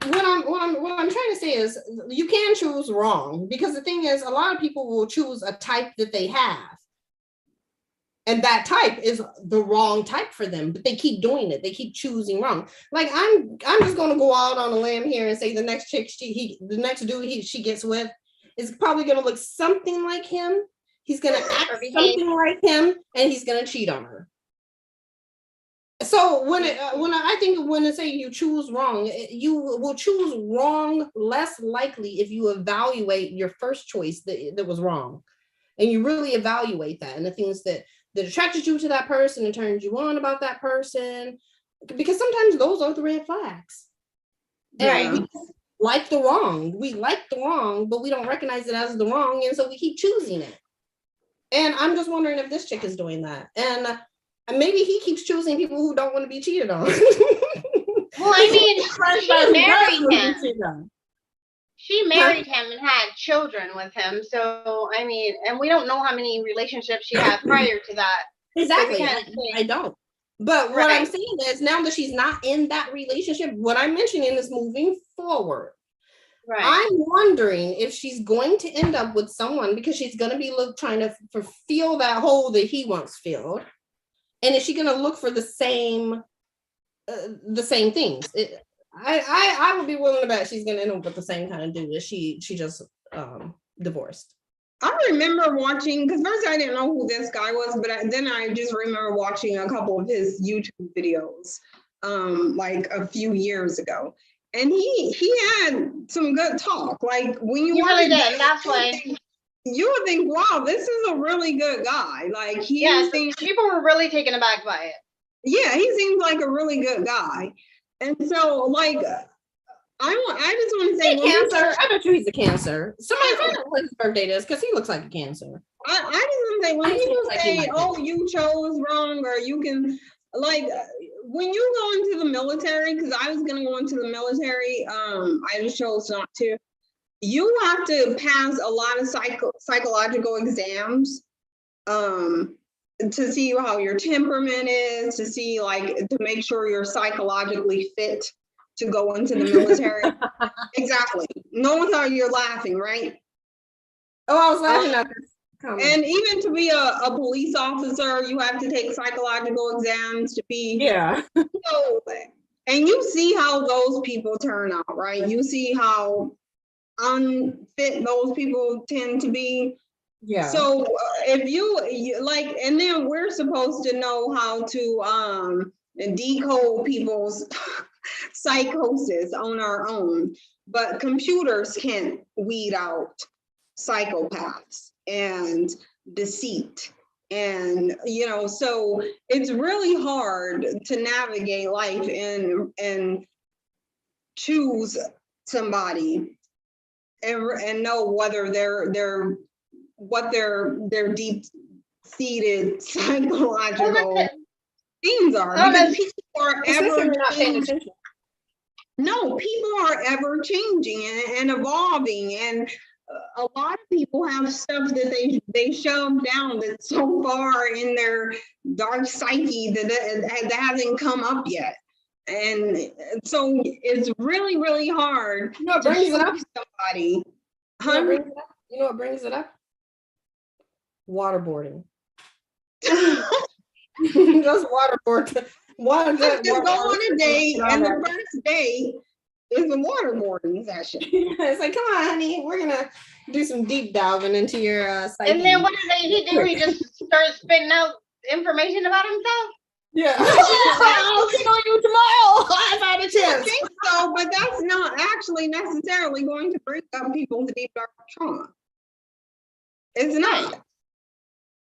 what I'm trying to say is you can choose wrong, because the thing is, a lot of people will choose a type that they have, and that type is the wrong type for them, but they keep doing it. They keep choosing wrong. Like I'm just going to go out on a limb here and say the next chick the next dude she gets with is probably going to look something like him. He's going to act something like him, and he's going to cheat on her. So when I say you choose wrong, you will choose wrong less likely if you evaluate your first choice that was wrong, and you really evaluate that and the things that attracted you to that person and turned you on about that person, because sometimes those are the red flags. Yeah. And we like the wrong. We like the wrong, but we don't recognize it as the wrong, and so we keep choosing it. And I'm just wondering if this chick is doing that. And maybe he keeps choosing people who don't want to be cheated on. Well, I mean, she married him. She married him and had children with him. So, I mean, and we don't know how many relationships she had prior to that. Exactly. So I don't. But what I'm saying is, now that she's not in that relationship, what I'm mentioning is moving forward. Right. I'm wondering if she's going to end up with someone, because she's going to be trying to fulfill that hole that he once filled. And is she going to look for the same things? I would be willing to bet she's going to end up with the same kind of dude that she just divorced. I remember watching, because first I didn't know who this guy was, but then I just remember watching a couple of his YouTube videos, like a few years ago, and he had some good talk. Like when you really did. That's why you would think, wow, this is a really good guy. Like people were really taken aback by it. Yeah, he seems like a really good guy, and so like. I just want to say Cancer. I bet you he's a Cancer. Somebody find out what his birthday is, because he looks like a Cancer. I just want to say, when people say, "Oh, you chose wrong," or you can, like, when you go into the military, because I was going to go into the military, I just chose not to. You have to pass a lot of psychological exams, to see how your temperament is, to see to make sure you're psychologically fit to go into the military. Exactly. No one thought you're laughing, right? Oh, I was laughing at this comment. And even to be a police officer, you have to take psychological exams to be. Yeah. So, and you see how those people turn out, right? You see how unfit those people tend to be. Yeah. So if you like, and then we're supposed to know how to decode people's psychosis on our own, but computers can't weed out psychopaths and deceit, and so it's really hard to navigate life and choose somebody and know whether what their deep-seated psychological things are, because people are ever changing. No, people are ever changing and evolving, and a lot of people have stuff that they shove down that's so far in their dark psyche that hasn't come up yet, and so it's really, really hard to choose somebody. You know what brings it up? Waterboarding. Just waterboard. Just go on a date, and the first date is a waterboarding session. It's like, come on, honey, we're gonna do some deep diving into your psyche. And then what did he do? He just started spitting out information about himself. Yeah. I'll get on you tomorrow if I have a chance. So, but that's not actually necessarily going to bring up people's deep dark trauma. It's not.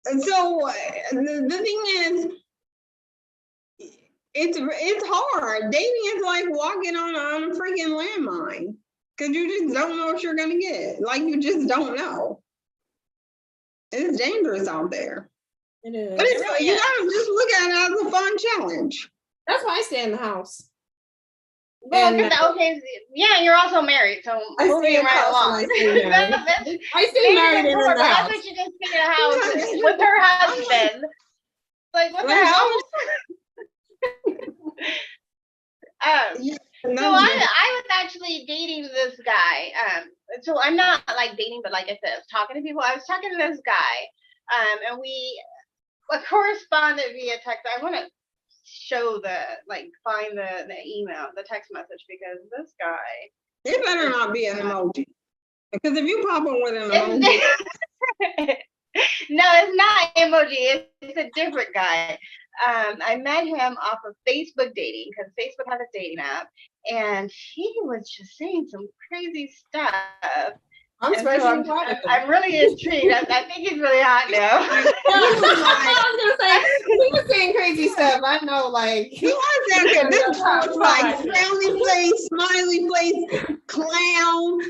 And so the thing is, it's hard. Dating is like walking on a freaking landmine because you just don't know what you're gonna get. Like you just don't know. It's dangerous out there. It is. But it's, you gotta just look at it as a fun challenge. That's why I stay in the house. Well, And, okay, yeah, you're also married, so I moving stay in the right house along. and I stay married. That's- I stay maybe married and in before, the but house. that's what you just stay in a house with her husband. Like, what the Like, hell? Yeah, So I was actually dating this guy. So I'm not like dating, but like I said, I was talking to people. I was talking to this guy, and we corresponded via text. I want to show find the email, the text message, because this guy. it better not be an emoji. Because if you pop in with an emoji, No, it's not emoji. It's a different guy. I met him off of Facebook dating because Facebook has a dating app, and he was just saying some crazy stuff. I'm And surprised so you brought it. I'm really intrigued. I think he's really hot now. I was gonna say he was saying crazy stuff. I know, like he was that good. This was like frowny face, smiley face, clown,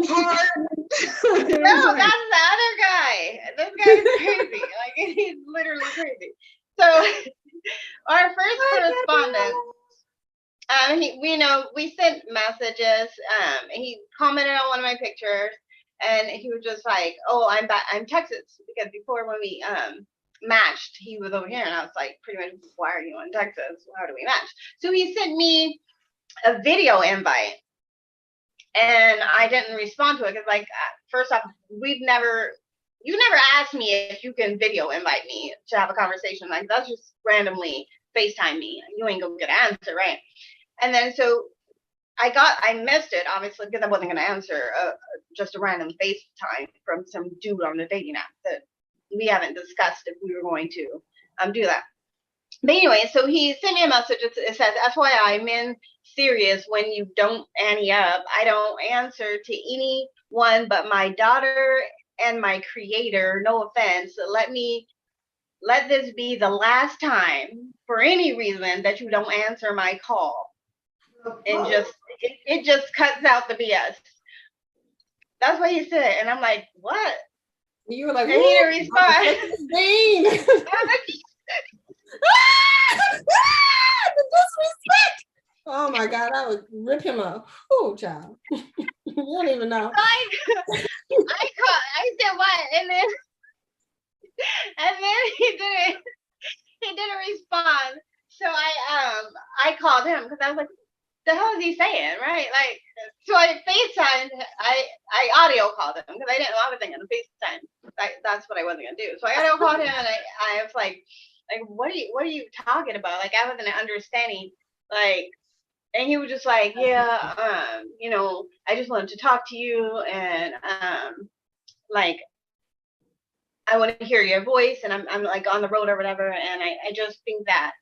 heart. No, that's the other guy. This guy's crazy. Like he's literally crazy. So our first correspondence, we sent messages. He commented on one of my pictures, and he was just like, "Oh, I'm back. I'm Texas," because before when we matched, he was over here, and I was like, pretty much, "Why are you in Texas? How do we match?" So he sent me a video invite, and I didn't respond to it because, like, first off, you never asked me if you can video invite me to have a conversation. Like, that's just randomly FaceTime me. You ain't gonna get an answer, right? And then so I missed it, obviously, because I wasn't gonna answer just a random FaceTime from some dude on the dating app that we haven't discussed if we were going to do that. But anyway, so he sent me a message. It says, FYI, men serious when you don't ante up. I don't answer to anyone but my daughter and my creator. No offense. Let this be the last time for any reason that you don't answer my call. And it just cuts out the BS. That's what he said. And I'm like, what? you were like, and he didn't respond. The disrespect. Oh my God, I would rip him up. Oh, child. You don't even know. I said what? And then he didn't respond. So I called him because I was like, the hell is he saying? Right? Like, so I FaceTimed, I audio called him because I was thinking of FaceTime. That's what I wasn't gonna do. So I audio called him and I was like, what are you talking about? Like, I wasn't understanding, like, and he was just like, yeah, I just wanted to talk to you, and like, I want to hear your voice, and I'm like on the road or whatever, and I just think that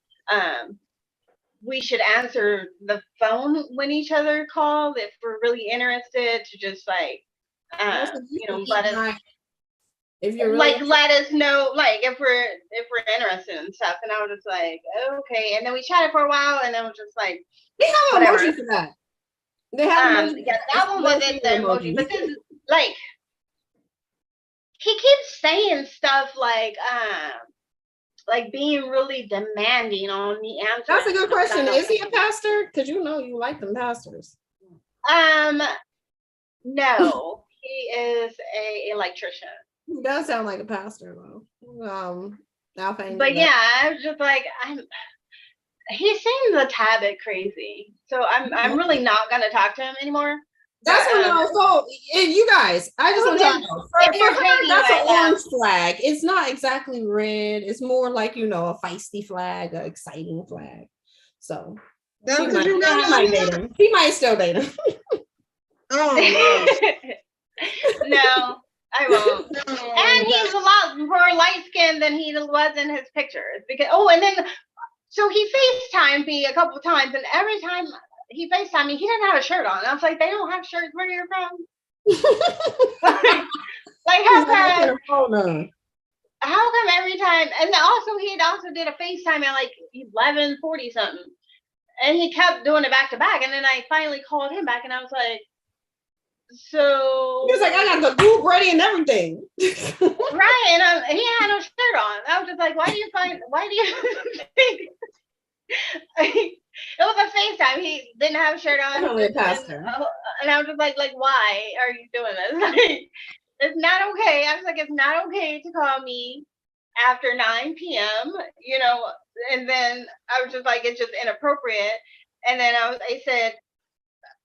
we should answer the phone when each other calls if we're really interested, to just like let us. If you're really like, let us know, like, if we're interested in stuff. And I was just like, okay. And then we chatted for a while, and then we're just like, they have an emoji for that. They have yeah, that one wasn't the emoji, but this, like, he keeps saying stuff like being really demanding on the answer. That's a good question. Is he a pastor? Because you like them pastors. No, he is a electrician. He does sound like a pastor, though. But yeah, I was just like, he seems a tad bit crazy. So I'm really not gonna talk to him anymore. That's what so you guys, I just want to know. For her, that's an orange flag. It's not exactly red. It's more like, a feisty flag, an exciting flag. So she might date him. He might still date him. Oh no. I won't. And he's a lot more light skinned than he was in his pictures. And then so he FaceTimed me a couple of times, and every time he FaceTimed me. He didn't have a shirt on. I was like, they don't have shirts where you're from. like how come every time? And also he had also did a FaceTime at like 11:40 something, and he kept doing it back to back. And then I finally called him back, and I was like, so he was like, I got the group ready and everything. right, and he had no shirt on. I was just like, why do you think it was a FaceTime? He didn't have a shirt on. Only a pastor. And I was just like, why are you doing this? Like, it's not okay. I was like, it's not okay to call me after 9 p.m., you know, and then I was just like, it's just inappropriate. And then I said,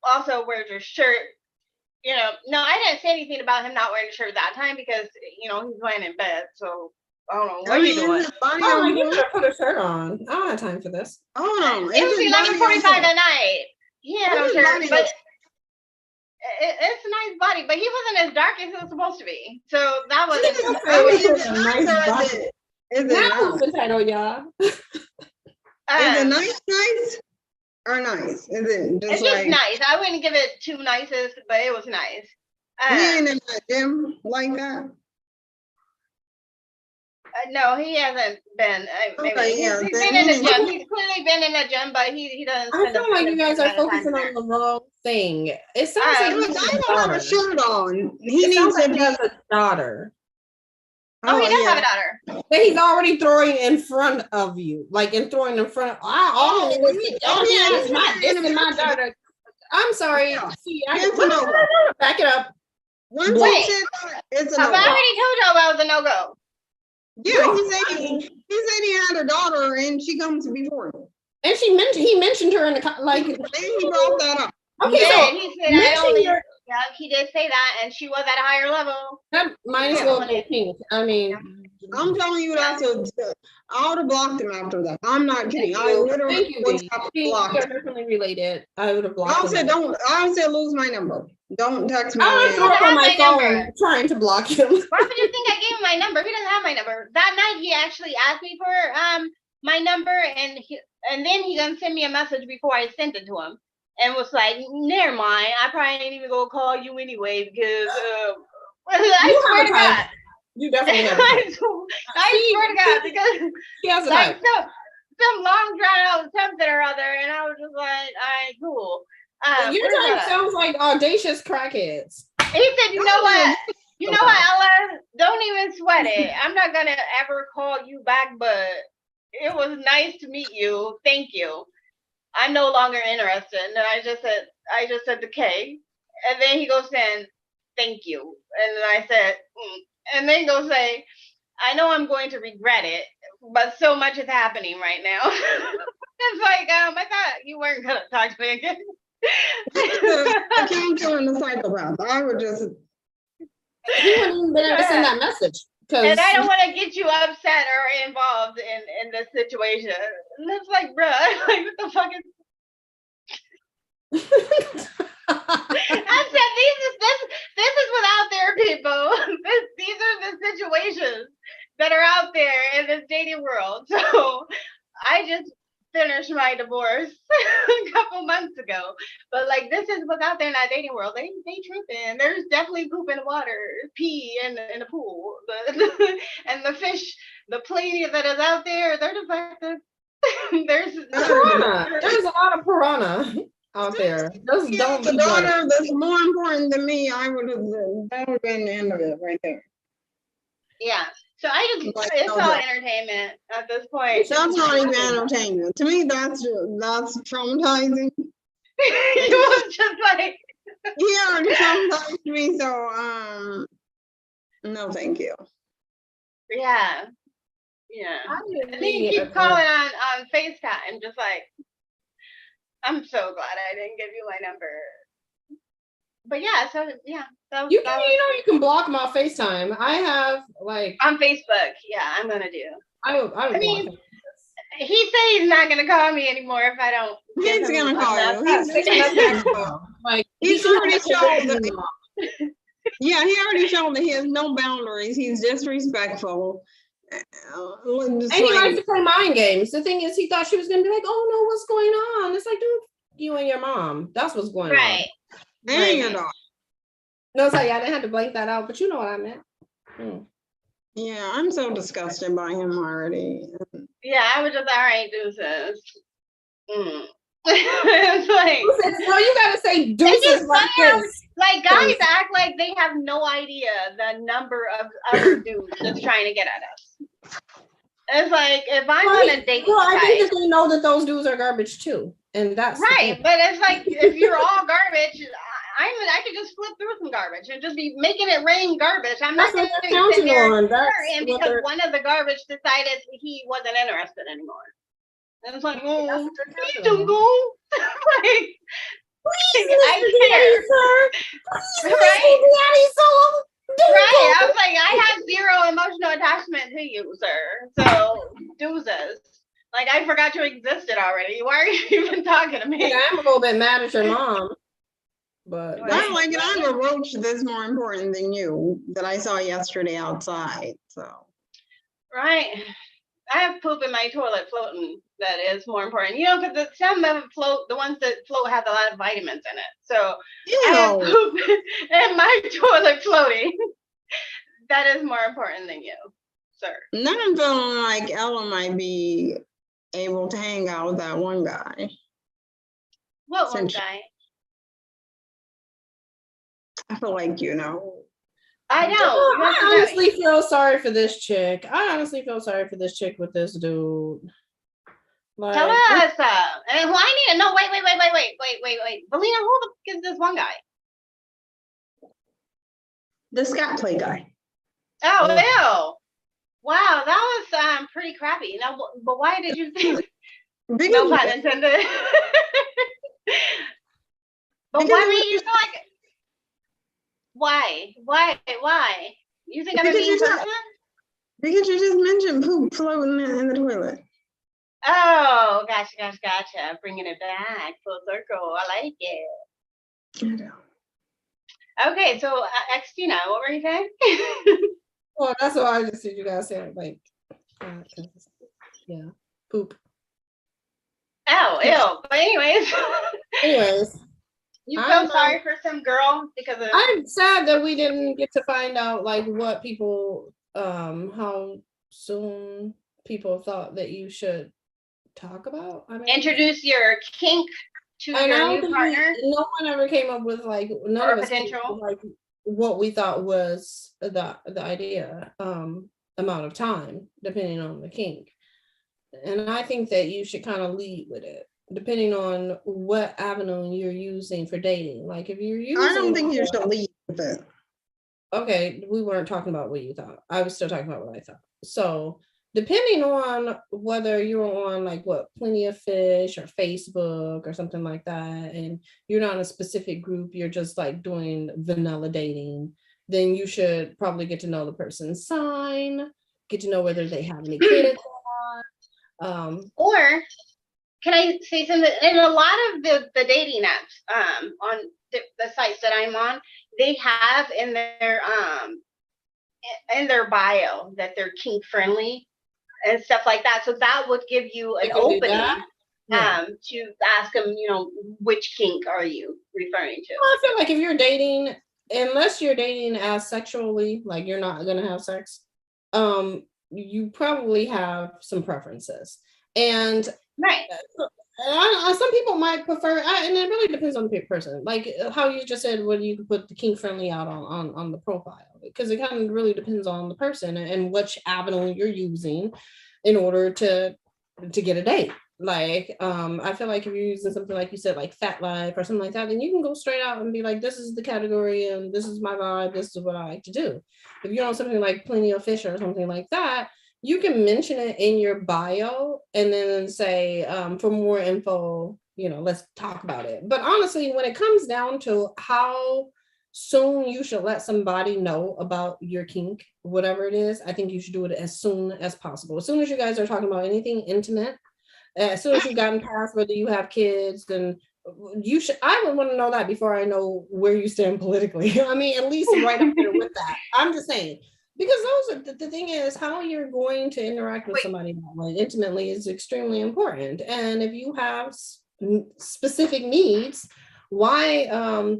also, where's your shirt? You know, no, I didn't say anything about him not wearing a shirt that time because, you know, he's laying in bed. So I don't know what he's doing. Oh, you better put a shirt on. I don't have time for this. Oh, it was 11:45 at night. He had no shirt, but it's a nice body, but he wasn't as dark as he was supposed to be. So that wasn't a nice body. Is it the title, y'all? Is it nice or nice? Is it just it's just nice? I wouldn't give it too nicest, but it was nice. He ain't in the gym like that. No, he hasn't been. Okay, he's been in the gym. He's clearly been in the gym, but he doesn't. I feel like you guys are focusing on the wrong thing. It sounds like I don't have a shirt on. He needs to be a daughter. Oh, he does have a daughter. That he's already throwing in front of you, like in throwing in front. My daughter. I'm sorry. See, back it up. Wait, it's a no-go. I already told y'all that was a no-go. Yeah, he said he had a daughter and she comes before him. And he mentioned her in the like. Then he brought that up. Okay, so he said he did say that, and she was at a higher level. That might as well be pink. I mean, I'm telling you, I would have blocked him after that. I'm not kidding. I literally would have blocked him. Definitely related. I would have blocked him. I said lose my number. Don't text me. I was on my phone trying to block him. Why would you think I gave him my number? He doesn't have my number. That night he actually asked me for my number, and then he gonna send me a message before I sent it to him, and was like, "Never mind. I probably ain't even gonna call you anyway because I swear to God." You definitely have. I swear to God, because he has like some long drawn out attempts that are out there, and I was just like, "All right, cool." Your type sounds like audacious crackheads. He said, "You know what? You know what, Ella? Don't even sweat it. I'm not gonna ever call you back, but it was nice to meet you. Thank you. I'm no longer interested." And I just said the K, and then he goes saying, "Thank you," and then I said, and then he goes say, "I know I'm going to regret it, but so much is happening right now." It's like, I thought you weren't gonna talk to me again. I can't kill in the psychopath. I would just. He wouldn't even been able to send that message. And I don't want to get you upset or involved in this situation. And it's like, bruh, like, what the fuck is? I said, this is what's out there, people. These are the situations that are out there in this dating world. So I just finished my divorce a couple months ago, but like, this is what's out there in that dating world. They tripping. There's definitely poop in the water, pee in the pool, and the fish, the plenty that is out there. They're defective. There's piranha. There's a lot of piranha out there. Those don't the daughter that's more important than me. That would have been the end of it right there. Yeah. So I just, it's all entertainment at this point. That's not even entertainment. To me, that's traumatizing. It was just like. He already traumatized me, so no thank you. Yeah. And he keeps calling on FaceTime, just like, I'm so glad I didn't give you my number. But yeah, so yeah. You can block him off FaceTime. I have like on Facebook. Yeah, I'm gonna do. I mean, he said he's not gonna call me anymore if I don't. He's gonna call you. He's already showed that. Yeah, he already showed that he has no boundaries. He's disrespectful. And he likes to play mind games. The thing is, he thought she was gonna be like, "Oh no, what's going on?" It's like, dude, you and your mom. That's what's going Right. on. And your dog. No, sorry, I didn't have to blank that out, but you know what I meant. Yeah, I'm so disgusted by him already. Yeah, I was just all right, deuces. It's like No, you gotta say it's deuces just like funny how, this. like, guys act like they have no idea the number of other dudes that's trying to get at us. It's like if I'm on a date with I think guys, that they know that those dudes are garbage too, and that's the right? thing. But it's like if you're all garbage, I could just flip through some garbage and just be making it rain garbage. I'm That's not what going they're to counting sit there on. That's and what because they're- one of the garbage decided he wasn't interested anymore. And it's like, oh, that's what they're please counting don't on. go. Like, Please, I Mr. Daddy, sir. Please, Right? Mr. Daddy, so don't right. I go. was like, I have zero emotional attachment to you, sir. So deuces. Like I forgot you existed already. Why are you even talking to me? And I'm a little bit mad at your mom, but Right. I'm like, I have a roach that's more important than you that I saw yesterday outside. So Right. I have poop in my toilet floating that is more important. You know, because some of them float, the ones that float have a lot of vitamins in it. So I have ew. poop in my toilet floating. That is more important than you, sir. Now I'm feeling like Ella might be able to hang out with that one guy. What one Since- guy? I feel like, you know. I know. Oh, You have I to honestly feel sorry for this chick. I honestly feel sorry for this chick with this dude. Like, tell us. And well, I need to know. Wait. Belina, who the fuck is this one guy? The scat play guy. Oh, Oh. ew. Wow, that was pretty crappy. Now, but why did you think? Because, No pun intended. But Because why it were was you just- like? Why? You think I'm a Because mean you're not- person? because you just mentioned poop floating in the toilet. Oh, gotcha. Bringing it back full circle. I like it. I know. Okay, so Xtina, what were you saying? well, that's what I just said. You guys saying like, 'cause, yeah, poop. Oh, ew. But anyways, Anyways, you I'm, feel sorry for some girl because of I'm sad that we didn't get to find out like what people, how soon people thought that you should talk about. I mean, introduce your kink to and I your don't new think partner no one ever came up with like none or of us came up potential. with, like what we thought was the idea amount of time depending on the kink. And I think that you should kind of lead with it, depending on what avenue you're using for dating. Like if you're using, I don't think you should leave with it. okay, we weren't talking about what you thought. I was still talking about what I thought. So depending on whether you're on like what, Plenty of Fish or Facebook or something like that, and you're not in a specific group, you're just like doing vanilla dating, then you should probably get to know the person's sign, get to know whether they have any kids or not. Or can I say something? In a lot of the dating apps, on the sites that I'm on, they have in their bio that they're kink friendly and stuff like that. So that would give you an You can do opening that. Yeah. to ask them, which kink are you referring to? Well, I feel like if you're dating, unless you're dating as sexually, like you're not gonna have sex, you probably have some preferences. And Right. some people might prefer, and it really depends on the person. Like how you just said, whether you can put the kink friendly out on the profile, because it kind of really depends on the person and which avenue you're using in order to get a date. Like, I feel like if you're using something like you said, like Fat Life or something like that, then you can go straight out and be like, this is the category and this is my vibe, this is what I like to do. If you're on something like Plenty of Fish or something like that, you can mention it in your bio and then say, for more info, let's talk about it. But honestly, when it comes down to how soon you should let somebody know about your kink, whatever it is, I think you should do it as soon as possible. As soon as you guys are talking about anything intimate, as soon as you've gotten past whether you have kids, then I would want to know that before I know where you stand politically. I mean, at least right up there with that. I'm just saying, because those are the thing is how you're going to interact with somebody that way intimately is extremely important. And if you have specific needs, why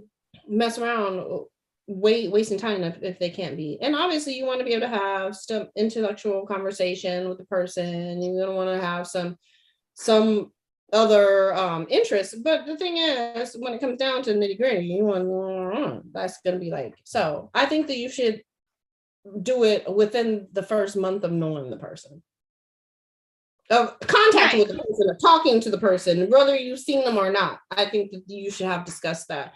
mess around wasting time if they can't be? And obviously you want to be able to have some intellectual conversation with the person. You don't want to have some other interests, but the thing is, when it comes down to nitty gritty, you want that's going to be like. So I think that you should do it within the first month of knowing the person, of contact with the person, of talking to the person, whether you've seen them or not. I think that you should have discussed that.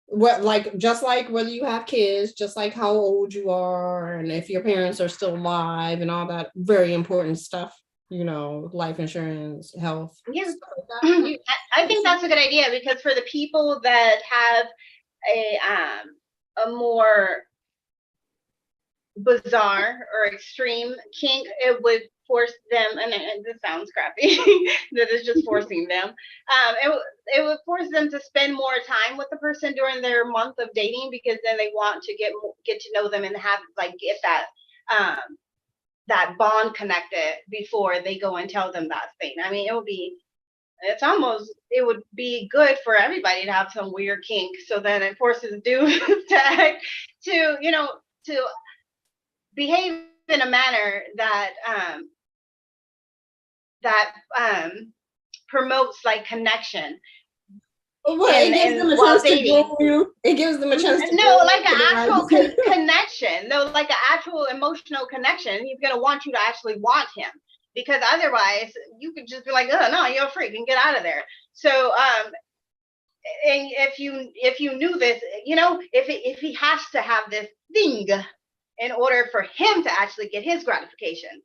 What, like, just like whether you have kids, just like how old you are, and if your parents are still alive, and all that very important stuff, life insurance, health. Yeah. Like that. I think that's a good idea, because for the people that have a more bizarre or extreme kink, it would force them, and this sounds crappy, that is just forcing them. It would force them to spend more time with the person during their month of dating, because then they want to get to know them and have, like, get that bond connected before they go and tell them that thing. I mean, it would be good for everybody to have some weird kink, so then it forces dudes to behave in a manner that promotes, like, connection. Well, it gives them a chance to grow you. It gives them a chance to no, like an actual connection. No, like an actual emotional connection. He's gonna want you to actually want him, because otherwise you could just be like, oh no, you're a freak, and get out of there. So and if you knew this, if he has to have this thing in order for him to actually get his gratification,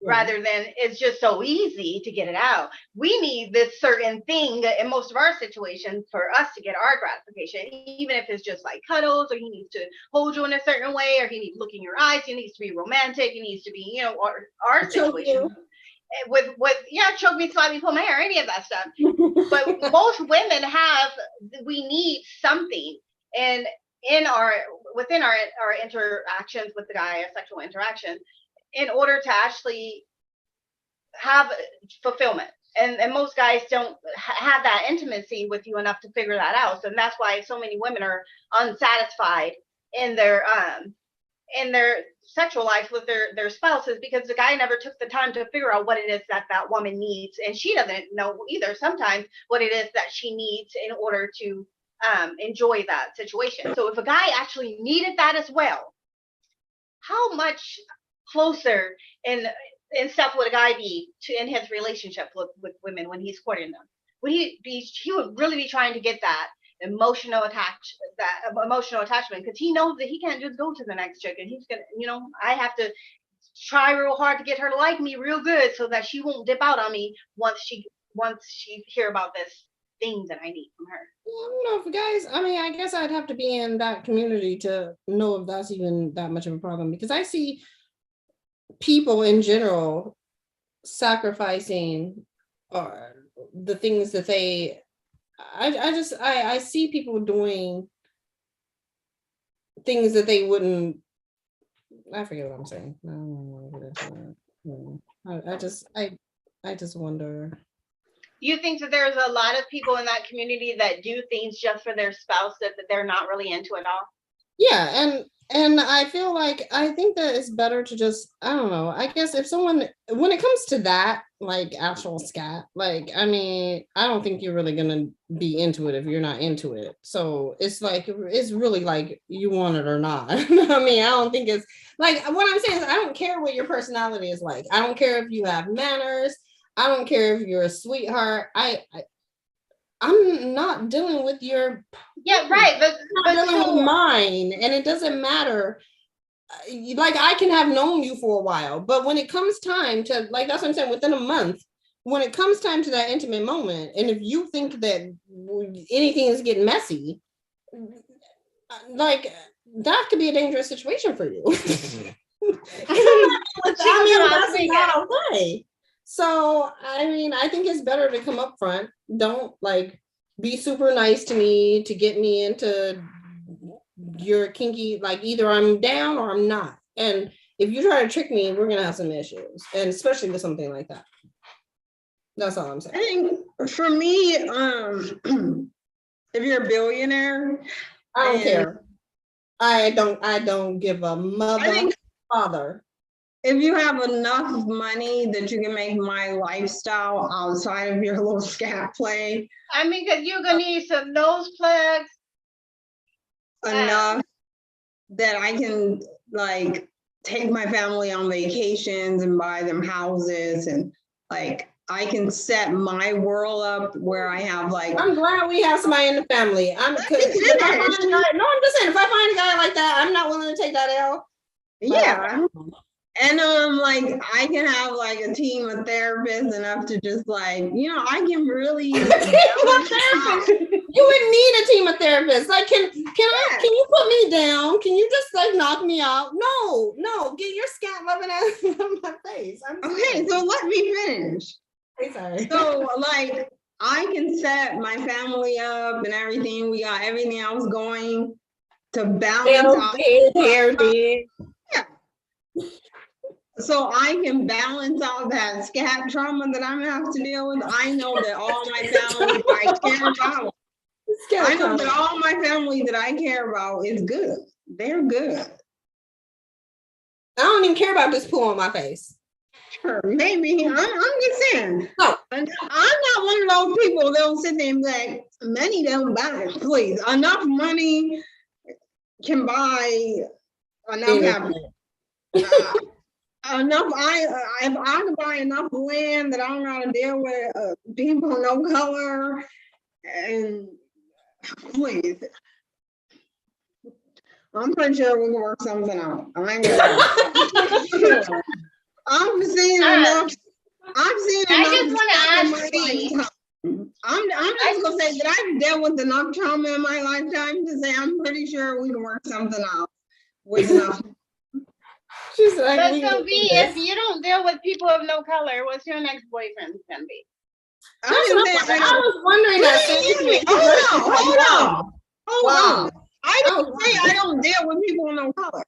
rather than it's just so easy to get it out. We need this certain thing in most of our situations for us to get our gratification, even if it's just like cuddles, or he needs to hold you in a certain way, or he needs to look in your eyes, he needs to be romantic, he needs to be, our situation. With choke me, slap me, pull my hair, any of that stuff. But most women we need something, and within our interactions with the guy, our sexual interaction, in order to actually have fulfillment. And most guys don't have that intimacy with you enough to figure that out. So that's why so many women are unsatisfied in their sexual life with their spouses, because the guy never took the time to figure out what it is that woman needs, and she doesn't know either sometimes what it is that she needs in order to enjoy that situation. So if a guy actually needed that as well, how much closer in stuff would a guy be in his relationship with women when he's courting them? He would really be trying to get that emotional attachment, because he knows that he can't just go to the next chick, and he's gonna, I have to try real hard to get her to like me real good, so that she won't dip out on me once she hear about this thing that I need from her. I don't know, guys. I mean, I guess I'd have to be in that community to know if that's even that much of a problem, because I see people in general sacrificing the things that they. I see people doing things that they wouldn't. I forget what I'm saying. I just wonder. You think that there's a lot of people in that community that do things just for their spouse that they're not really into at all? Yeah, and I feel like, I think that it's better to just, I don't know, I guess if someone, when it comes to that, like actual scat, like, I mean, I don't think you're really gonna be into it if you're not into it. So it's like, it's really like you want it or not. I mean, I don't think it's like, what I'm saying is, I don't care what your personality is like. I don't care if you have manners. I don't care if you're a sweetheart. I'm not dealing with your. Yeah, right. But dealing with mine, and it doesn't matter. Like, I can have known you for a while, but when it comes time to, like, that's what I'm saying, within a month, when it comes time to that intimate moment, and if you think that anything is getting messy, like, that could be a dangerous situation for you. That's not okay. So, I mean, I think it's better to come up front. Don't, like, be super nice to me to get me into your kinky, like, either I'm down or I'm not. And if you try to trick me, we're going to have some issues. And especially with something like that. That's all I'm I saying. think for me, if you're a billionaire, I don't and care. I don't give a I mother think father. if you have enough money that you can make my lifestyle outside of your little scat play I mean, because you're gonna need some nose plugs. enough that I can like take my family on vacations and buy them houses, and like I can set my world up where I have like I'm glad we have somebody in the family. If I find a guy, no, I'm just saying, if I find a guy like that, I'm not willing to take that L. yeah. And like I can have like a team of therapists enough to just like, I can really You wouldn't need a team of therapists. Like, can you put me down? Can you just like knock me out? No, get your scat loving ass on my face. Okay, so let me finish. I'm sorry. So like I can set my family up and everything. We got everything else going to balance out. Yeah. So I can balance out that scat trauma that I'm gonna have to deal with. I know that all my family I care about. I know that all my family that I care about is good. They're good. I don't even care about this poo on my face. Sure, maybe. I'm just saying. No. I'm not one of those people that'll sit there and be like, money don't buy it. Please, enough money can buy enough happiness. Enough. If I can buy enough land that I don't gotta deal with people no color, and please, I'm pretty sure we can work something out. I've seen enough. I just want to ask you. I'm just gonna say that I've dealt with enough trauma in my lifetime to say I'm pretty sure we can work something out with enough. She's like, but Sophie, if you don't deal with people of no color, what's your next boyfriend gonna be? I was wondering that. Hold on. I didn't say I don't deal with people of no color.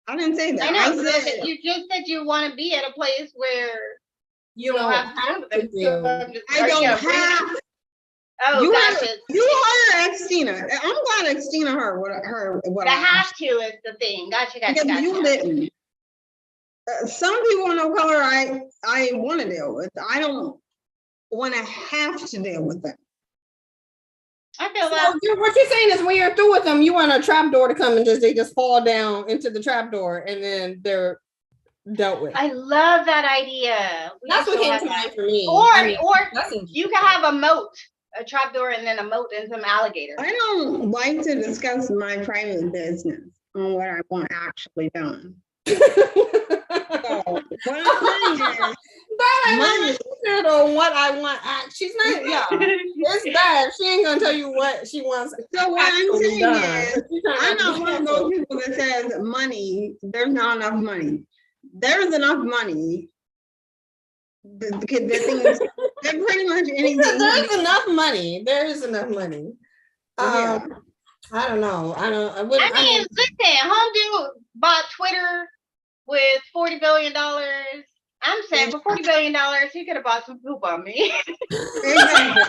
I didn't say that. I know. That you just said you want to be at a place where you don't have to deal. I don't have. Oh, gotcha. You heard Xtina. I'm glad Xtina heard what the have to is the thing. Gotcha. Because you didn't. Some people of no color I want to deal with. I don't want to have to deal with them. I feel that. What you're saying is when you're through with them, you want a trap door to come and they just fall down into the trap door and then they're dealt with. I love that idea. That's what came to mind for me. Or you can have a moat, a trap door, and then a moat and some alligator. I don't like to discuss my private business on what I want actually done. So what I'm saying is, on what I want. She's not. Yeah, it's bad. She ain't gonna tell you what she wants. So what I'm saying is, I'm not one of those people that says money. There's not enough money. There's enough money. The thing is, they're pretty much anything. There's enough money. There is enough money. Yeah. I don't know. I mean, listen, Home Dude bought Twitter with $40 billion. I'm saying for $40 billion, he could have bought some poop on me. Exactly.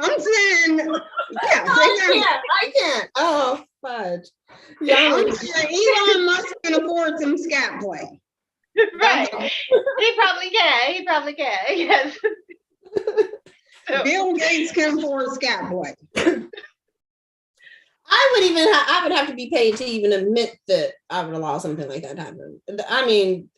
I'm saying, yeah. I can't. Oh, fudge. Yeah, Elon Musk can afford some scat play. Right. He probably can. Yes. Bill Gates can afford scat play. I would have to be paid to even admit that I would allow something like that to happen. I mean,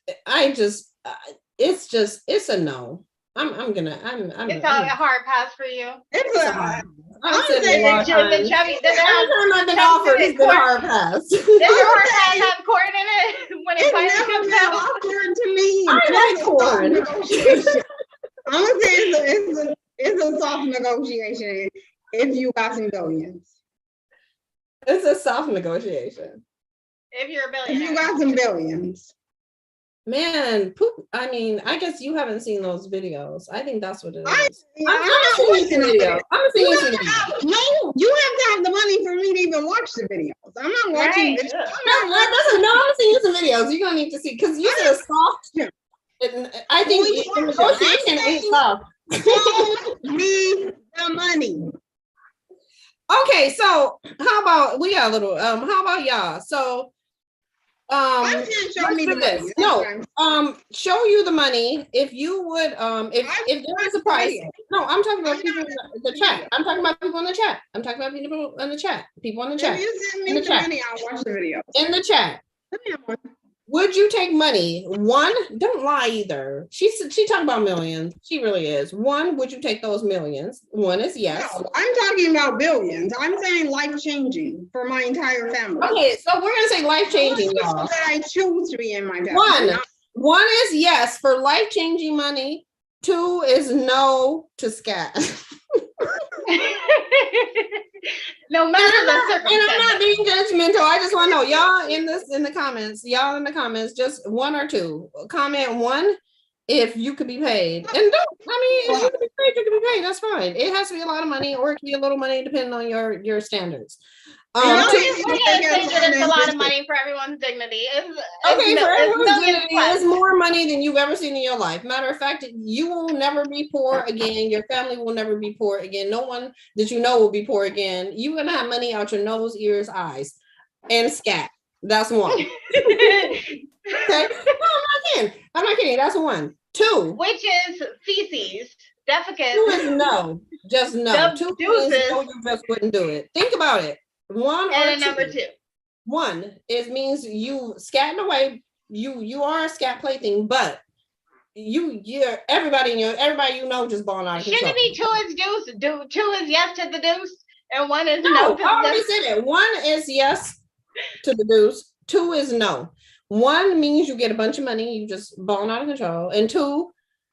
it's a no. I'm it's a hard pass for you. It's a hard. I'm saying every time I've been offered, it's been a hard pass. Does your hard pass have corn in it when it finally comes out? Offered to me. I like corn. I'm gonna say it's a soft negotiation if you got some billions. It's a soft negotiation. If you're a billionaire. If you got some billions. Man, poop. I mean, I guess you haven't seen those videos. I think that's what it is. I'm not watching the video. No, you have to have the money for me to even watch the videos. I'm not watching the I'm seeing some videos. You're gonna need to see because you said soft. I think negotiation ain't soft. Show me the money. Okay, so how about we got a little how about y'all? So I'm saying show let's me do the money. this. That's No, what I'm show you the money if you would if there is a price. video. No, I'm talking about I'm people not in the chat. I'm talking about people in the chat. I'm talking about people in the chat. People in the chat. If you send In me the the chat. money, I'll watch the video. In the chat. Would you take money? One, don't lie either. She talking about millions. She really is. One, would you take those millions? One is yes. No, I'm talking about billions. I'm saying life changing for my entire family. Okay, so we're gonna say life changing, y'all. That I choose to be in my family. One is yes for life changing money. Two is no to scat. No matter the And I'm circumstance. not being judgmental. I just want to know y'all in the comments. Y'all in the comments, just one or two. Comment one if you could be paid, and don't. I mean, if you could be paid, you could be paid. That's fine. It has to be a lot of money, or it can be a little money, depending on your standards. We're gonna say that it's a lot of money for everyone's dignity. Okay, for everyone's millions dignity, plus. it's more money than you've ever seen in your life. Matter of fact, you will never be poor again. Your family will never be poor again. No one that you know will be poor again. You're gonna have money out your nose, ears, eyes, and scat. That's one. Okay. No, I'm not kidding. I'm not kidding. That's one. Two. Which is feces. Defecate. Two is no. Just no. Two is deuces. no, you just wouldn't do it. Think about it. One And or number two. two. One, it means you scatting away. You are a scat plaything, but you're everybody you know just balling out of control. Shouldn't it be two is deuce? Two is yes to the deuce, and one is No, no to I already the said it. One is yes to the deuce. Two is no. One means you get a bunch of money, you just balling out of control, and two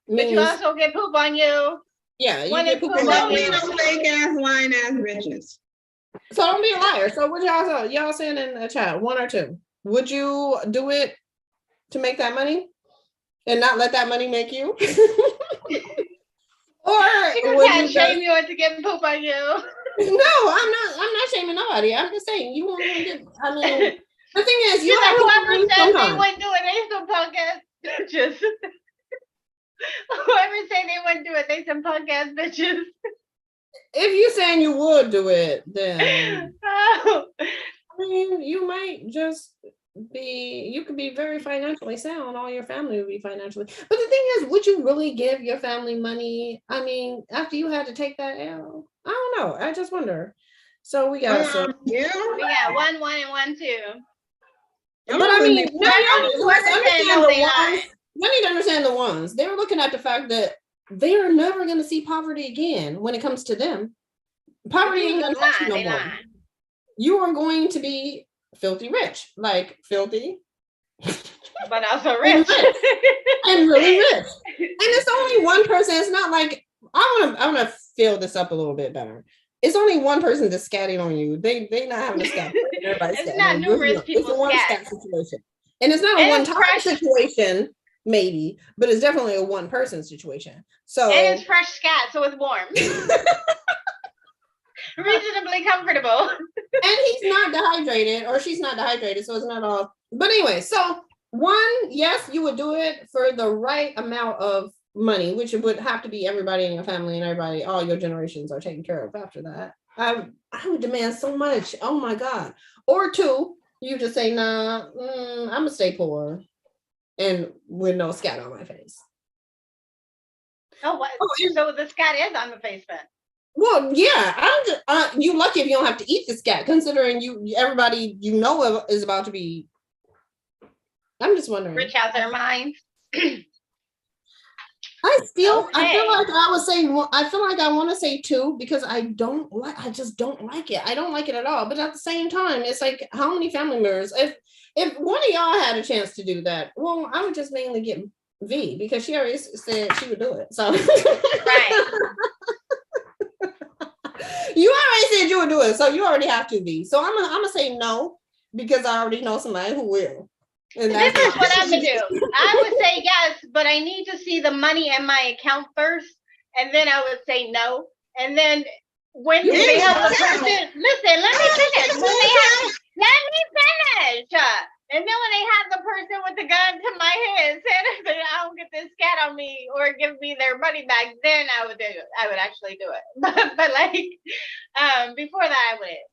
But you means also get poop on you. yeah, you one get is poop poop on on you. you. No fake ass, lying ass bitches. So don't be a liar. So what y'all saying in the chat? One or two? Would you do it to make that money and not let that money make you? Or She would can't you shame you into getting poop on you. No, I'm not shaming nobody. I'm just saying you won't even get. I mean, the thing is, you She's have like, to whoever do says they sometimes. wouldn't do it, they some punk ass bitches. Whoever say they wouldn't do it, they some punk ass bitches. If you're saying you would do it, then Oh. I mean, you might just be. You could be very financially sound. All your family would be financially. But the thing is, would you really give your family money? I mean, after you had to take that L, I don't know. I just wonder. So we got Yeah. We got 1, 1, and 1, 2. But I mean, no, Whoever said no, they lied. you need to understand the ones. They're looking at the fact that they're never going to see poverty again when it comes to them. Poverty ain't going to touch you no more. You are going to be filthy rich, like filthy. But also rich. And really rich. And it's only one person. It's not like, I want to fill this up a little bit better. It's only one person that's scatting on you. They not having a scat. It's not numerous people. It's a one scat situation. And it's not a one-time situation, maybe, but it's definitely a one-person situation. So and it's fresh scat, so it's warm. Reasonably comfortable. And he's not dehydrated, or she's not dehydrated, so it's not all. But anyway, so one, yes, you would do it for the right amount of money, which would have to be everybody in your family and everybody, all your generations are taken care of after that. I would demand so much. Oh my God. Or two, you just say, nah, I'm gonna stay poor and with no scat on my face. Oh, what? So the scat is on the face then. Well, yeah, I'm just, you lucky if you don't have to eat the scat, considering everybody you know is about to be. I'm just wondering. Rich out their minds. I feel like I would say, I feel like I want to say two because I just don't like it. I don't like it at all. But at the same time, it's like, how many family members, if one of y'all had a chance to do that, well, I would just mainly get V because she already said she would do it. So right. You already said you would do it, so you already have to be. So I'm gonna say no because I already know somebody who will. And this is what I'm gonna do. I would say yes, but I need to see the money in my account first, and then I would say no. And then when they have the person, listen, let me finish. Let me finish. And then when they had the person with the gun to my head saying, if I don't get this scat on me or give me their money back, then I would do it. I would actually do it. But like, before that, I wouldn't.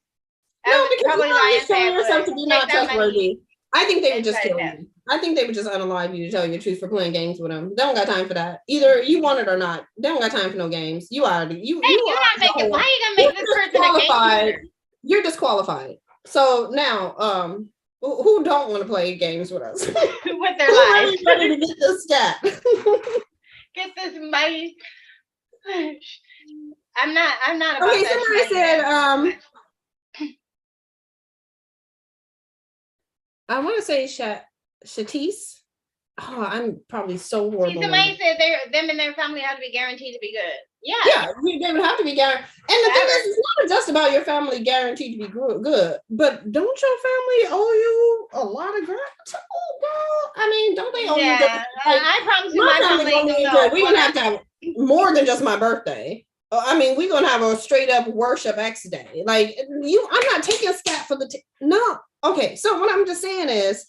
No, because you're already showing yourself to be not trustworthy. I think they would just kill you. I think they would just unalive you, to tell you the truth, for playing games with them. They don't got time for that. Either you want it or not. They don't got time for no games. You already Hey, you're not making. Why are you gonna make this person disqualified. a game? You're disqualified. So now, who don't want to play games with us? With their lives. Ready to get this stat. Get this money. I'm not about Okay, that. somebody said, I want to say Shatis. Oh, I'm probably so horrible. Somebody said them and their family have to be guaranteed to be good. Yeah. Yeah, they would have to be guaranteed. And the thing is, it's not just about your family guaranteed to be good, but don't your family owe you a lot of grant? Oh, girl. I mean, don't they owe you? Yeah, I promise you, my family good. We're gonna have to have more than just my birthday. I mean, we're gonna have a straight up worship X day. Like you, I'm not taking scat for the no. Okay, so what I'm just saying is,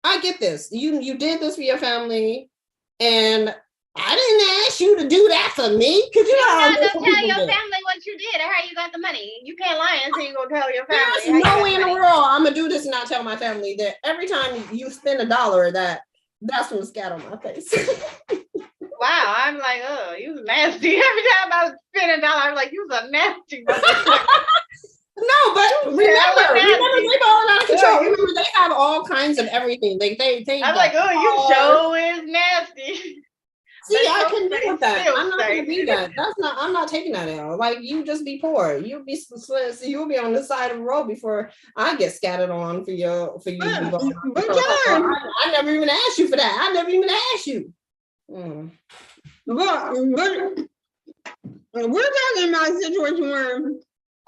I get this. You did this for your family, and I didn't ask you to do that for me. Could you don't tell your family what you did or how you got the money. You can't lie and say you're gonna tell your family. There's no way in the world I'm gonna do this and not tell my family that every time you spend $1, that's from scat on my face. Wow, I'm like, oh, you nasty. Every time I spend $1, I'm like, you a nasty. No, but remember, they balling out of control. Remember, they have all kinds of everything. They I'm like, oh, you show is nasty. See, I couldn't deal with that. I'm not gonna be that. I'm not taking that out. Like, you just be poor. You'll be on the side of the road before I get scattered on for you. But I never even asked you for that. I never even asked you. But we're talking about a situation where,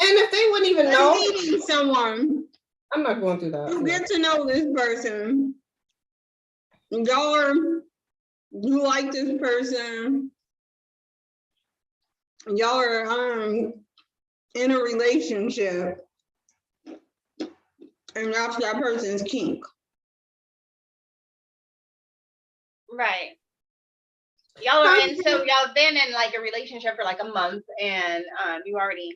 and if they wouldn't even know meeting someone, I'm not going through that. You get to know this person. You like this person. Y'all are in a relationship, and that's that person's kink. Right. Y'all been in like a relationship for like a month, and you already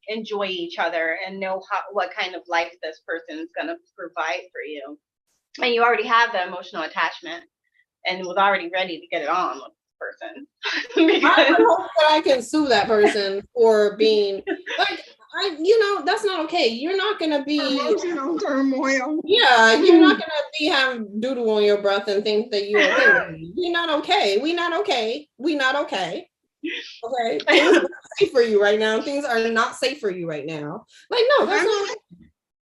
enjoy each other and know what kind of life this person's gonna provide for you, and you already have the emotional attachment and was already ready to get it on with this person. I hope that I can sue that person for being like, that's not okay. You're not gonna be emotional turmoil. Yeah, you're not gonna be having doodle on your breath and think that you're okay. You're not okay. We not okay. We not okay. Okay. Things are not safe for you right now. Things are not safe for you right now. Like, no, that's not.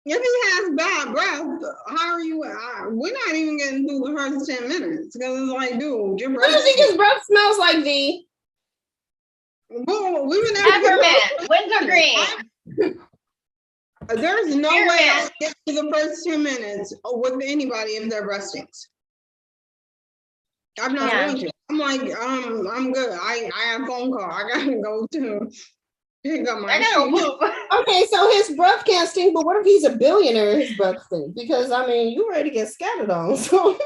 If he has bad breath, how are you? We're not even getting through the first 10 minutes because it's like, dude, your breath. What do you think his breath smells like, V? Well, we would peppermint, wintergreen. There's no way I'll get to the first 10 minutes with anybody if their breath stinks. I'm not going to. I'm like, I'm good. I have a phone call. I gotta go to pick up my poop. Okay, so his breath can't stink, but what if he's a billionaire? His breath stinks because you ready to get scattered on. So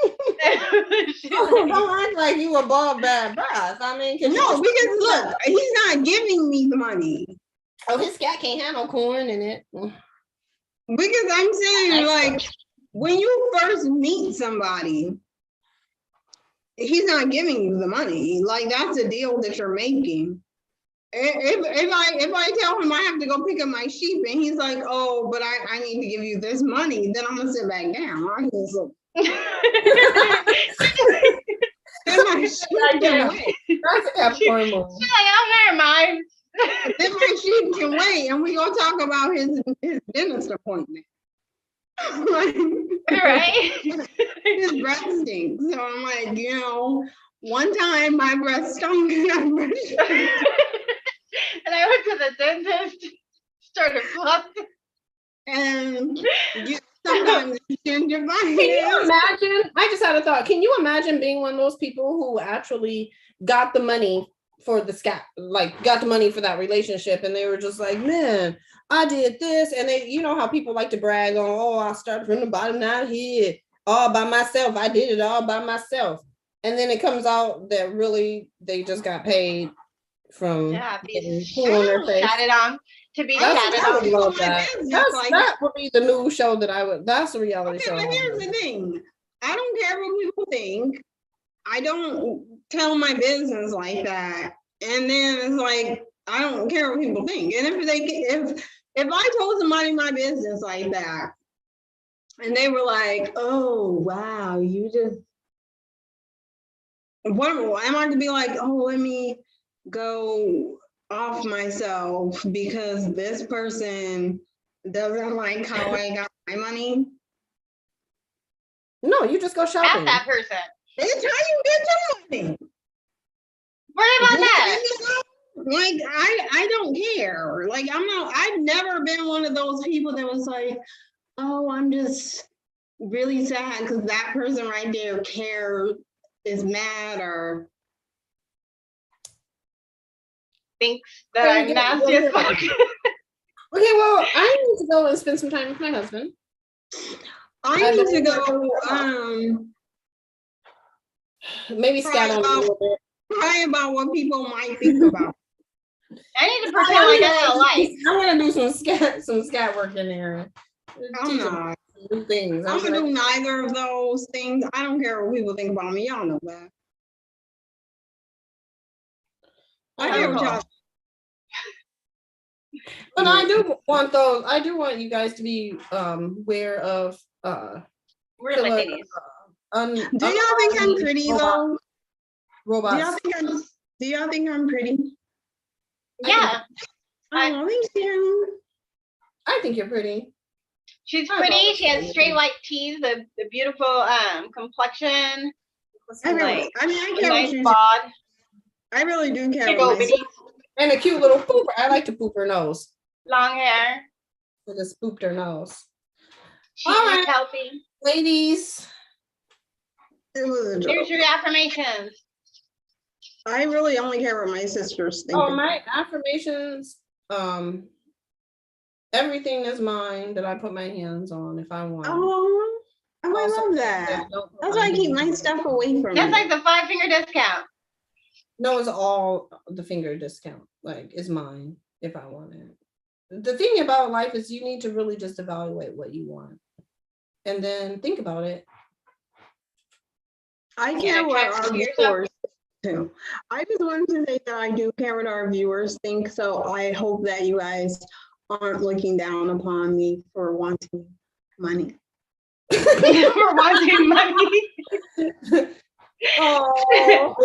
don't act like you above bad breath. No, because look, he's not giving me the money. Oh, his scat can't have no corn in it. Because I'm saying, like, when you first meet somebody, he's not giving you the money. Like, that's a deal that you're making. If I tell him I have to go pick up my sheep and he's like, oh, but I need to give you this money, then I'm gonna sit back down. Right? So, my sheep can wait. That's a Capricorn move. She's like, oh, never mind. Then my sheep can wait, and we gonna talk about his dentist appointment. Right? His breath stinks. So I'm like, one time my breath stunk and and I went to the dentist, started flossing. And sometimes you change your mind. Can you imagine? I just had a thought. Can you imagine being one of those people who actually got the money for the scat, like got the money for that relationship, and they were just like, man, I did this, and they, you know how people like to brag on, oh, I started from the bottom, now here, all by myself. I did it all by myself. And then it comes out that really they just got paid from getting poo on their face. Chatted on to be That's- chatted I on. would love that. That would be the new show that I would. That's a reality show. But here's the thing. I don't care what people think. I don't tell my business like that. And then it's like, I don't care what people think. And if I told somebody my business like that, and they were like, oh wow, you just, what am I to be like, oh, let me go off myself because this person doesn't like how I got my money? No, you just go shopping. Ask that person. It's how you get your money. Worry about that. Like, I don't care. Like, I've never been one of those people that was like, oh, I'm just really sad because that person right there is mad or Thinks that I'm nasty as fuck. Okay, well, I need to go and spend some time with my husband. I need to go maybe scat on a little bit. cry about what people might think about. I need to pretend like I got a life. I'm gonna do some scat work in there. I'm not. New things. I'm gonna do neither of those things. I don't care what people think about me. Y'all know that. I care what y'all. But I do want those. I do want you guys to be aware of We're like ladies. Do y'all think I'm pretty though? Robots. Do y'all think I'm pretty? Yeah. Oh, thank you. I think you're pretty. She's pretty. She has straight white teeth, the beautiful complexion. I care Nice what you bod. I really do care Big what old my bitty. And a cute little pooper. I like to poop her nose. Long hair. I just pooped her nose. She's All right, healthy. ladies. It was a joke. Here's your affirmations. I really only care what my sisters think. Oh, my affirmations. Everything is mine that I put my hands on if I want. Oh, I love that. That's why I keep my stuff away from That's me. like the 5-finger discount. No, it's all the finger discount. Like, it's mine if I want it. The thing about life is you need to really just evaluate what you want and then think about it. I care what our viewers do. I just wanted to say that I do care what our viewers think, so I hope that you guys aren't looking down upon me for wanting money. For wanting money. Oh,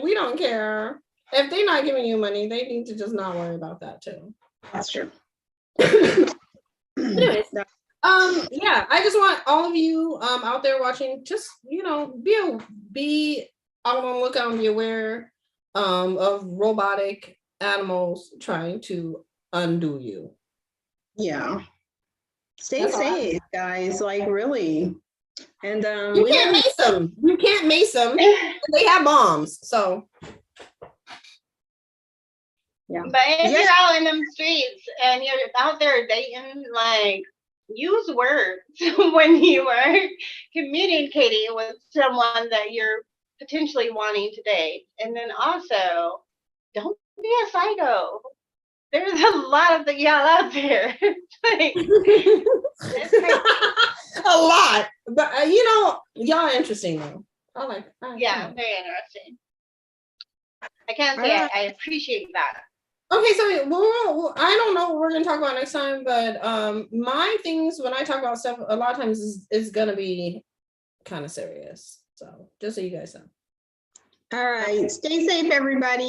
we don't care. If they're not giving you money, they need to just not worry about that too. That's true. Anyways, yeah, I just want all of you out there watching, just, you know, be out on the lookout and be aware of robotic animals trying to undo you. Yeah. Stay That's safe, guys. Like, really. And you can't mace them. You can't mace them. They have bombs. So yeah. But if you're out in them streets and you're out there dating, like, use words when you are communicating with someone that you're potentially wanting to date. And then also, don't be a psycho. There's a lot of y'all out there. Like, a lot. But you know, y'all are interesting though. yeah, very interesting. I can't say I appreciate that. Okay, so well, I don't know what we're gonna talk about next time, but my things when I talk about stuff a lot of times is gonna be kind of serious. So just so you guys know. All right. Stay safe, everybody.